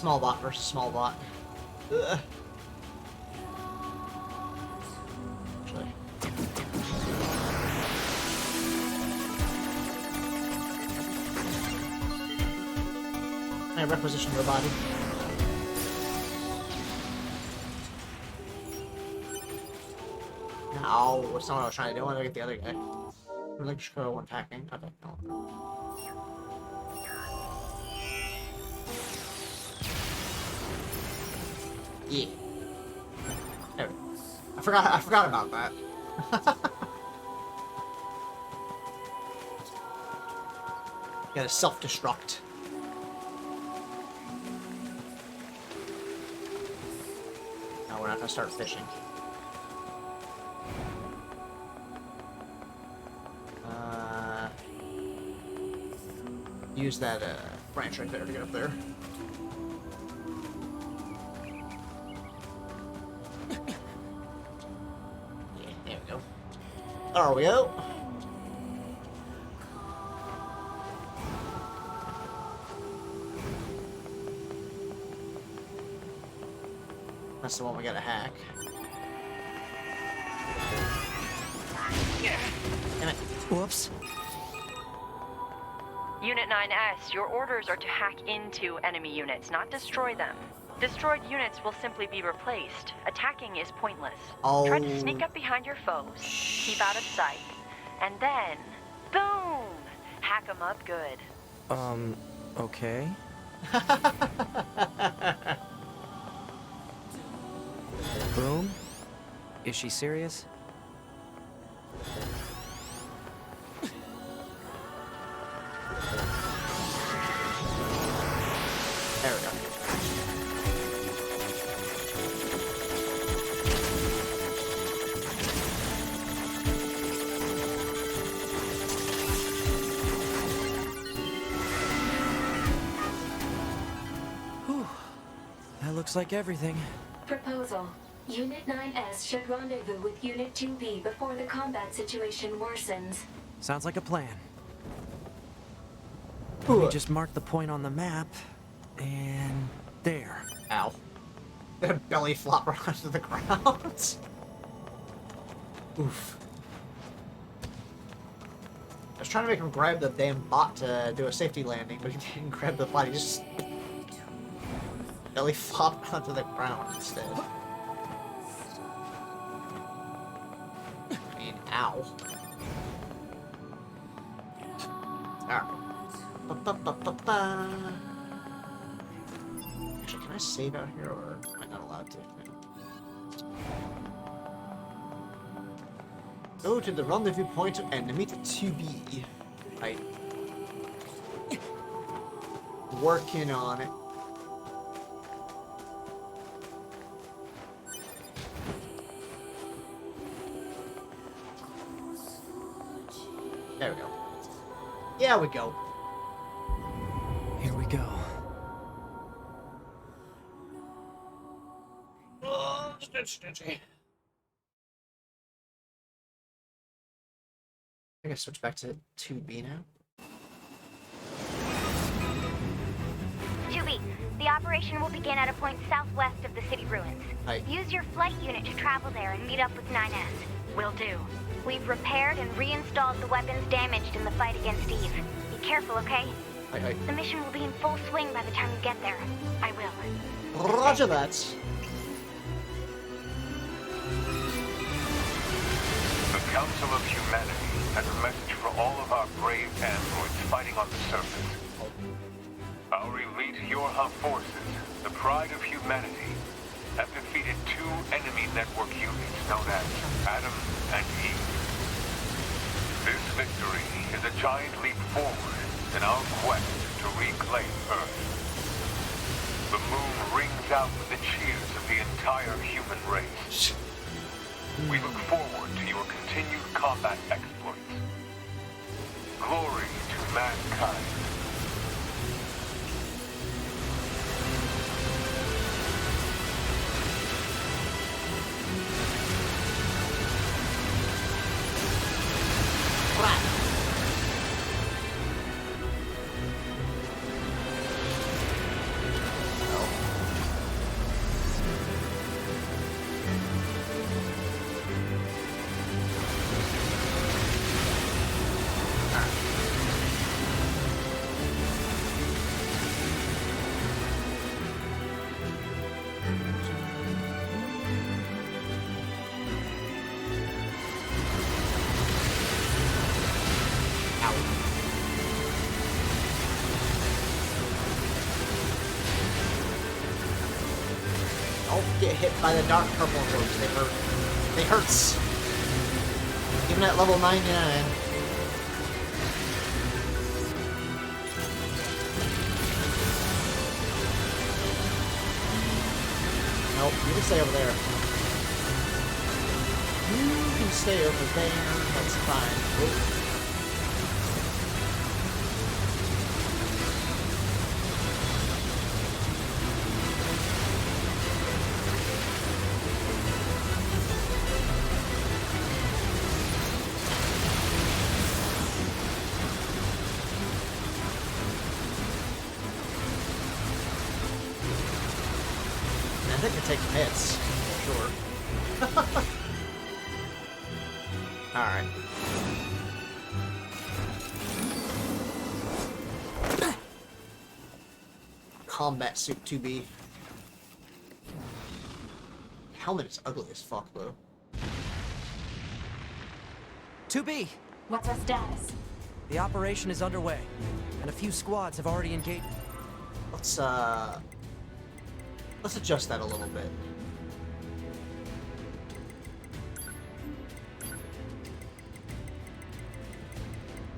Small bot versus small bot. Ugh. Actually. I requisition your body. No, that's not what I was trying to do. I want to get the other guy. We're like just go attacking. Okay, no. Yeah. There we go. I forgot about that. Gotta self-destruct. No, we're not gonna start fishing. Use that branch right there to get up there. Yeah, there we go. There we go. That's the one we gotta hack. Damn it. Whoops. Unit 9S, your orders are to hack into enemy units, not destroy them. Destroyed units will simply be replaced. Attacking is pointless. Oh. Try to sneak up behind your foes, keep out of sight, and then, boom! Hack them up good. Okay. Boom? Is she serious? There we go. Whew. That looks like everything. Proposal. Unit 9S should rendezvous with Unit 2B before the combat situation worsens. Sounds like a plan. Let me just mark the point on the map. And there. Ow. That belly flop right onto the ground. Oof. I was trying to make him grab the damn bot to do a safety landing, but he didn't grab the bot. He just belly flopped onto the ground instead. I mean, ow. Alright. Ba-ba-ba-ba-ba. Actually, can I save out here, or am I not allowed to? Go to the rendezvous point and meet 2B. Right. Working on it. There we go. Yeah, we go. Here we go. Oh, stitchy. I gotta switch back to 2B now. 2B, the operation will begin at a point southwest of the city ruins. Hi. Use your flight unit to travel there and meet up with 9S. Will do. We've repaired and reinstalled the weapons damaged in the fight against Eve. Be careful, okay? Hi. The mission will be in full swing by the time you get there. I will. Roger that. The Council of Humanity has a message for all of our brave androids fighting on the surface. Our elite Yorha forces, the pride of humanity, have defeated 2 enemy network units known as Adam and Eve. This victory is a giant leap forward in our quest to reclaim Earth. The moon rings out with the cheers of the entire human race. We look forward to your continued combat exploits. Glory to mankind. Don't get hit by the dark purple orbs. They hurt. They hurts. Even at level 99. Nope, you can stay over there. You can stay over there. That's fine. Oop. I think it takes hits, sure. Alright. Combat suit 2B. Helmet is ugly as fuck, though. 2B! What's our status? The operation is underway, and a few squads have already engaged. Let's adjust that a little bit.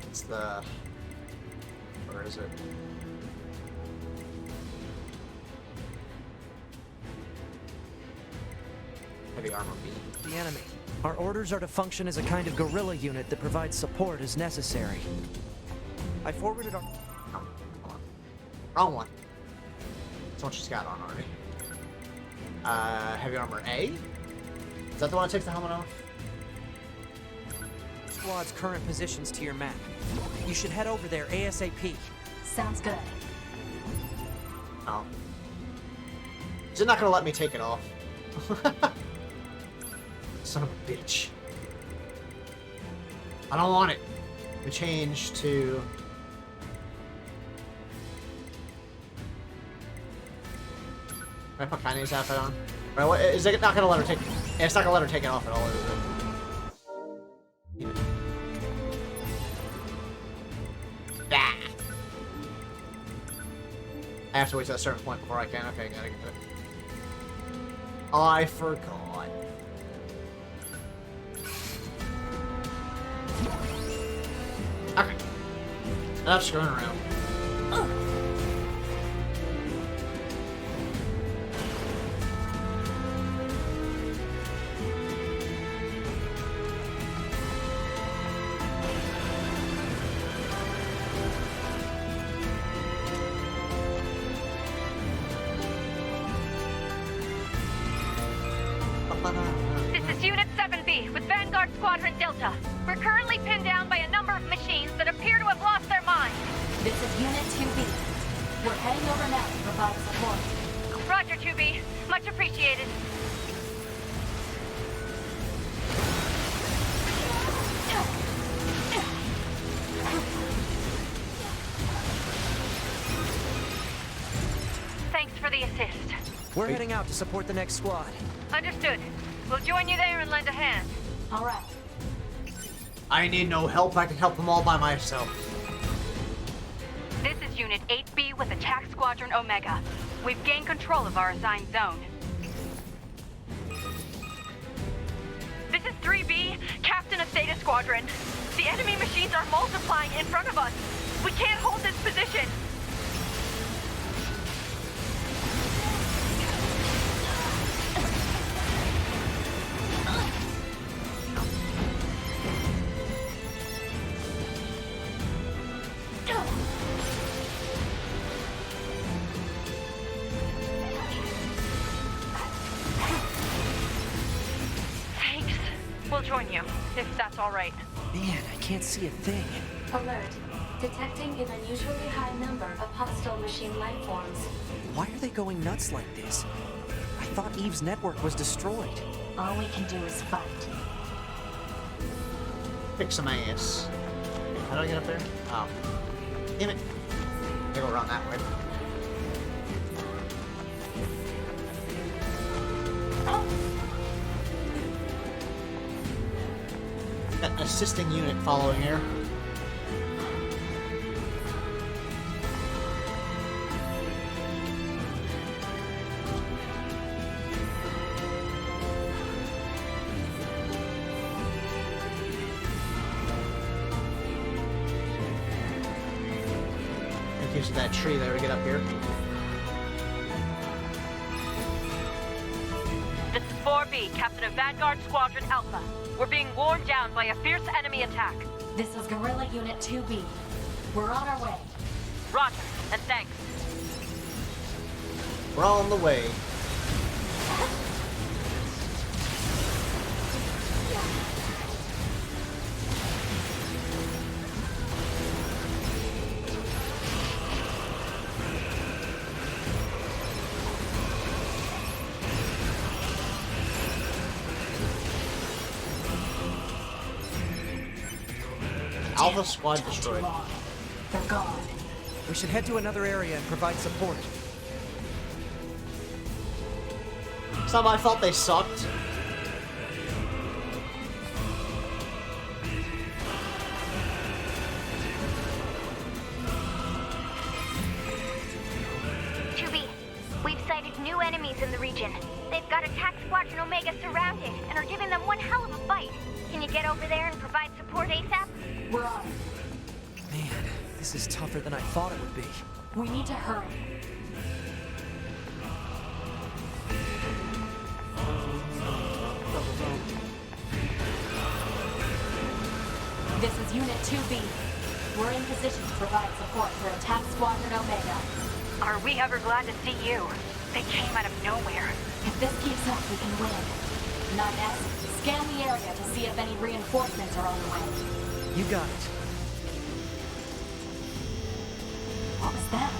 It's the... Where is it? Heavy armor B. The enemy. Our orders are to function as a kind of guerrilla unit that provides support as necessary. I forwarded our... Oh, hold on. Wrong one. That's what she's got on already. Heavy armor A? Is that the one that takes the helmet off? Squad's current positions to your map. You should head over there ASAP. Sounds good. Oh. Is it not gonna let me take it off? Son of a bitch. I don't want it. We change to... Can I put Kanye's outfit on? Right, what, is it not gonna let her take? Yeah, it's not gonna let her take it off at all, is it? Ah. I have to wait to a certain point before I can. Okay, gotta get it. I forgot. Okay. Enough screwing around. This is Unit 7B with Vanguard Squadron Delta. We're currently pinned down by a number of machines that appear to have lost their minds. This is Unit 2B. We're heading over now to provide support. Roger, 2B. Much appreciated. Thanks for the assist. We're heading out to support the next squad. Understood. We'll join you there and lend a hand. All right. I need no help. I can help them all by myself. This is Unit 8B with Attack Squadron Omega. We've gained control of our assigned zone. This is 3B, Captain of Theta Squadron. The enemy machines are multiplying in front of us. We can't hold this position. We'll join you, if that's all right. Man, I can't see a thing. Alert. Detecting an unusually high number of hostile machine life forms. Why are they going nuts like this? I thought Eve's network was destroyed. All we can do is fight. Kick some ass. How do I get up there? Oh. Damn it. I go around that way. Got an assisting unit following here. use that tree there to get up here. This is 4B, Captain of Vanguard Squadron Alpha. We're being worn down by a fierce enemy attack. This is Guerrilla Unit 2B. We're on our way. Roger, and thanks. We're on the way. Alpha squad destroyed. They're gone. We should head to another area and provide support. It's not my fault they sucked. We've sighted new enemies in the region. They've got Attack Squadron Omega surrounded and are giving them one hell of a fight. Can you get over there and provide support ASAP? We're on. Man, this is tougher than I thought it would be. We need to hurry. This is Unit 2B. We're in position to provide support for Attack Squadron Omega. Are we ever glad to see you? They came out of nowhere. If this keeps up, we can win. 9S, scan the area to see if any reinforcements are on the way. You got it. What was that?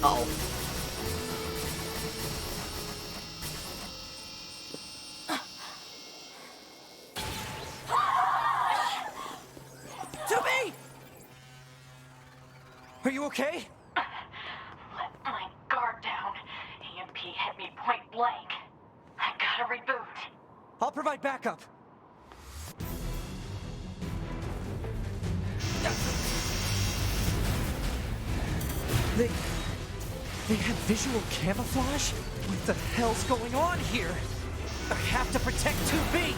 Uh-oh. Are you okay? Let my guard down. EMP hit me point blank. I gotta reboot. I'll provide backup. They have visual camouflage? What the hell's going on here? I have to protect 2B!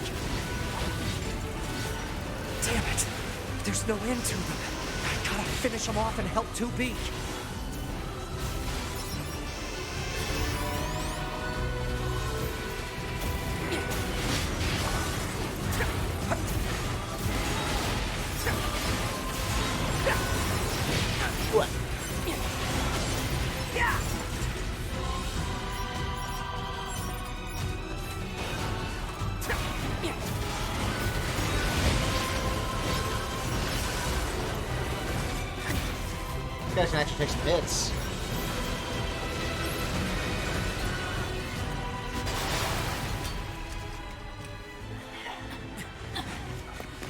Damn it! There's no end to them. I gotta finish them off and help 2B. What? You guys can actually take some hits.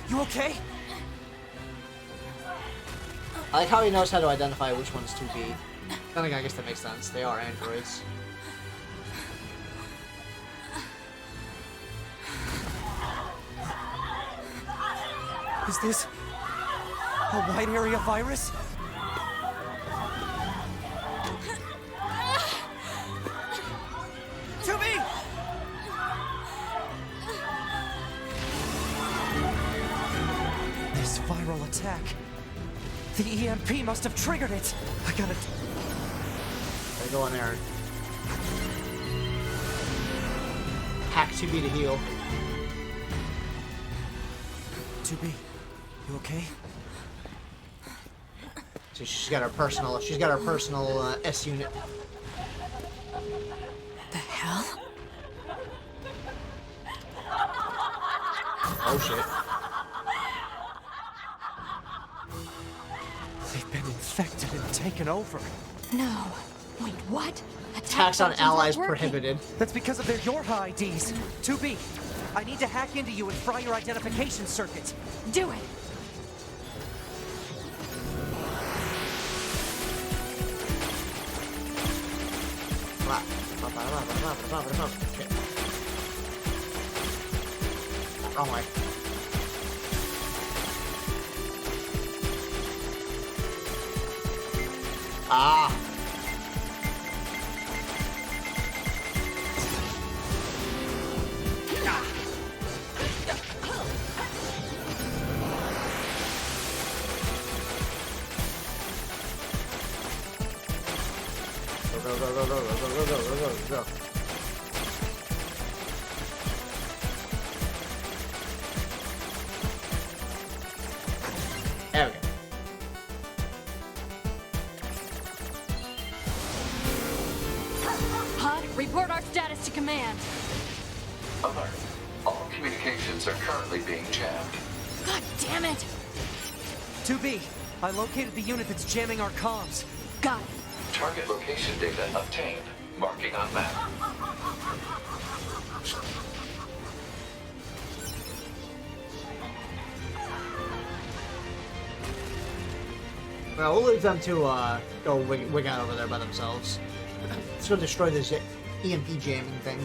You okay? I like how he knows how to identify which one's 2B. Then again, I guess that makes sense. They are androids. Is this a wide area virus? This viral attack. The EMP must have triggered it. I gotta go in there. Hack 2B to heal. 2B, you okay? So she's got her personal S unit. The hell? Oh shit. They've been infected and taken over. No. Wait, what? Attacks on allies prohibited. That's because of their Yorha IDs. 2B, I need to hack into you and fry your identification circuit. Do it. Shit. Wrong way. Ah. go. There we go. Pod, report our status to command. Alert. All communications are currently being jammed. God damn it! 2B, I located the unit that's jamming our comms. Got it. Target location data obtained. Marking on map. Well, we'll leave them to go wig out over there by themselves. Let's go destroy this EMP jamming thing.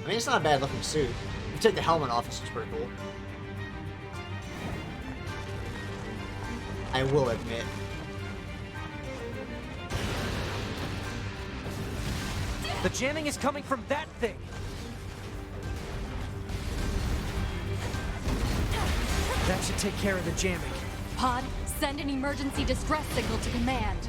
I mean, it's not a bad looking suit. You take the helmet off, this is pretty cool. I will admit. The jamming is coming from that thing. That should take care of the jamming. Pod, send an emergency distress signal to command.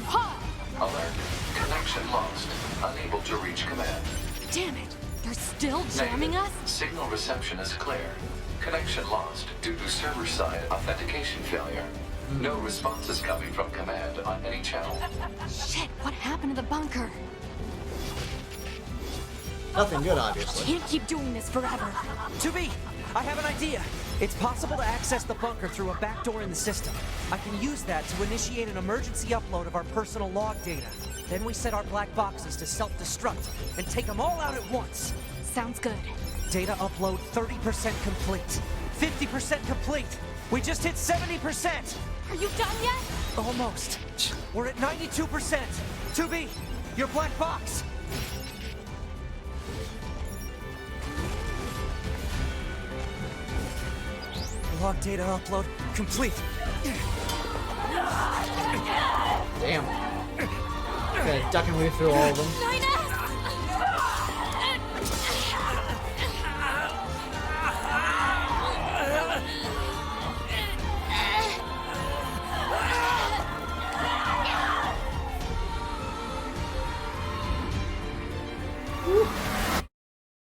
Pod! Alert. Connection lost. Unable to reach command. Damn it! They're still jamming us? Signal reception is clear. Connection lost due to server-side authentication failure. No response is coming from command on any channel. Shit, what happened to the bunker? Nothing good, obviously. Can't keep doing this forever. 2B, I have an idea. It's possible to access the bunker through a back door in the system. I can use that to initiate an emergency upload of our personal log data. Then we set our black boxes to self-destruct and take them all out at once. Sounds good. Data upload 30% complete. 50% complete. We just hit 70%. Are you done yet? Almost. We're at 92%. 2B, your black box. Log data upload complete. Damn. Okay, duck and weave through all of them.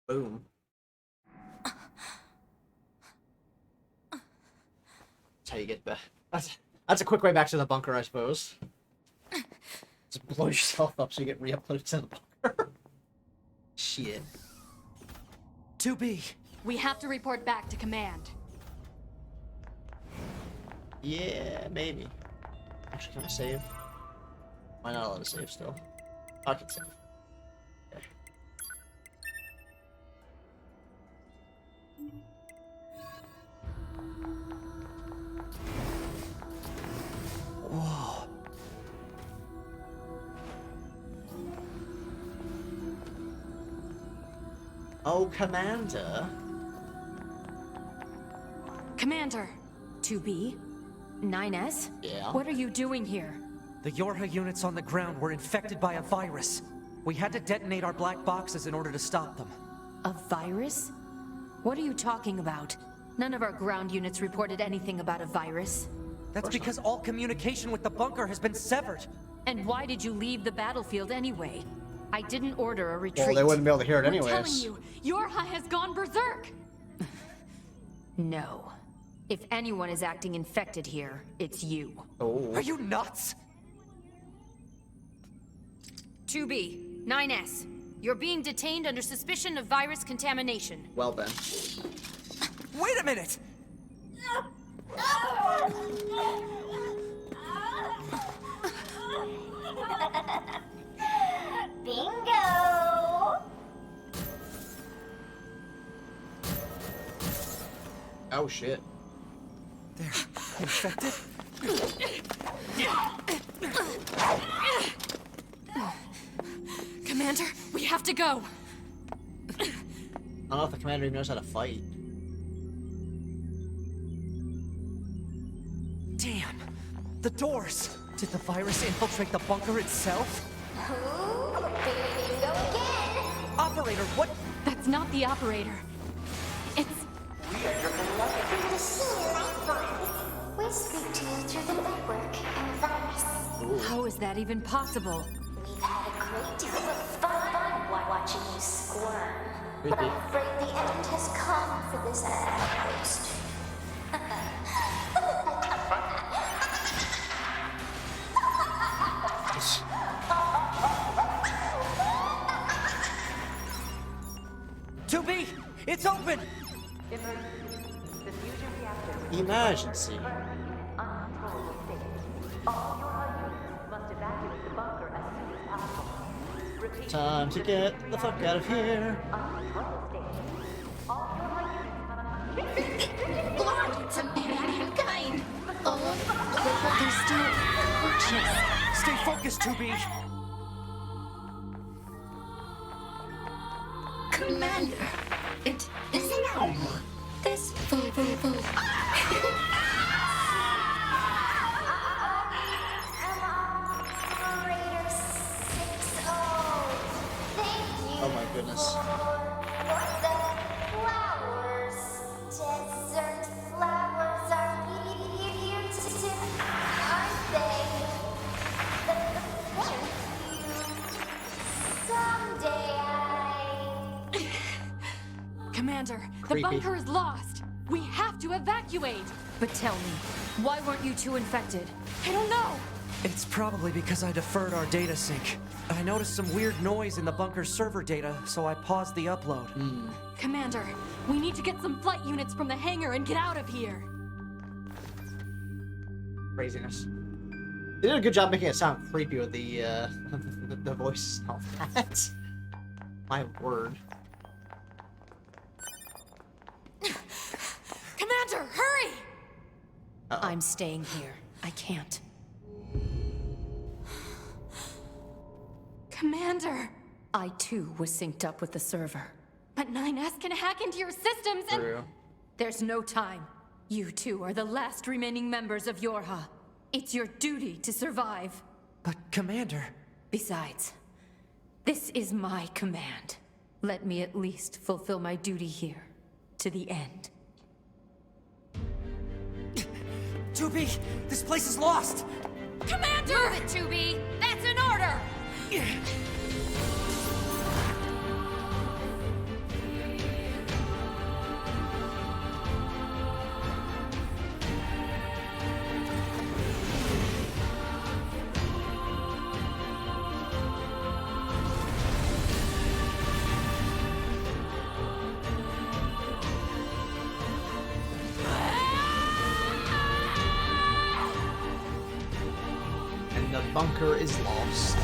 Boom. That's how you get back. That's a quick way back to the bunker, I suppose. Just blow yourself up so you get re-uploaded to the bunker. Shit. 2B. We have to report back to command. Yeah, maybe. Actually, can I save? Why not allowed to save still? I can save. Okay. Whoa. Oh, Commander. Commander. 2B? 9S? Yeah? What are you doing here? The Yorha units on the ground were infected by a virus. We had to detonate our black boxes in order to stop them. A virus? What are you talking about? None of our ground units reported anything about a virus. That's because all communication with the bunker has been severed. And why did you leave the battlefield anyway? I didn't order a retreat. Well, they wouldn't be able to hear it I'm anyways. telling you, Yorha has gone berserk! No. If anyone is acting infected here, it's you. Oh. Are you nuts? 2B, 9S. You're being detained under suspicion of virus contamination. Well then. Wait a minute! Bingo! Oh shit. They're infected? Commander, we have to go. I don't know if the commander even knows how to fight. Damn. The doors. Did the virus infiltrate the bunker itself? Ooh, bingo! operator. What? That's not the operator. It's... The senior life forms. We speak to you through the network and virus. How is that even possible? We've had a great deal of fun watching you squirm. But I'm afraid the end has come for this outpost. It's open! Emergency. Time to get the fuck out of here. Lord, it's a mankind. They're still conscious. Stay focused, 2B. Commander, it isn't home. This fool. Oh my goodness. What the flowers? Desert flowers are beautiful, aren't they? Thank you. Someday Commander, Creepy. the bunker is lost. We have to evacuate. But tell me, why weren't you two infected? I don't know. It's probably because I deferred our data sync. I noticed some weird noise in the bunker's server data, so I paused the upload. Commander, we need to get some flight units from the hangar and get out of here. Craziness. They did a good job making it sound creepy with the the voice and all that. My word. Commander, hurry! I'm staying here. I can't. Commander! I too was synced up with the server. But 9S can hack into your systems and... True. There's no time. You two are the last remaining members of Yorha. It's your duty to survive. But, Commander... Besides, this is my command. Let me at least fulfill my duty here, to the end. 2B, this place is lost! Commander! Move it, 2B! That's an order! And the bunker is lost.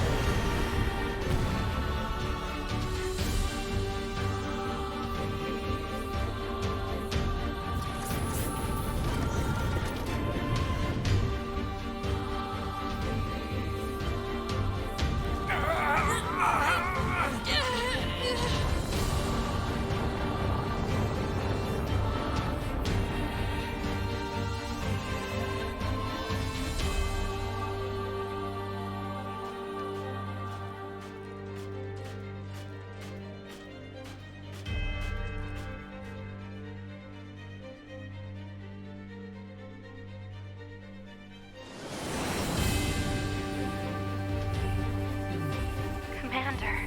Commander.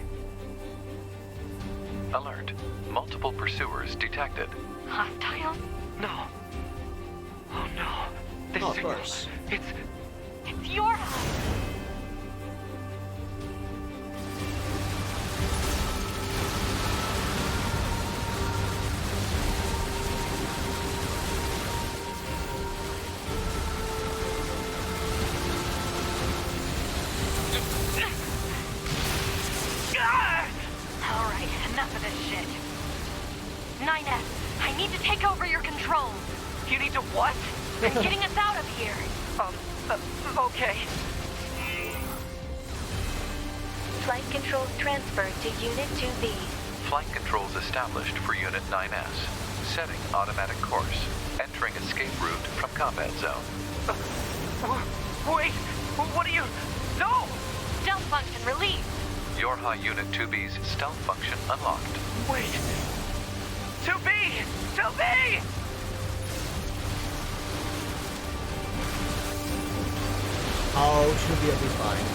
Alert. Multiple pursuers detected. Hostiles? No. Oh no. This Oh, of signal. course. It's your house. Alright, enough of this shit. 9S, I need to take over your controls. You need to what? I'm getting us out of here. Okay. Flight controls transferred to Unit 2B. Flight controls established for Unit 9S. Setting automatic course. Entering escape route from combat zone. Wait! What are you... No! Stealth function released. Your High Unit 2B's stealth function unlocked. Wait! 2B! 2B! Oh, she'll be fine.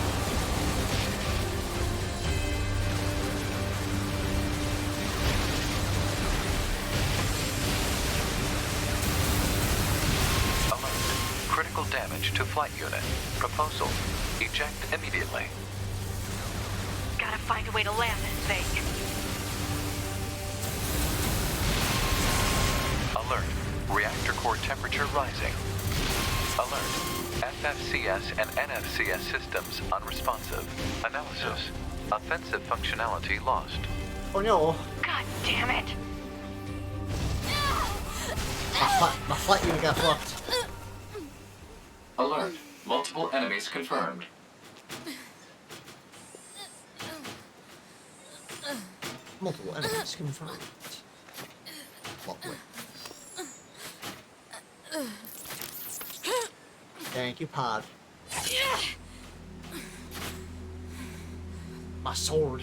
Critical damage to flight unit. Proposal. Eject immediately. Gotta find a way to land this thing. Alert. Reactor core temperature rising. Alert. FFCS and NFCS systems unresponsive. Analysis. Offensive functionality lost. Oh no. God damn it. My flight unit got fucked. Alert. Multiple enemies confirmed. Multiple enemies confirmed. What way? Thank you, Pod. My sword.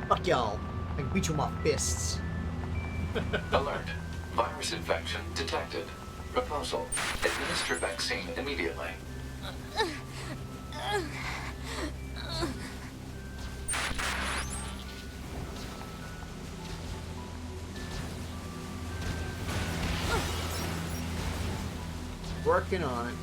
Fuck y'all. I can beat you with my fists. Alert. Virus infection detected. Proposal. Administer vaccine immediately. Working on it.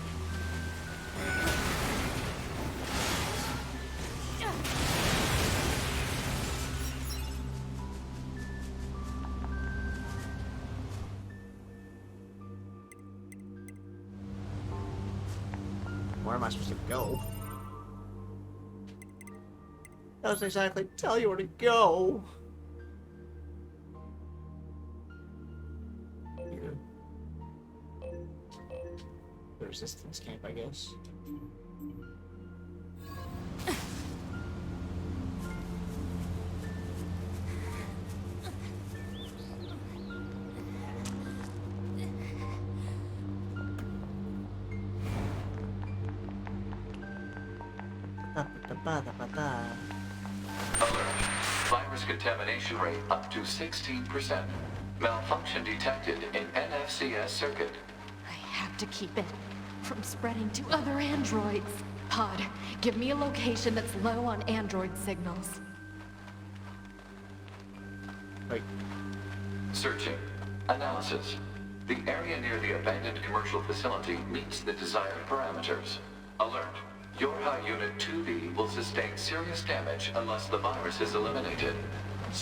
Where am I supposed to go? Doesn't exactly tell you where to go. Here. The resistance camp, I guess. Alert. Virus contamination rate up to 16%. Malfunction detected in NFCS circuit. I have to keep it from spreading to other androids. Pod, give me a location that's low on android signals. Wait. Searching. Analysis. The area near the abandoned commercial facility meets the desired parameters. Alert. Your High Unit 2B will sustain serious damage unless the virus is eliminated.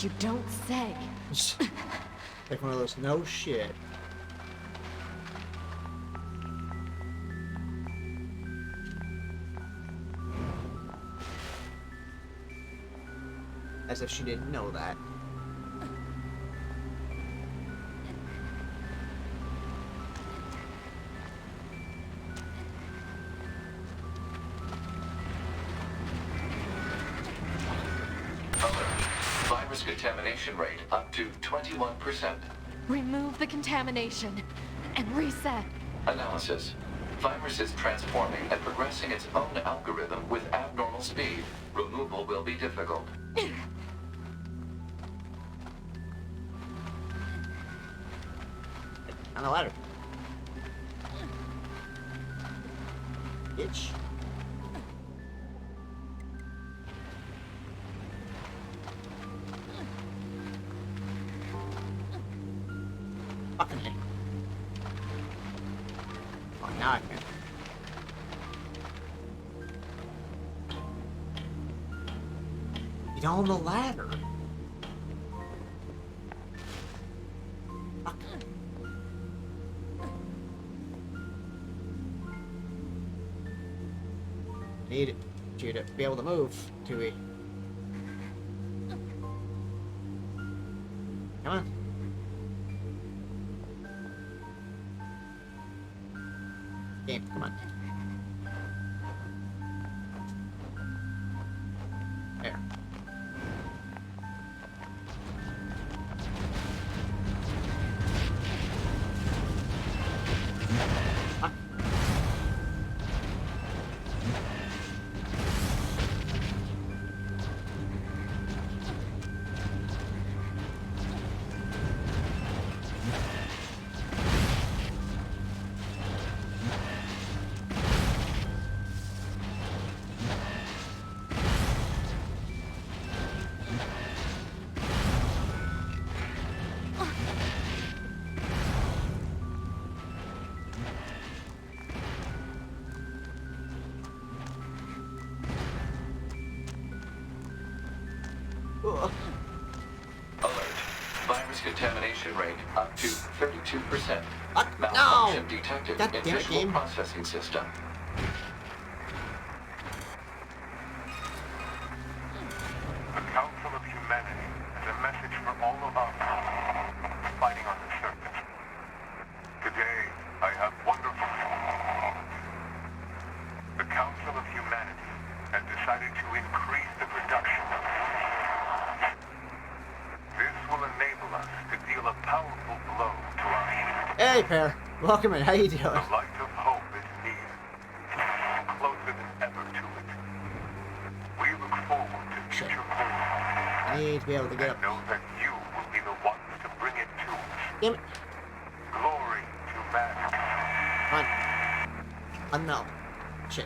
You don't say. Like one of those no shit. As if she didn't know that. Virus contamination rate up to 21%. Remove the contamination and reset. Analysis. Virus is transforming and progressing its own algorithm with abnormal speed. Removal will be difficult. On the ladder. Bitch. Fucking hell. Oh, now I can. Get on the ladder. Fuck. Need you to be able to move, Tui. Come on. Game, come on. There. Alert. Virus contamination rate up to 32%. What? Malfunction No! detected God in damn it, visual game. processing system. The Council of Humanity has a message for all of our fighting on the surface. Today, I have wonderful news. The Council of Humanity has decided to increase the production of this will enable us to deal a powerful blow to our humanity. Hey, Pear. Welcome in. How you doing? The light of hope is near, closer than ever to it. We look forward to future glory. I need to be able to get up. And know that you will be the ones to bring it to us. Damn it. Glory to mankind. Come on. No. Shit.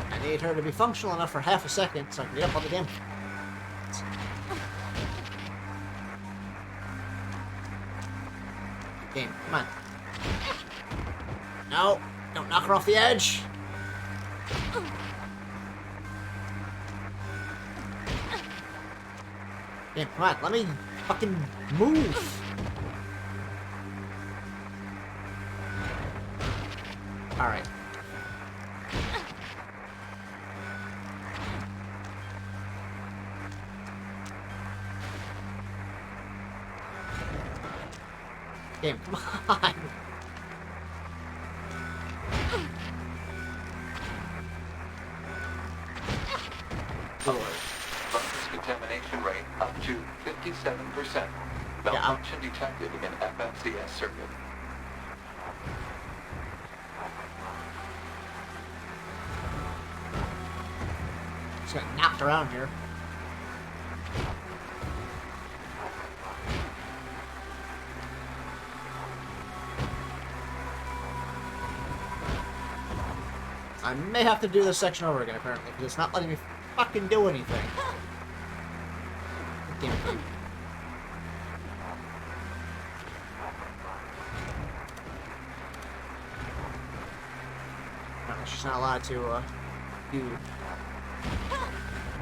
I need her to be functional enough for half a second so I can get up on the damn. Game, come on. No, don't knock her off the edge. Game, come on, let me fucking move. Alright. Game, come on. Alert. Virus contamination rate up to 57%. Malfunction detected in FFCS circuit. Just got knocked around here. I may have to do this section over again, apparently, because it's not letting me fucking do anything. Damn it, game. No, she's not allowed to, do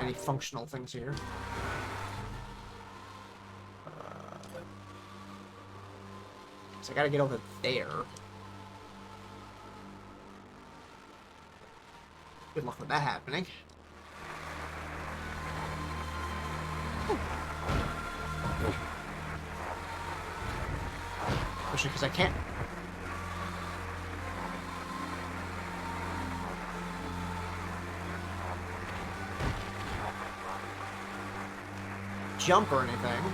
any functional things here. So I gotta get over there. Good luck with that happening. Especially because I can't. Jump or anything.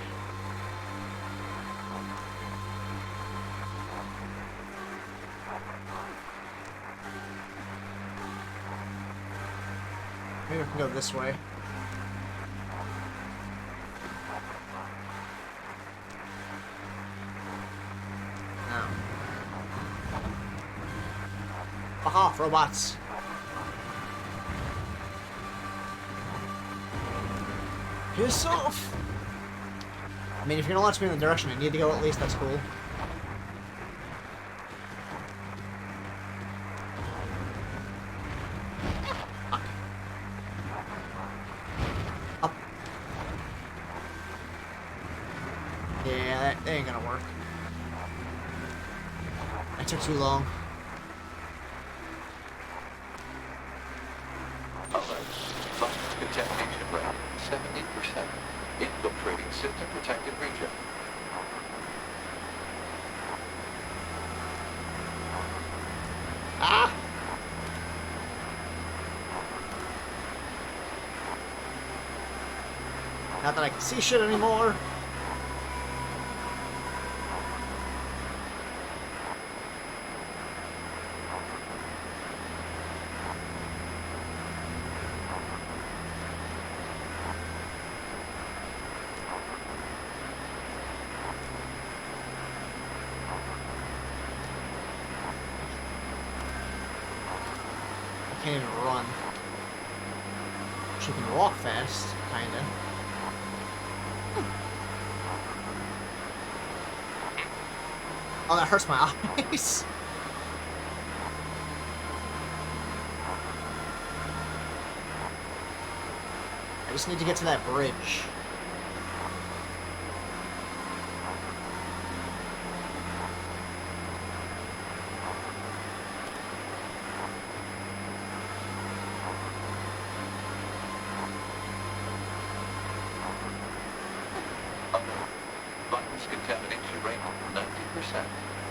Maybe I can go this way. No. Aha, robots. Piss off! I mean, if you're gonna launch me in the direction I need to go, at least that's cool. Up. Yeah, that ain't gonna work. I took too long. Alert. Virus contamination rate 70%. Infiltrating system protected region. Ah! Not that I can see shit anymore. I can't even run. She can walk fast, kinda. Oh, that hurts my eyes. I just need to get to that bridge. Virus contamination rate 90%.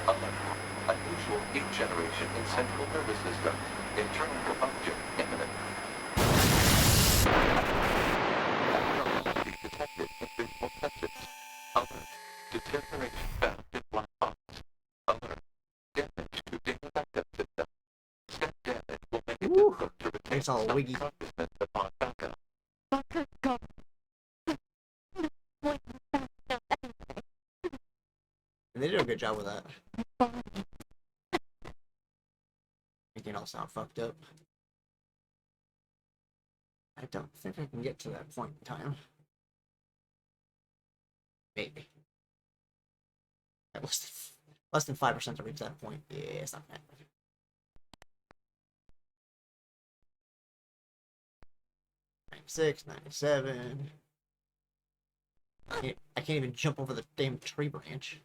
Alert. Unusual heat generation in central nervous system. Internal combustion imminent. Abnormality detected in visual senses. Alert. Deterioration found in black box. Alert. Damage to data backup system. Step damage will make it difficult to retain It's all wiggy. consciousness upon backup. And they did a good job with that. Making it all sound fucked up. I don't think I can get to that point in time. Maybe. At less than 5% to reach that point. Yeah, it's not bad. '96, '97. I can't even jump over the damn tree branch.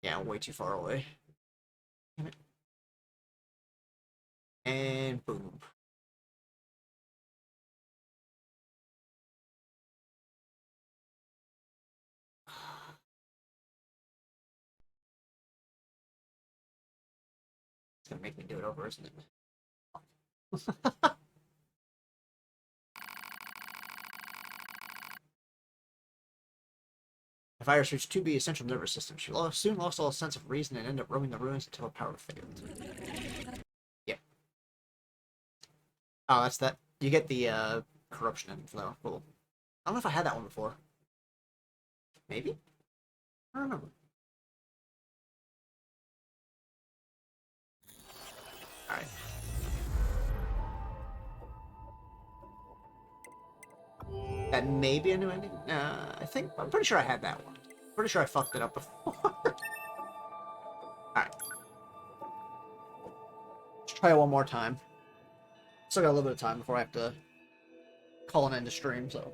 Yeah, I'm way too far away. Damn it. And boom. It's gonna make me do it over, isn't it? The virus reached 2B's central nervous system. She soon lost all sense of reason and ended up roaming the ruins until her power failed. Yep. Oh, that's that. You get the corruption inflow. Cool. I don't know if I had that one before. Maybe? I don't remember. Alright. That may be a new ending? I'm pretty sure I had that one. Pretty sure I fucked it up before. Alright. Let's try it one more time. Still got a little bit of time before I have to call an end to stream, so.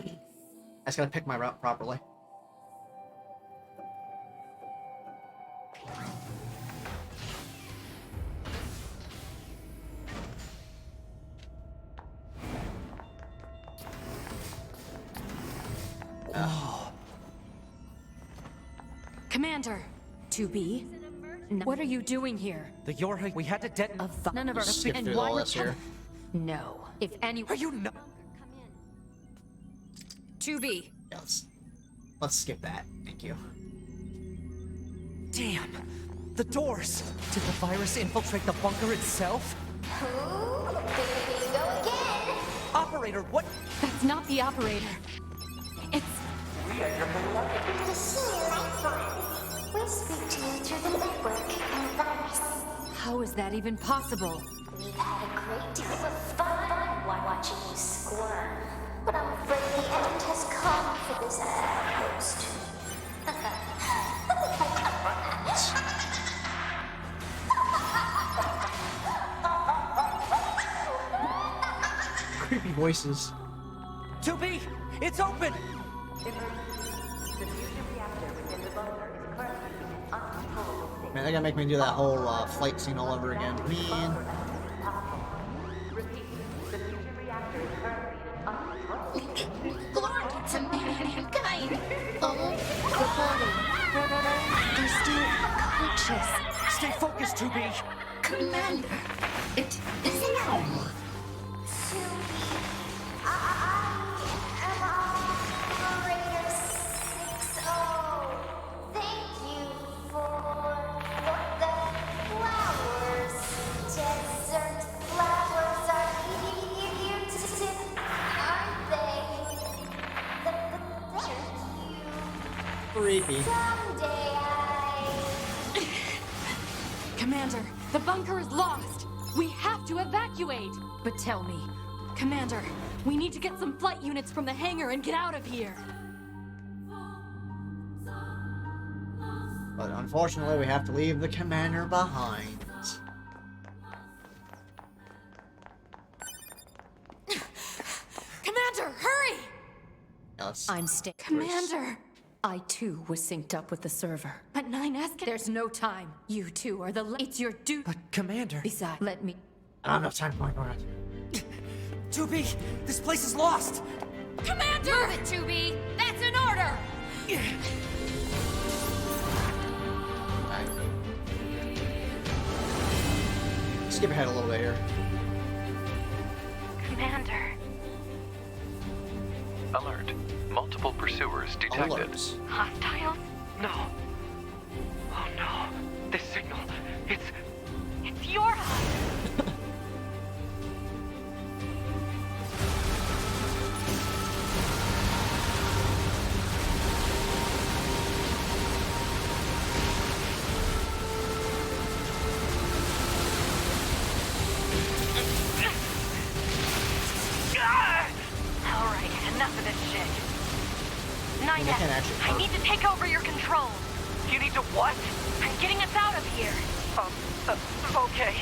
I just gotta pick my route properly. Commander! 2B? What are you doing here? The Yorha, we had to detonate. None of our... Skip And through why all would... this here. No. If any... Are you not... 2B. Yeah, let's skip that. Thank you. Damn! The doors! Did the virus infiltrate the bunker itself? Ooh, here we go again. Operator, what? That's not the operator. It's... The senior life form. We speak to you through the network and virus. How is that even possible? We've had a great deal of fun watching you squirm. But I'm afraid the end has come for this outpost. Creepy voices. 2B! It's open! The fusion reactor within the bunker is currently in an uncontrollable state. Man, they're gonna make me do that whole flight scene all over again. Man. Repeat, the fusion reactor is currently in an uncontrollable state. Glory to mankind! Oh, Reporting. They're still conscious. Stay focused, 2B! Commander, it is now. I am Operator 60. Thank you for the flowers. Desert flowers are beautiful, aren't they? Thank you. Creepy. Someday Commander, the bunker is lost! We have to evacuate! But tell me, Commander, we need to get some flight units from the hangar and get out of here! But unfortunately, we have to leave the commander behind. Commander, hurry! Yes. I'm staying. Commander! I too was synced up with the server. But 9S can— There's no time. You two are it's your duty. But, Commander... Besides, let me— I don't have time for my God. 2B! This place is lost! Commander! Move it, 2B! That's an order! Skip ahead a little bit here. Commander. Alert. Multiple pursuers detected. Alerts. Hostiles? No. Oh no. This signal. It's Your hut. Alright, enough of this shit. 9S, I need to take over your controls. You need to what? I'm getting us out of here. Okay.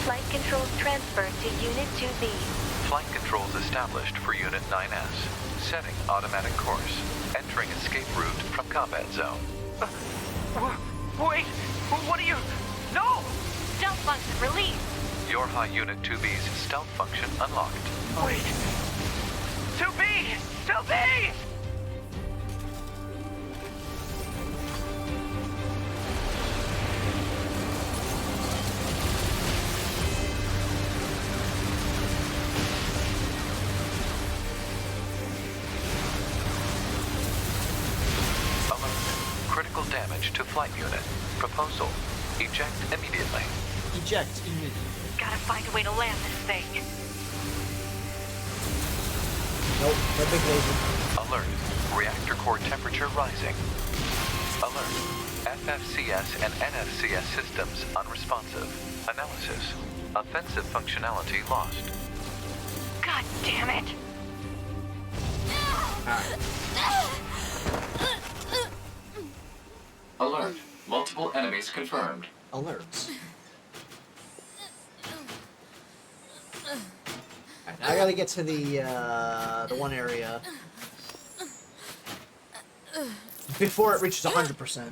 Flight controls transferred to Unit 2B. Flight controls established for Unit 9S. Setting automatic course. Entering escape route from combat zone. Wait! What are you... No! Stealth function released. Your High Unit 2B's stealth function unlocked. Wait! 2B! 2B! Critical damage to flight unit. Proposal. Eject immediately. Eject immediately. Gotta find a way to land this thing. Nope, no big laser. Alert. Reactor core temperature rising. Alert. FFCS and NFCS systems unresponsive. Analysis. Offensive functionality lost. God damn it! Alert. Multiple enemies confirmed. Alerts. Alright, now I gotta get to the one area before it reaches 100%.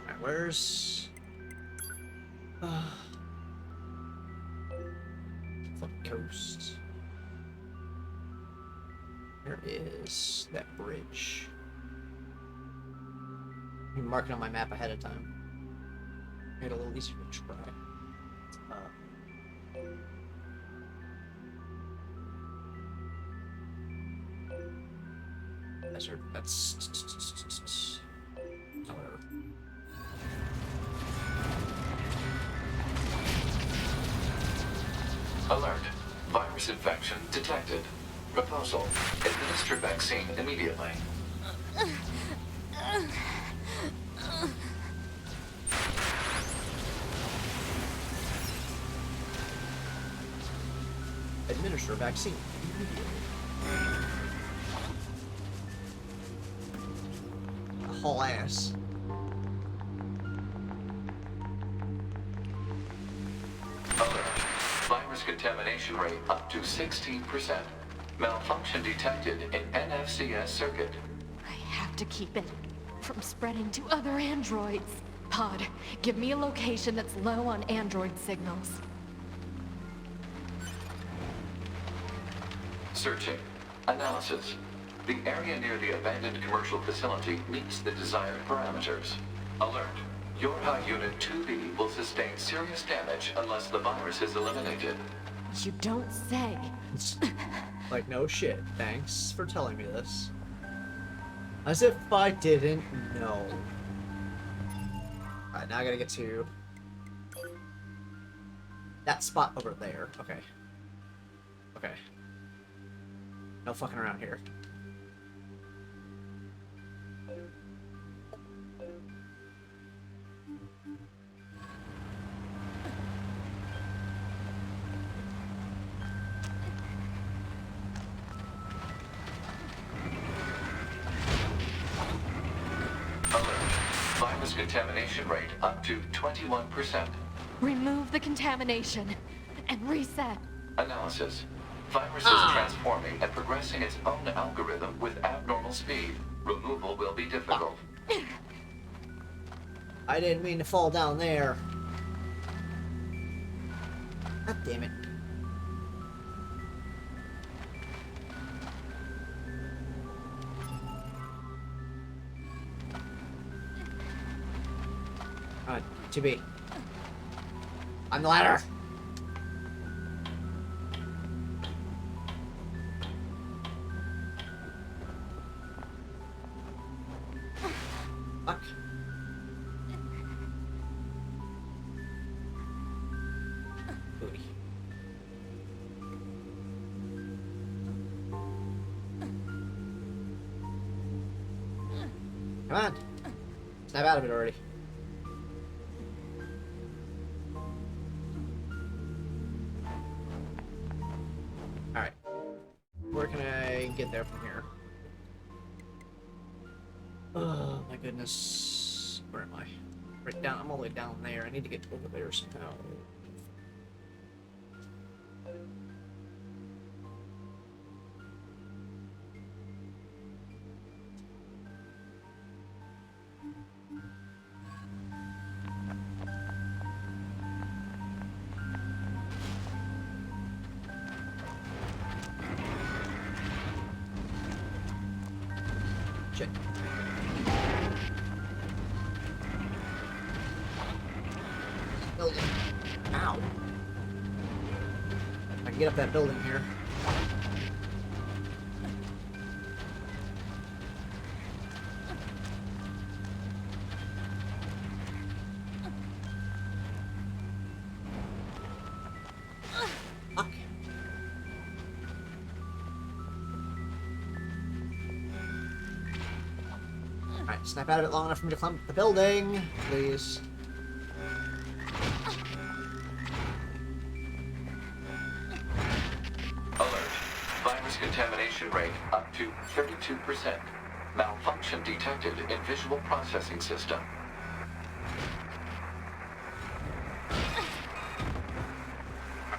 Alright, where's... fucking coast. Where is that bridge? I'm marking on my map ahead of time. Made it a little easier to try. Desert. That's whatever. Alert. Virus infection detected. Proposal. Administer vaccine immediately. Administer vaccine immediately. haul ass. Alert. Virus contamination rate up to 16%. Malfunction detected in NFCS circuit. I have to keep it from spreading to other androids. Pod, give me a location that's low on android signals. Searching. Analysis. The area near the abandoned commercial facility meets the desired parameters. Alert. Your high unit 2B will sustain serious damage unless the virus is eliminated. You don't say. Like, no shit. Thanks for telling me this. As if I didn't know. Alright, now I gotta get to that spot over there. Okay. Okay. No fucking around here. Virus contamination rate up to 21%. Remove the contamination and reset. Analysis. Virus is transforming and progressing its own algorithm with abnormal speed. Removal will be difficult. I didn't mean to fall down there. God damn it. To be. On the ladder. Fuck. Booty. Come on. Snap out of it already. Alright. Where can I get there from here? Oh my goodness. Where am I? Right down. I'm all the way down there. I need to get over there somehow. Shit. Building. Ow. I can get up that building here. Fuck. Alright, snap out of it long enough for me to climb up the building, please. Alert. Virus contamination rate up to 32%. Malfunction detected in visual processing system. The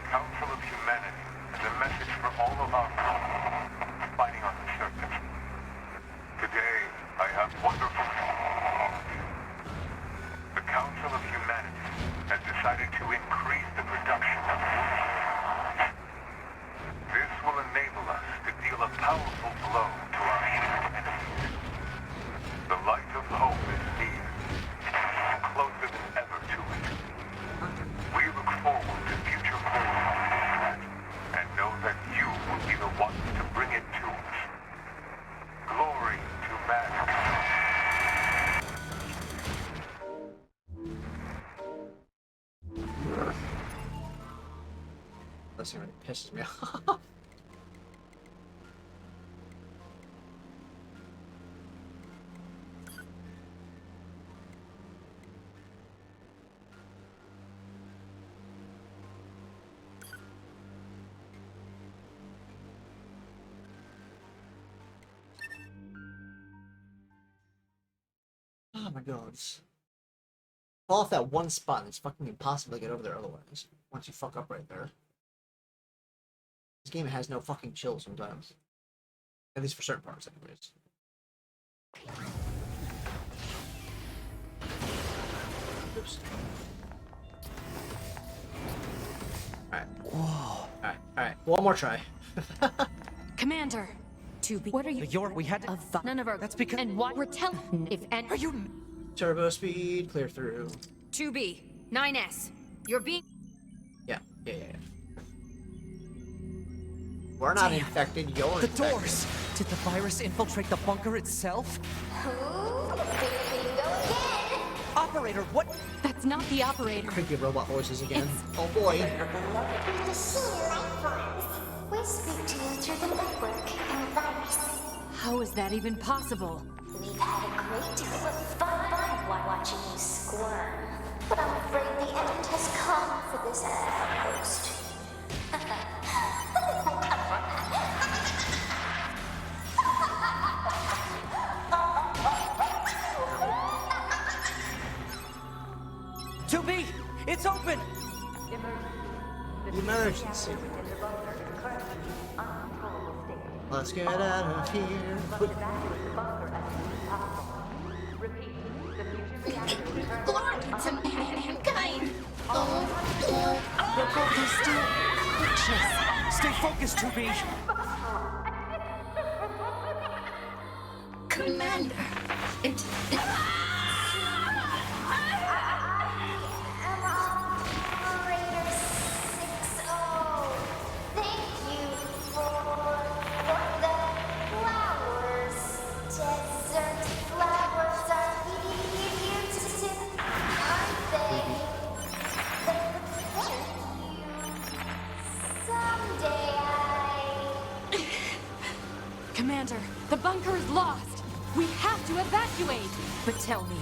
Council of Humanity has a message for all of our people fighting on the surface. Today, I have wonderful news. The Council of Humanity has decided to increase the production of wounds. This will enable us to deal a powerful blow to our human enemies. The light of hope is near, closer than ever to it. We look forward to future forward and know that you will be the ones to bring it to us. Glory to mankind. This really pisses me off. Oh my god. Fall off that one spot and it's fucking impossible to get over there otherwise. Once you fuck up right there. This game has no fucking chill sometimes. At least for certain parts, anyways. Oops. Alright. Whoa. Alright. One more try. Commander! What are you? We had to... None of our... That's because... And what we're telling... If and... Are you... Turbo speed, clear through. 2B, 9S. You're being... Yeah. We're not infected, you're The infected. doors! Did the virus infiltrate the bunker itself? Operator, what? That's not the operator. Creepy robot voices again. Oh boy. The senior life forms. We speak to you through the network and the virus. How is that even possible? We've had a great deal of fun while watching you squirm. But I'm afraid the end has come for this outpost. B, it's open! Emergency. Let's get out of here. Glory to mankind! They're still anxious. Stay focused, 2B. Commander, it... Commander, the bunker is lost. We have to evacuate. But tell me,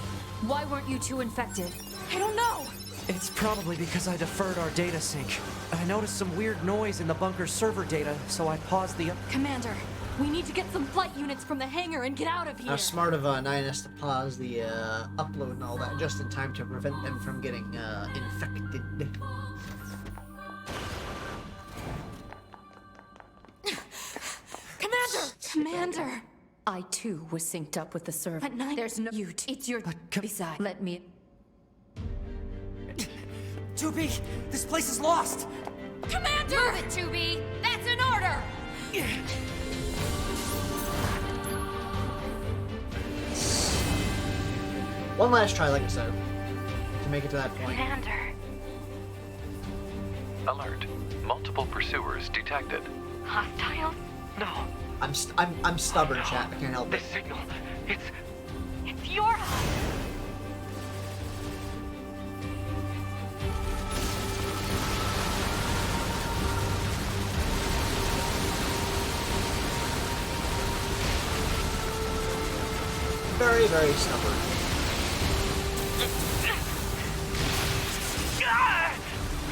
why weren't you two infected? I don't know. It's probably because I deferred our data sync. I noticed some weird noise in the bunker's server data, so I paused the... Commander, we need to get some flight units from the hangar and get out of here. How smart of 9S to pause the upload and all that just in time to prevent them from getting infected. Commander! I too was synced up with the server. At 9, There's no you. It's your. But beside, let me. 2B, this place is lost. Commander! Move it, 2B. That's an order. One last try, like I said, to make it to that point. Commander. Alert. Multiple pursuers detected. Hostiles? No. I'm stubborn, chat. I can't help it. This signal. It's your hut. Very, very stubborn.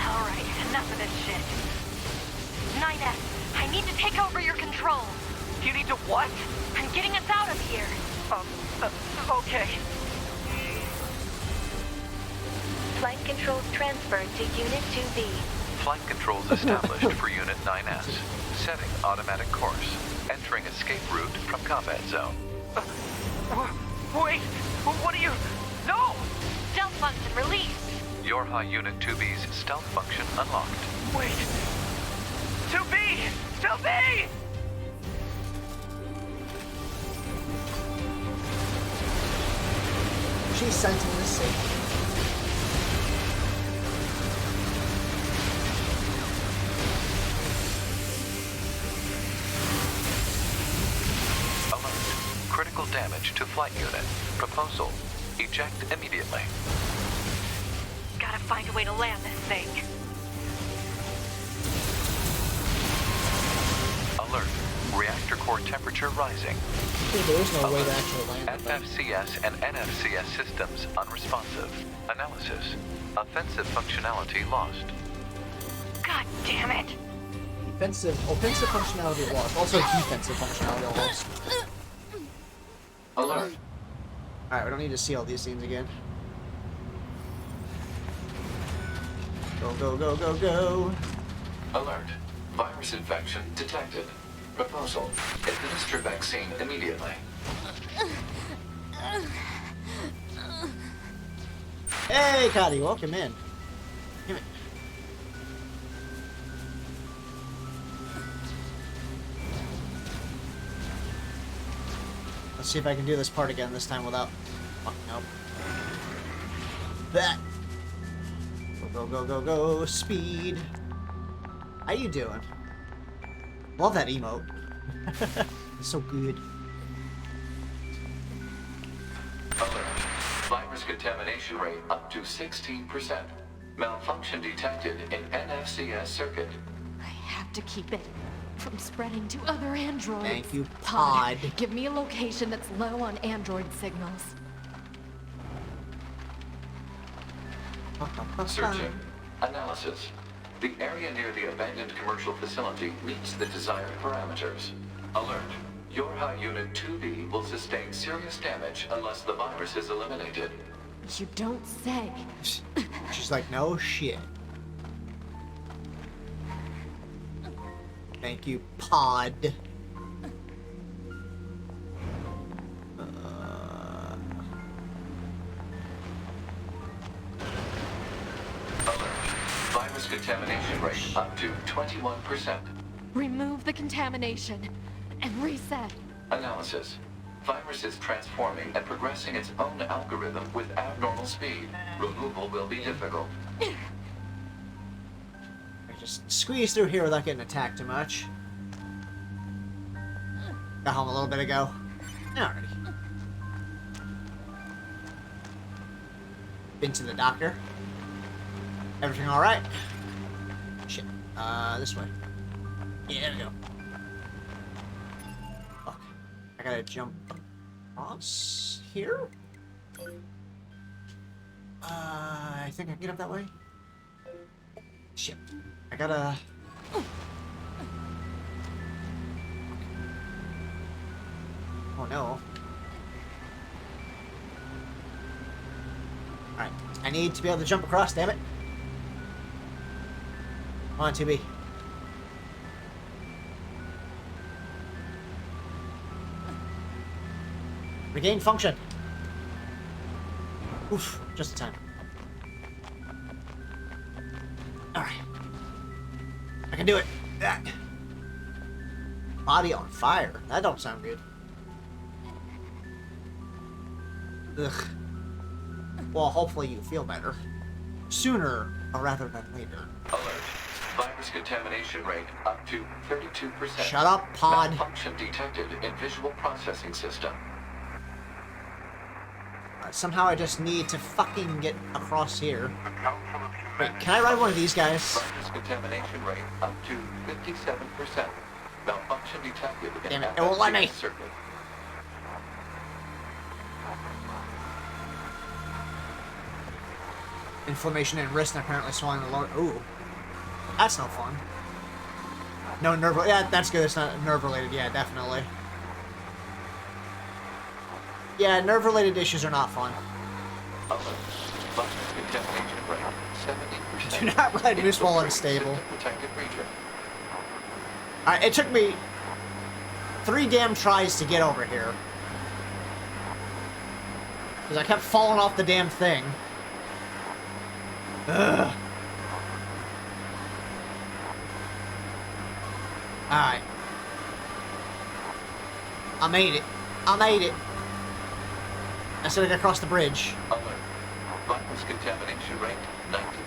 Alright, enough of this shit. 9S, I need to take over your control. You need to what? I'm getting us out of here. Okay. Flight controls transferred to Unit 2B. Flight controls established for Unit 9S. Setting automatic course. Entering escape route from combat zone. Wait! What are you... No! Stealth function released. Your High Unit 2B's stealth function unlocked. Wait! 2B! 2B! She's sensing the signal. Alert. Critical damage to flight unit. Proposal. Eject immediately. Gotta find a way to land this thing. Alert. Reactor core temperature rising. Dude, there is no way to actually land it. FFCS and NFCS systems unresponsive. Analysis. Offensive functionality lost. God damn it! Offensive functionality lost. Also defensive functionality lost. Alert. Alright, we don't need to see all these scenes again. Go, go, go, go, go. Alert. Virus infection detected. Proposal. Administer vaccine immediately. Hey, Cody, welcome in. Give it. Let's see if I can do this part again this time without fucking up. That. Go, go, go, go, go. Speed. How you doing? Love that emote. It's so good. Alert. Virus contamination rate up to 16%. Malfunction detected in NFCS circuit. I have to keep it from spreading to other androids. Thank you, Pod. Give me a location that's low on android signals. Searching. Analysis. The area near the abandoned commercial facility meets the desired parameters. Alert. Your high unit 2B will sustain serious damage unless the virus is eliminated. You don't say. She's like, no shit. Thank you, Pod. Virus contamination rate up to 21%. Remove the contamination and reset. Analysis. Virus is transforming and progressing its own algorithm with abnormal speed. Removal will be difficult. I just squeeze through here without getting attacked too much. Got home a little bit ago. Alrighty. Been to the doctor. Everything alright? Shit. This way. Yeah, there we go. Fuck. I gotta jump across here? I think I can get up that way? Shit. I gotta... Oh no. Alright. I need to be able to jump across, damn it. Come on, 2B. Regain function. Oof, just in time. Alright. I can do it. That. Body on fire. That don't sound good. Ugh. Well, hopefully you feel better. Sooner rather than later. Alert. Virus contamination rate up to 32%. Shut up, Pod. Malfunction detected in visual processing system. Somehow I just need to fucking get across here. Wait, can I ride one of these guys? Virus contamination rate up to 57%. Malfunction detected in Damn it, it won't let me. circuit. Inflammation in wrist and apparently swelling the lower. Ooh. That's no fun. No nerve. Yeah, that's good. It's not nerve related. Yeah, definitely. Yeah, nerve related issues are not fun. Do not ride Moose while unstable. Alright, it took me 3 damn tries to get over here. Because I kept falling off the damn thing. Ugh. Alright. I made it. I made it. I said I got across the bridge. Alert. Virus contamination rate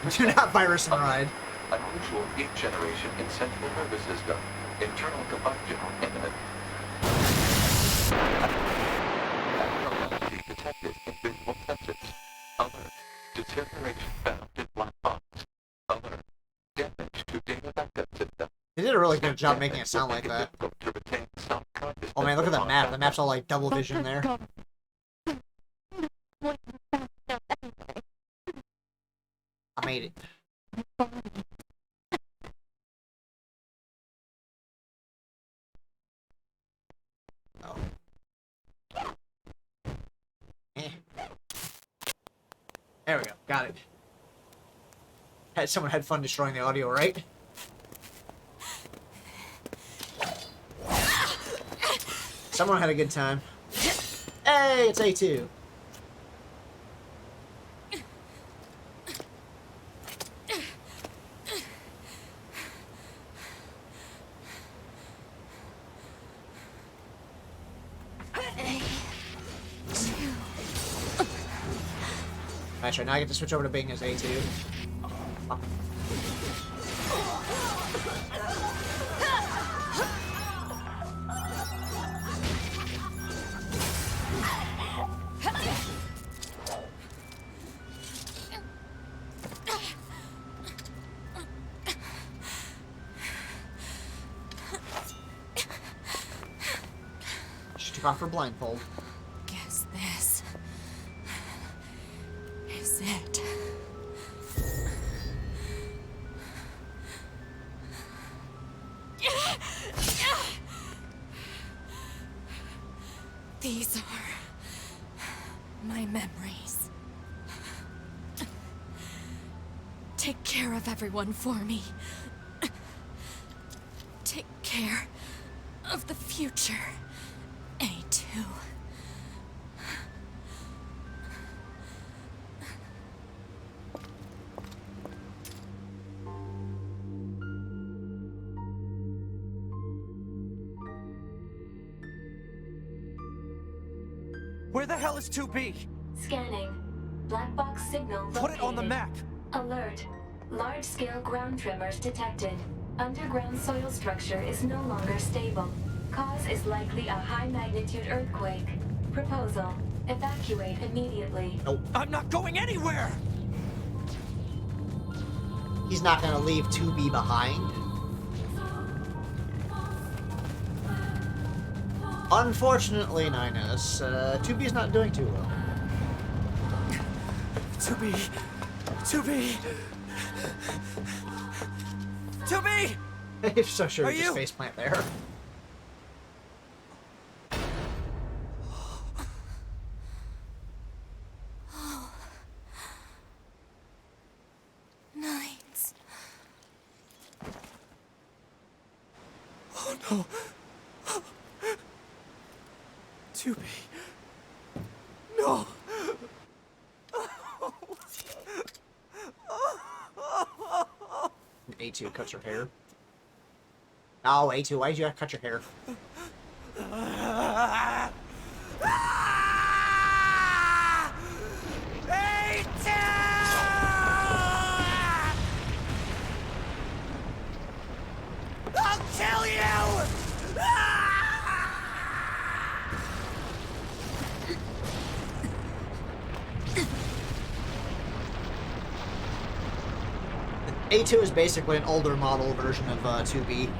90%. Do not virus and ride. Unusual heat generation in central nervous system. Internal combustion imminent. Abnormality detected in visual sensors. Alert. Deterioration found in black box. Alert. Damage to data backup system. They did a really good job making it sound like that. Oh man, look at the map. The map's all like double vision there. I made it. Oh. Eh. There we go. Got it. Someone had fun destroying the audio, right? Someone had a good time. Hey, it's A2. Nice, right now I get to switch over to being as A2. She took off her blindfold. Guess this is it. These are my memories. Take care of everyone for me. Take care of the future, A2. Where the hell is 2B? Scanning. Black box signal located. Put it on the map! Alert. Large-scale ground tremors detected. Underground soil structure is no longer stable. Cause is likely a high-magnitude earthquake. Proposal. Evacuate immediately. Nope. I'm not going anywhere! He's not gonna leave 2B behind. Unfortunately, Ninus, 2B's not doing too well. 2B! 2B! 2B! If so sure Are you just you? faceplant there. Nights. Oh no! 2B! No! A2 cuts her hair. No, A2, why'd you have to cut your hair? I'll kill you! A2 is basically an older model version of 2B.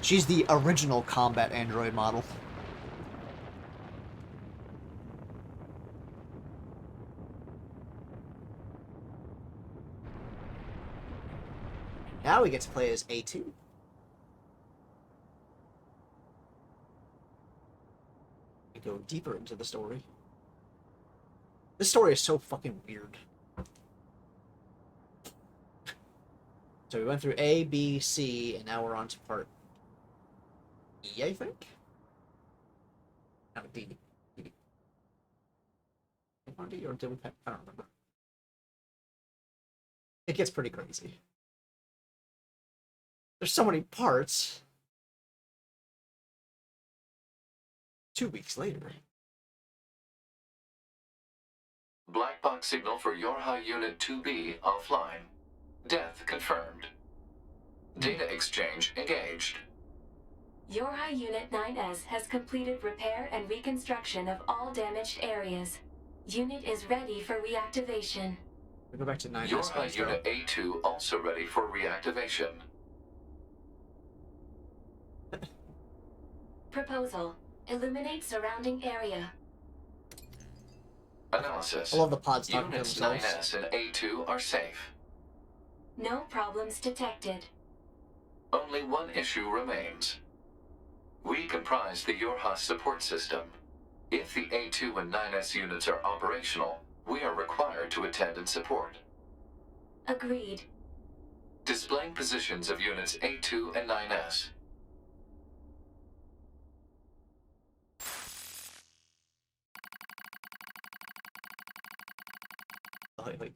She's the original combat android model. Now we get to play as A2. We go deeper into the story. This story is so fucking weird. So we went through A, B, C, and now we're on to part E, I think? No, D. D. On D or did we pick? I don't remember. It gets pretty crazy. There's so many parts. 2 weeks later. Black box signal for Yorha Unit 2B offline. Death confirmed. Data exchange engaged. Yorha Unit 9S has completed repair and reconstruction of all damaged areas. Unit is ready for reactivation. We go back to 9S. Yorha Unit A2 also ready for reactivation. Proposal. Illuminate surrounding area. Analysis. I love the pods talking to Units themselves. 9S and A2 are safe. No problems detected. Only one issue remains. We comprise the Yorha support system. If the A2 and 9S units are operational, we are required to attend and support. Agreed. Displaying positions of units A2 and 9S. Oh, wait.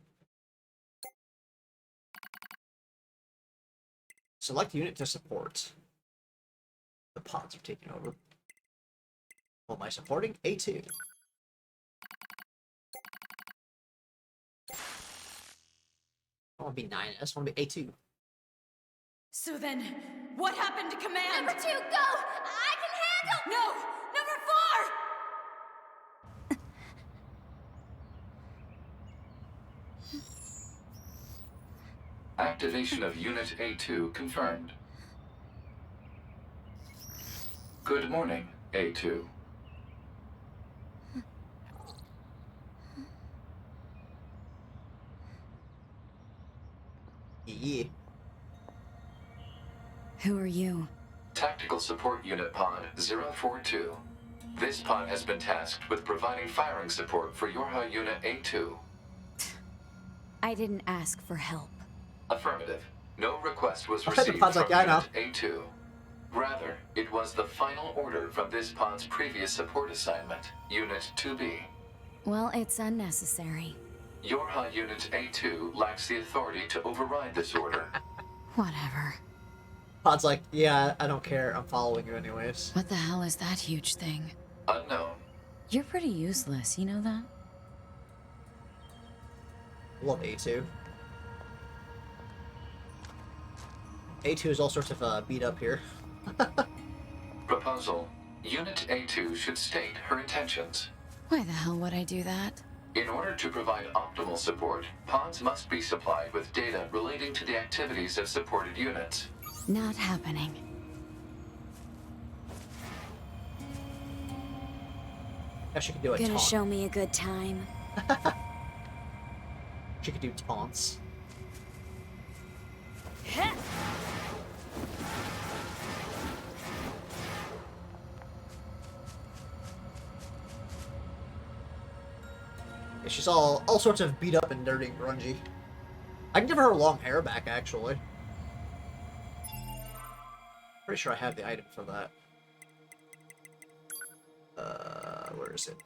Select unit to support. The pods are taking over. What am I supporting? A2. I want to be 9S, I want to be A2. So then, what happened to command? Number 2, go! I can handle. No! Number 4! Activation of Unit A2 confirmed. Good morning, A2. Yeah. Who are you? Tactical Support Unit Pod 042. This pod has been tasked with providing firing support for Yorha Unit A2. I didn't ask for help. Affirmative. No request was I had the received pods from like that now. Unit A2. Rather, it was the final order from this pod's previous support assignment, Unit 2B. Well, it's unnecessary. Yorha Unit A2 lacks the authority to override this order. Whatever. Pod's like, yeah, I don't care. I'm following you anyways. What the hell is that huge thing? Unknown. You're pretty useless, you know that? Love A2. A2 is all sorts of beat up here. Proposal. Unit A2 should state her intentions. Why the hell would I do that? In order to provide optimal support, pods must be supplied with data relating to the activities of supported units. Not happening. Yeah, she could do a Gonna taunt. show me a good time. She could do taunts. Yeah, she's all sorts of beat up and dirty and grungy. I can give her long hair back, actually. Pretty sure I have the item for that. Where is it?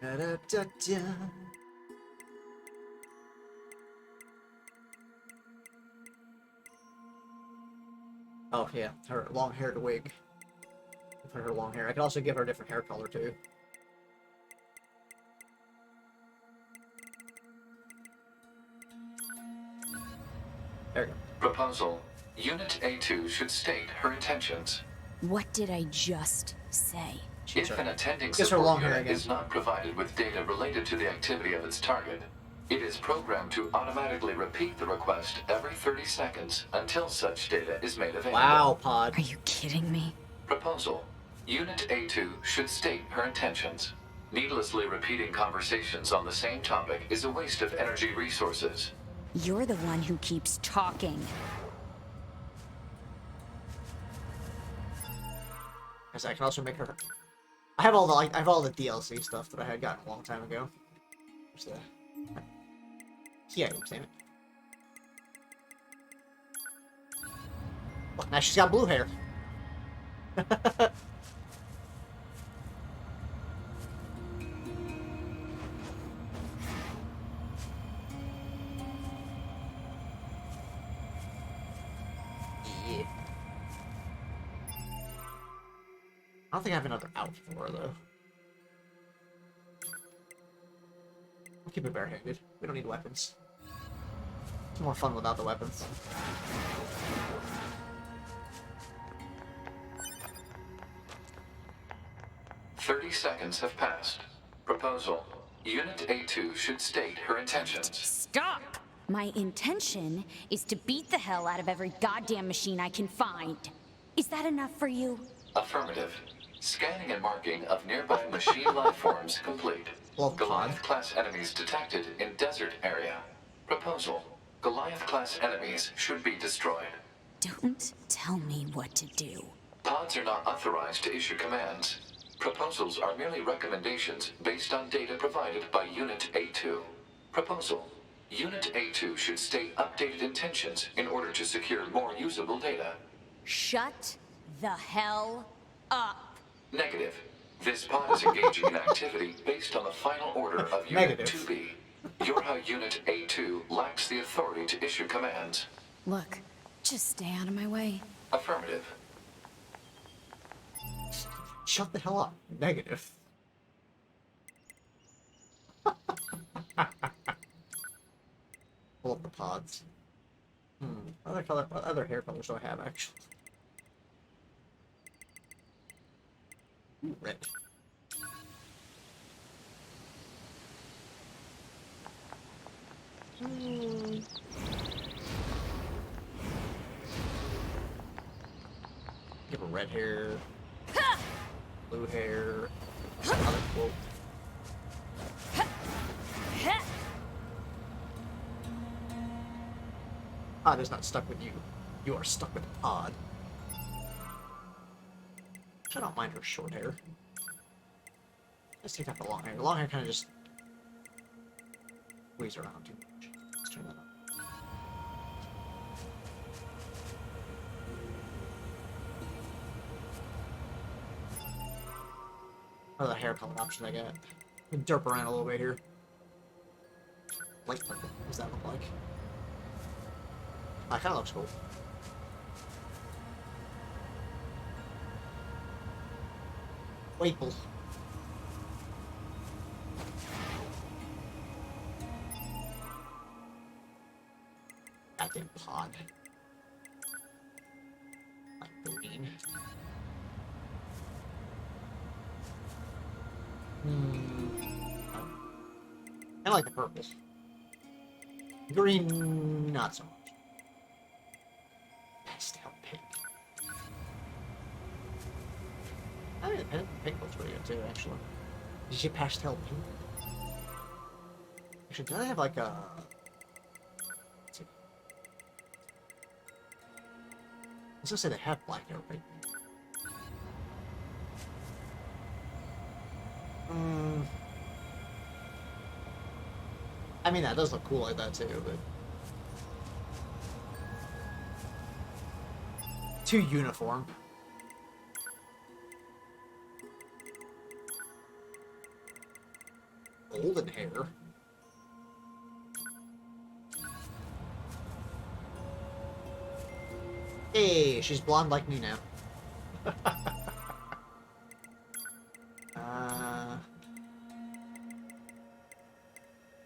Da-da-da-da. Oh yeah, her long-haired wig. For her long hair. I can also give her a different hair color too. There we go. Proposal. Unit A2 should state her intentions. What did I just say? If an attending Guess her long support hair unit again. is not provided with data related to the activity of its target, it is programmed to automatically repeat the request every 30 seconds until such data is made available. Wow, Pod. Are you kidding me? Proposal. Unit A2 should state her intentions. Needlessly repeating conversations on the same topic is a waste of energy resources. You're the one who keeps talking. Yes, I can also make her. I have all the DLC stuff that I had gotten a long time ago. Where's the key items? Damn it! Look, now she's got blue hair. Yeah. I don't think I have another out for her, though. I'll keep it barehanded. We don't need weapons. It's more fun without the weapons. "30 seconds have passed. Proposal. Unit A2 should state her intentions. Stop! My intention is to beat the hell out of every goddamn machine I can find. Is that enough for you? Affirmative. Scanning and marking of nearby machine life forms complete. Goliath-class enemies detected in desert area. Proposal. Goliath-class enemies should be destroyed. Don't tell me what to do. Pods are not authorized to issue commands. Proposals are merely recommendations based on data provided by Unit A2. Proposal. Unit A2 should state updated intentions in order to secure more usable data. Shut the hell up. Negative. This pod is engaging in activity based on the final order of Unit 2B. Your Unit A2 lacks the authority to issue commands. Look, just stay out of my way. Affirmative. Shut the hell up. Negative. Pull up the pods. What other hair colors do I have, actually? Ooh, red. Give her red hair. Blue hair. Another quote. Pod is not stuck with you. You are stuck with the pod. I don't mind her short hair. Let's take out the long hair. The long hair kind of just squeeze around too much. Let's turn that up. What other hair color options I got? Derp around a little bit here. Light purple. What does that look like? That kind of looks cool. Maple. Goddamn pod. Like green. I like the purple. Green, not so much. Pastel pink. I mean, the pink looks pretty good too, actually. Did you pastel pink? Actually, do I have like a... Let's see. I was gonna say they have black hair, right? I mean, that does look cool like that too, but... Too uniform. Golden hair. Hey, she's blonde like me now.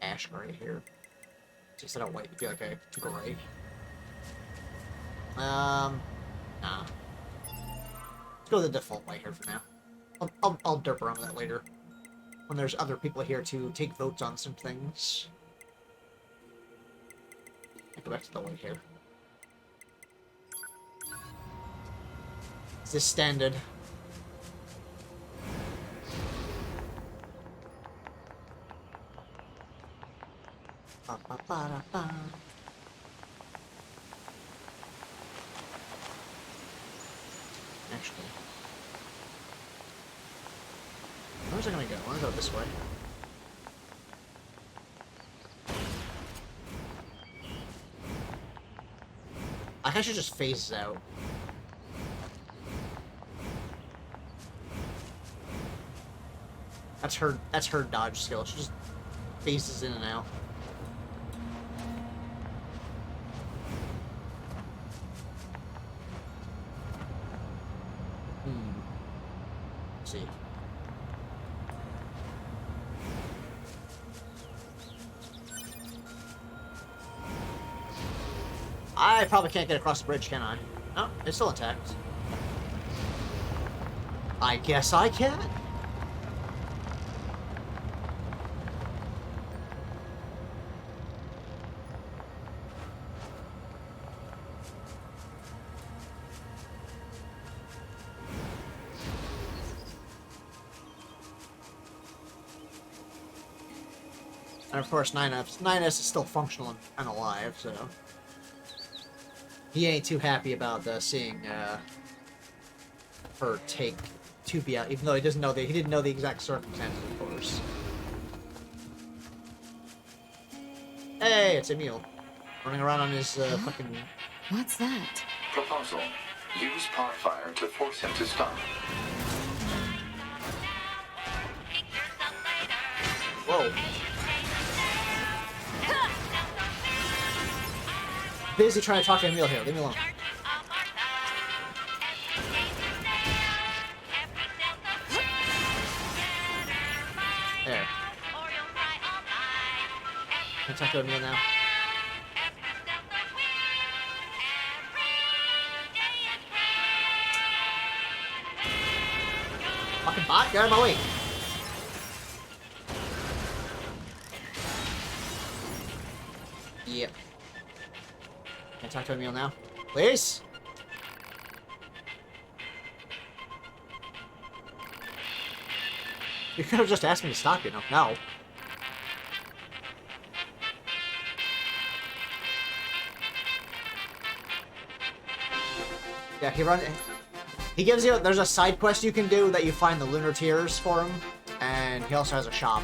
Ash gray hair. Just instead of white, it'd be like a gray. Nah. Let's go with the default white hair for now. I'll derp around with that later. When there's other people here to take votes on some things. I'll go back to the white hair. Is this standard? Ba-ba-ba-da-ba. Actually, where's it gonna go? I wanna go this way. I think she just phases out. That's her dodge skill. She just phases in and out. Let's see. I probably can't get across the bridge, can I? No, it's still intact. I guess I can. And of course, 9S is still functional and alive, so... He ain't too happy about seeing, for Take to be out, even though he didn't know the exact circumstances, of course. Hey, it's Emil. Running around on his fucking... What's that? Proposal. Use pot fire to force him to stop. Whoa. Busy trying to talk to Emil here. Leave me alone. There. Can I talk to Emil now? Fucking bot, get out of my way. Yep. Can I talk to Emil now? Please? You could have just asked me to stop, you know. No. Yeah, he gives you, there's a side quest you can do that you find the lunar tears for him, and he also has a shop.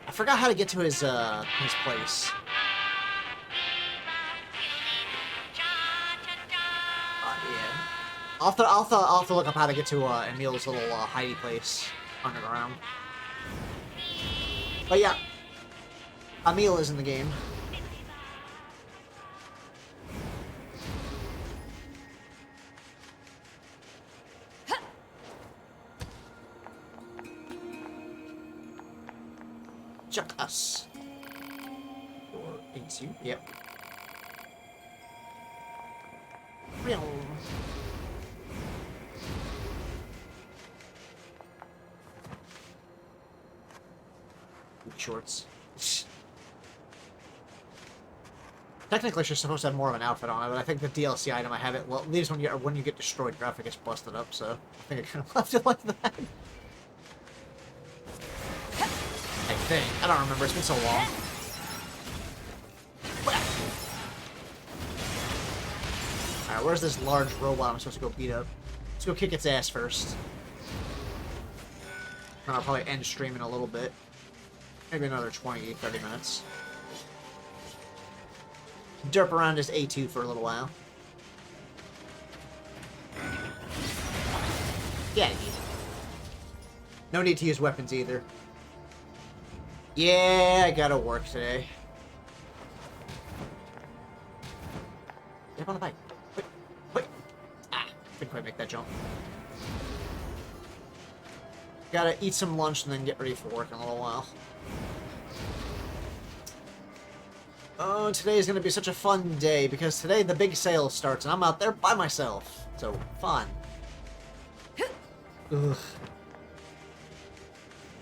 I forgot how to get to his place. Yeah. I'll have to look up how to get to Emil's little hidey place underground. But yeah, Emil is in the game. Chuck us. Or eats you. Yep. Real. Shorts. Technically, she's supposed to have more of an outfit on it, but I think the DLC item I have it leaves when you get destroyed, graphic gets busted up. So I think I kind of left it like that. I think. I don't remember. It's been so long. Alright, where's this large robot I'm supposed to go beat up? Let's go kick its ass first. And I'll probably end stream in a little bit. Maybe another 20, 30 minutes. Derp around his A2 for a little while. Yeah, no need to use weapons either. Yeah, I gotta work today. Get up on the bike. Wait, wait. Ah, couldn't quite make that jump. Gotta eat some lunch and then get ready for work in a little while. Oh, today is gonna be such a fun day because today the big sale starts and I'm out there by myself. So, fun. Ugh.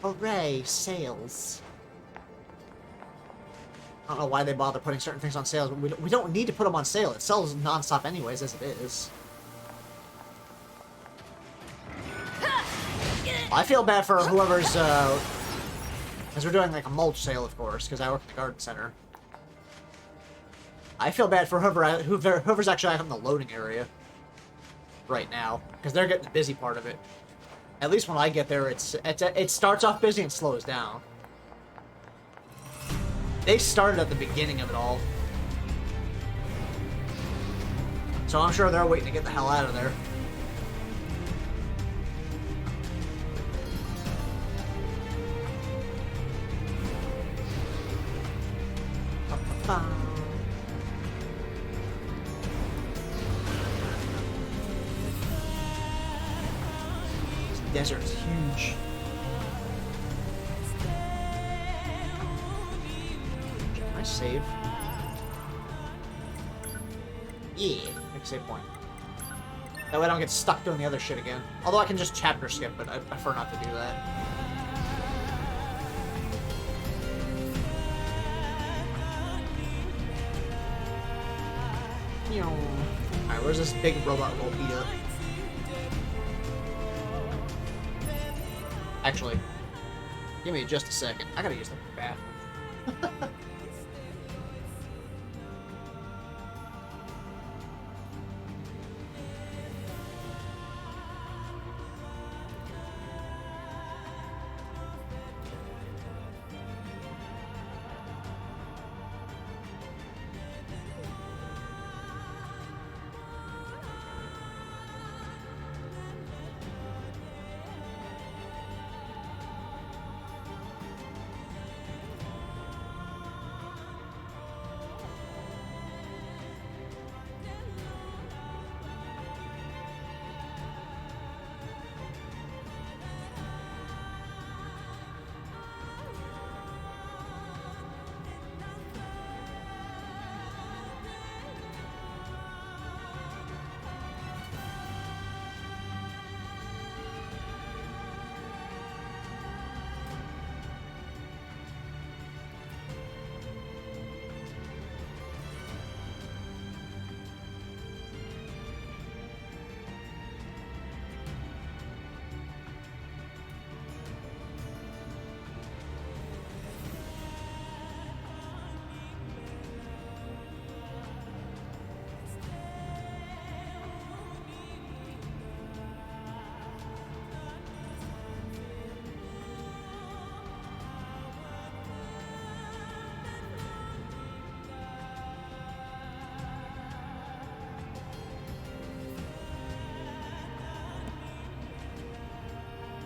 Hooray, sales. I don't know why they bother putting certain things on sales, but we don't need to put them on sale. It sells non-stop anyways, as it is. I feel bad for whoever's, because we're doing like a mulch sale, of course, because I work at the garden center. I feel bad for whoever's actually out in the loading area right now, because they're getting the busy part of it. At least when I get there, it starts off busy and slows down. They started at the beginning of it all. So I'm sure they're waiting to get the hell out of there. This desert is huge. Can I save? Yeah, make a save point. That way I don't get stuck doing the other shit again. Although I can just chapter skip, but I prefer not to do that. Alright, where's this big robot roll beat up? Give me just a second. I gotta use the bathroom.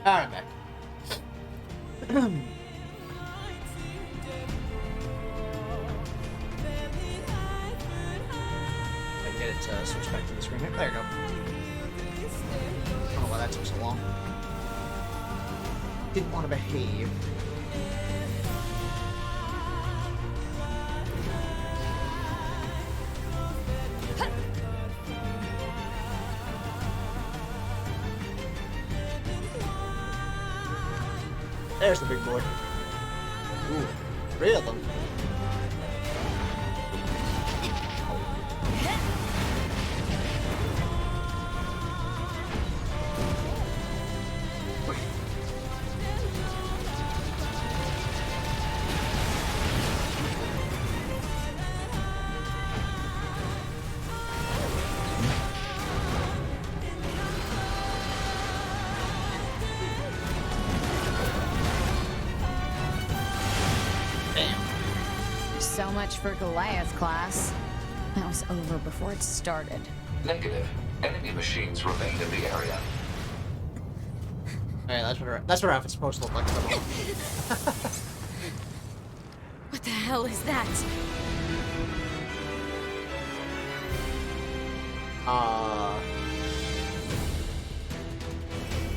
Alright, back. I get it to switch back to the screen. There you go. I don't know why that took so long. Didn't want to behave. There's the big boy. Ooh, 3 of them. So much for Goliath class. That was over before it started. Negative. Enemy machines remain in the area. Alright, that's what it's supposed to look like. What the hell is that?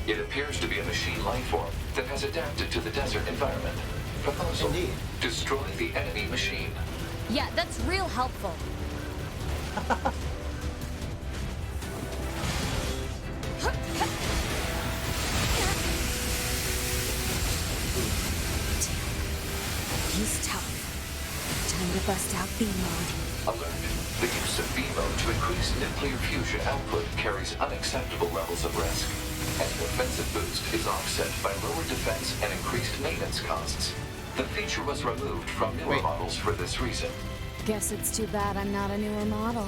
It appears to be a machine life form that has adapted to the desert environment. Proposal. Indeed. Destroy the enemy machine. Yeah, that's real helpful. He's tough. Time to bust out B mode. Alert. The use of B mode to increase nuclear fusion output carries unacceptable levels of risk. An offensive boost is offset by lower defense and increased maintenance costs. The feature was removed from newer models for this reason. Guess it's too bad I'm not a newer model.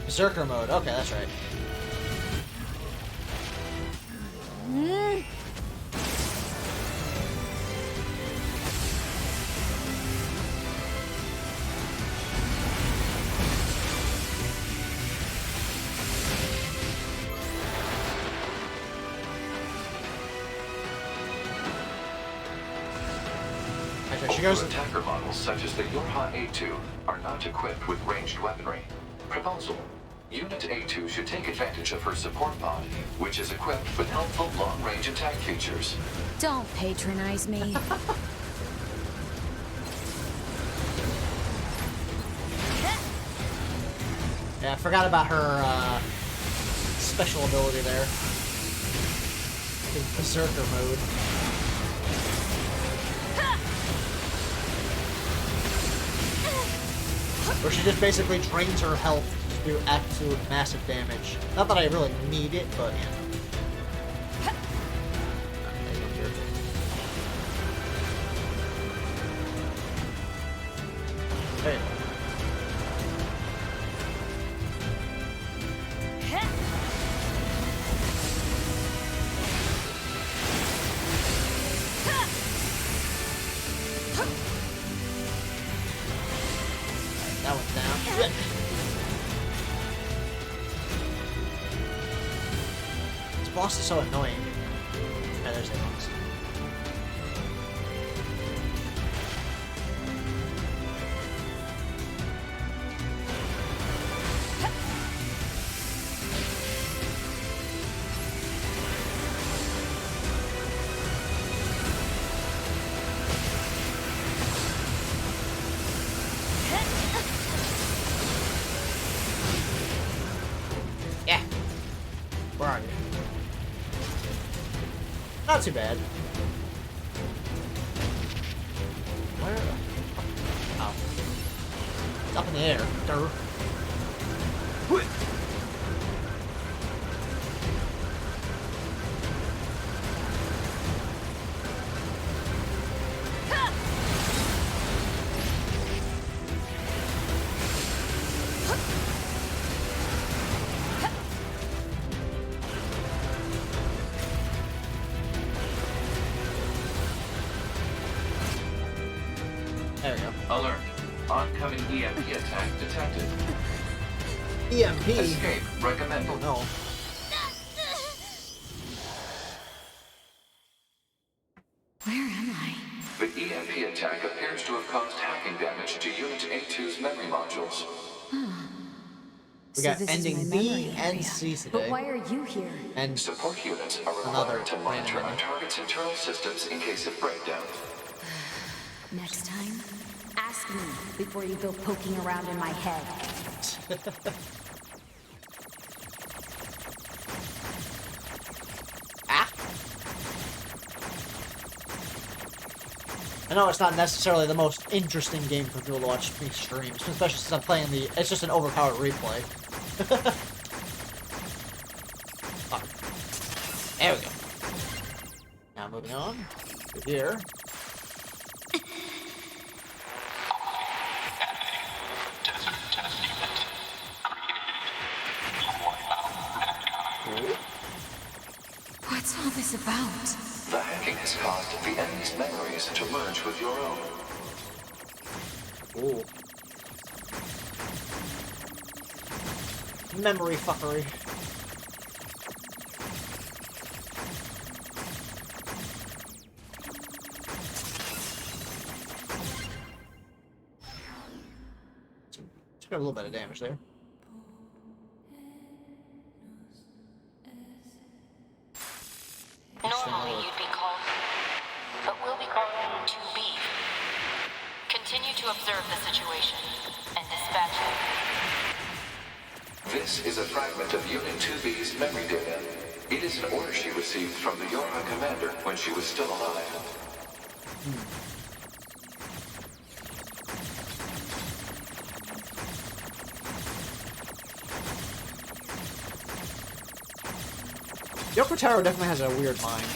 Berserker mode. Okay, that's right. Attacker models such as the Yorha A2 are not equipped with ranged weaponry. Proposal. Unit A2 should take advantage of her support pod, which is equipped with helpful long-range attack features. Don't patronize me. Yeah, I forgot about her special ability there. In Berserker mode. Where she just basically drains her health to do absolute massive damage. Not that I really need it, but yeah. There you go. That one's down. Shit. This boss is so annoying. Yeah, there's the boss. Yeah. Where are you? Not too bad. Where? Oh. It's up in the air. Durr. There we go. Alert. Oncoming EMP attack detected. EMP? Escape recommended. Oh no. Where am I? The EMP attack appears to have caused hacking damage to Unit A2's memory modules. We got this is ending my B memory and area. C today. But why are you here? And support units are another required to monitor our target's internal systems in case of breakdown. Next time, ask me before you go poking around in my head. I know it's not necessarily the most interesting game for people to watch me stream, especially since I'm playing the. It's just an overpowered replay. Oh. There we go. Now moving on to here. What's all this about? The hacking has caused the enemy's memories to merge with your own. Ooh. Memory fuckery. Just got a little bit of damage there. Normally you'd be called, but we'll be calling you 2B. Continue to observe the situation and dispatch it. This is a fragment of Unit 2B's memory data. It is an order she received from the Yorha commander when she was still alive. Yoko Taro definitely has a weird mind.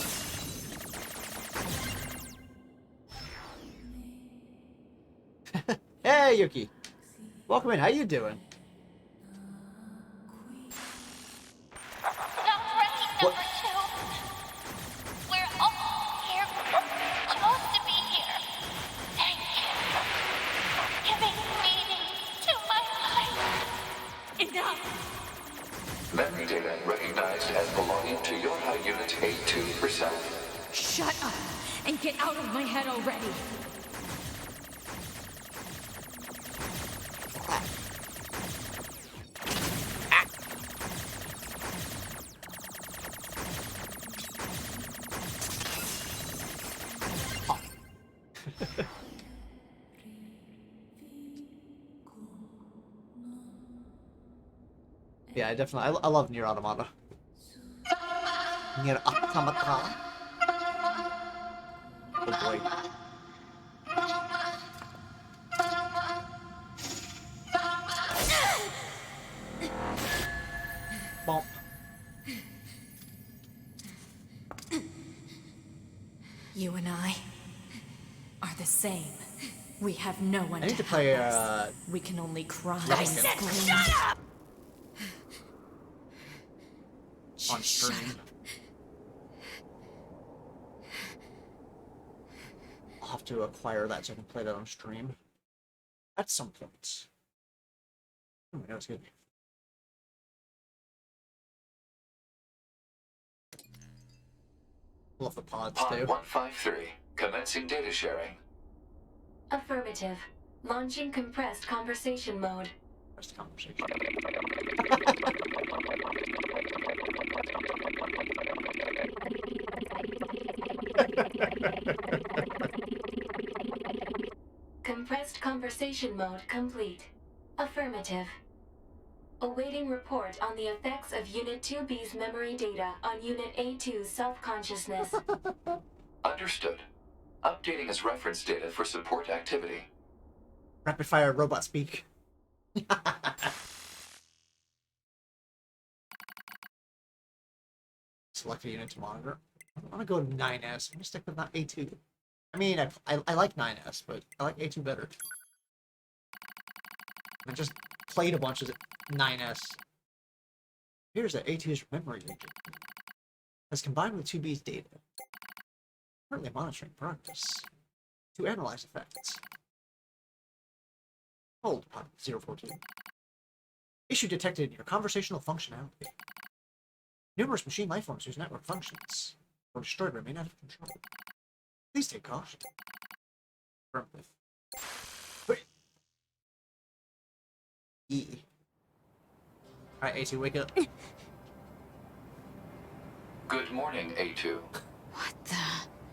Hey, Yuki. Welcome in. How you doing? What? We're all here. We're supposed to be here. Thank you. Giving meaning to my life. Enough! Memory data recognized as belonging to Yorha Unit A2 herself. Shut up and get out of my head already. Yeah, I definitely. I love NieR Automata. NieR Automata. Oh boy. Bump. You and I are the same. We have no one I need to help play, us. We can only cry I and said scream. Shut up! On stream. I'll have to acquire that so I can play that on stream. At some point. Oh, that was good. Love the pods Pod too. 153, commencing data sharing. Affirmative. Launching compressed conversation mode. Compressed conversation. Compressed conversation mode complete. Affirmative. Awaiting report on the effects of Unit 2B's memory data on Unit A2's self-consciousness. Understood. Updating as reference data for support activity. Rapid fire robot speak. Select a unit to monitor. I want to go 9S. I'm gonna stick with not A2. I mean, I like 9S, but I like A2 better. I just played a bunch of 9S. Here's that A2's memory region. As combined with 2B's data. Currently monitoring progress. To analyze effects. Hold pod 042. Issue detected in your conversational functionality. Numerous machine lifeforms whose network functions or destroyed remain out of control. Please take caution. Affirmative. Wait. E. Alright, A2, wake up. Good morning, A2. What the?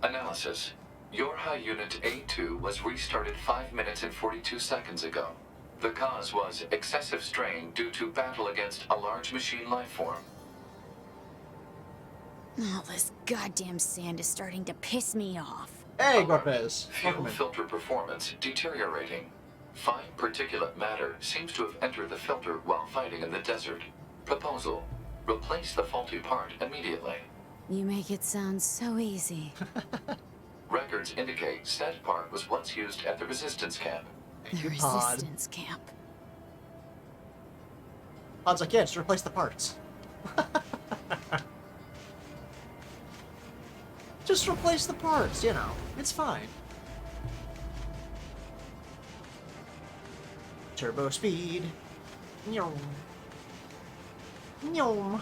Analysis. Your high unit A2 was restarted 5 minutes and 42 seconds ago. The cause was excessive strain due to battle against a large machine lifeform. All this goddamn sand is starting to piss me off. Hey, Gorpez. Fuel filter performance deteriorating. Fine particulate matter seems to have entered the filter while fighting in the desert. Proposal. Replace the faulty part immediately. You make it sound so easy. Records indicate said part was once used at the resistance camp. The resistance camp. Pod's like, yeah, just replace the parts. Just replace the parts, you know. It's fine. Turbo speed. Nyom. Nyom.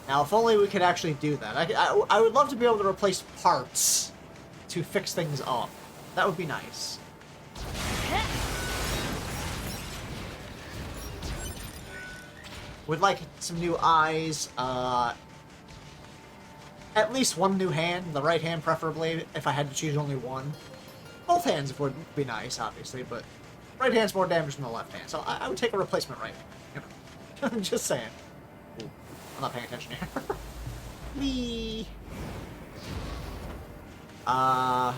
Now, if only we could actually do that. I would love to be able to replace parts to fix things up. That would be nice. Would like some new eyes, at least one new hand, the right hand preferably, if I had to choose only one. Both hands would be nice, obviously, but right hand's more damage than the left hand, so I would take a replacement right hand. You know? Just saying. Ooh, I'm not paying attention here. Wee. Yeah.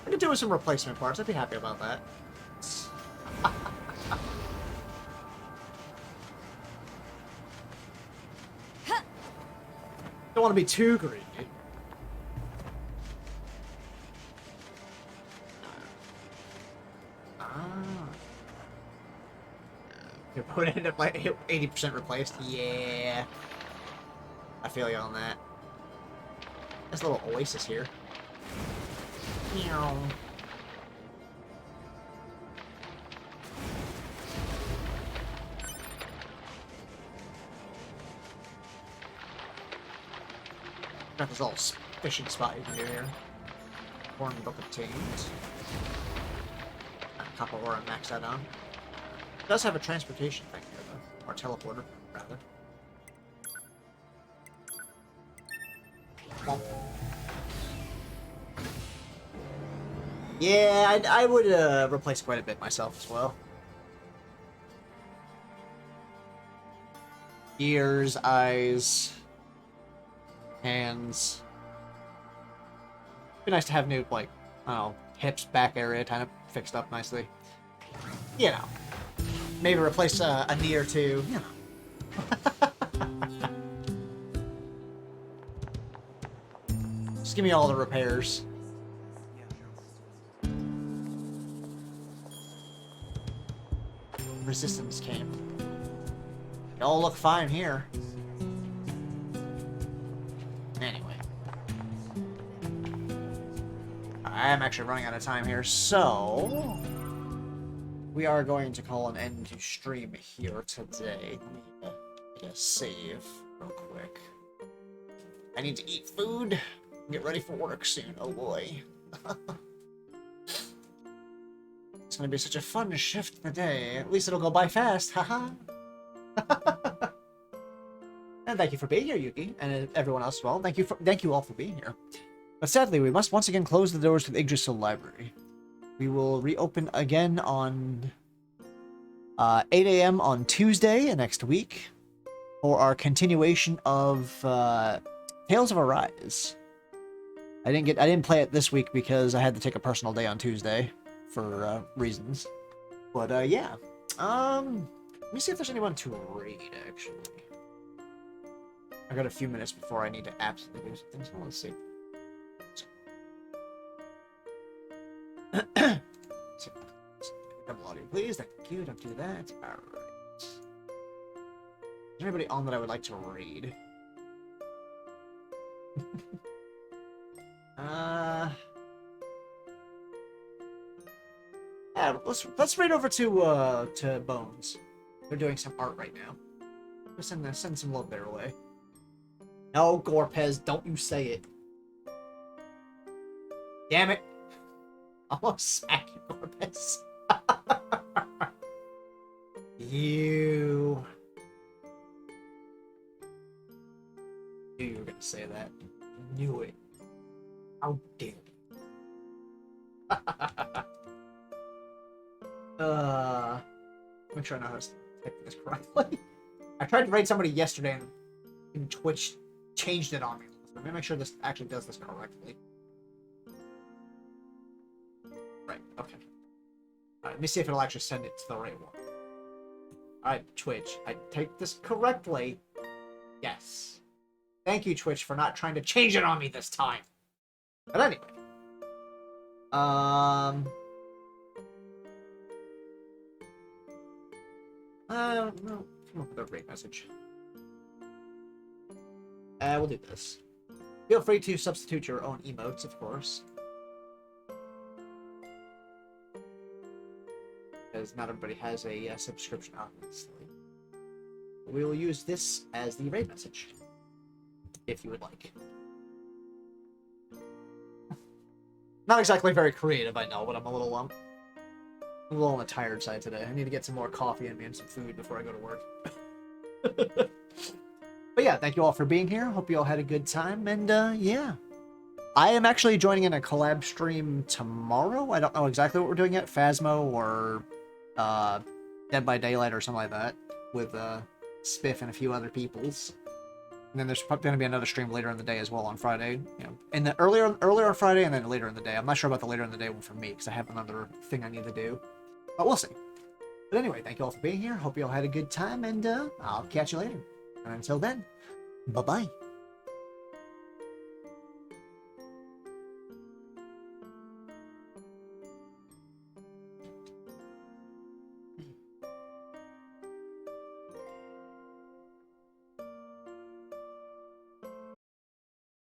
I could do with some replacement parts. I'd be happy about that. Don't want to be too greedy. Your opponent ended up like 80% replaced. Yeah. I feel you on that. There's a little oasis here. Meow. Got this little fishing spot you can do here. Horn book obtained. Copper ore and max that on. It does have a transportation thing here though. Or teleporter, rather. Well. Yeah, I would replace quite a bit myself as well. Ears, eyes, hands. Be nice to have new, like, I don't know, hips, back area kind of fixed up nicely. You know. Maybe replace a NieR too, you know. Just give me all the repairs. Resistance camp. They all look fine here. Anyway. I am actually running out of time here, so... we are going to call an end to stream here today. Let me get a save real quick. I need to eat food. Get ready for work soon. Oh boy. It's gonna be such a fun shift in the day. At least it'll go by fast. Haha. And thank you for being here, Yuki, and everyone else as well. Thank you all for being here. But sadly, we must once again close the doors to the Yggdrasil Library. We will reopen again on 8 a.m. on Tuesday next week for our continuation of Tales of Arise. I didn't play it this week because I had to take a personal day on Tuesday for reasons. But yeah, let me see if there's anyone to raid actually. I got a few minutes before I need to absolutely do something. So let's see. Double audio, please. Thank you. Don't do that. Alright. Is there anybody on that I would like to read? Yeah, let's raid over to Bones. They're doing some art right now. Let's send some love their way. No, Gorpez, don't you say it. Damn it. Almost smack you, Gorpez. You knew you were gonna say that. Knew it. How dare you? Make sure I know how to type this correctly. I tried to write somebody yesterday and Twitch changed it on me. Let me make sure this actually does this correctly. Right, okay. Alright, let me see if it'll actually send it to the right one. Alright, Twitch, I typed this correctly. Yes. Thank you, Twitch, for not trying to change it on me this time. But anyway. I don't know. Come up with a great message. We'll do this. Feel free to substitute your own emotes, of course. Because not everybody has a subscription, obviously. We will use this as the raid message, if you would like. Not exactly very creative, I know, but I'm a little on the tired side today. I need to get some more coffee in me and some food before I go to work. But yeah, thank you all for being here. Hope you all had a good time, and yeah. I am actually joining in a collab stream tomorrow. I don't know exactly what we're doing yet. Phasmo or Dead by Daylight or something like that. With Spiff and a few other peoples. And then there's going to be another stream later in the day as well on Friday. You know, in the earlier on Friday and then later in the day. I'm not sure about the later in the day one for me because I have another thing I need to do. But we'll see. But anyway, thank you all for being here. Hope you all had a good time, and I'll catch you later. And until then, bye-bye.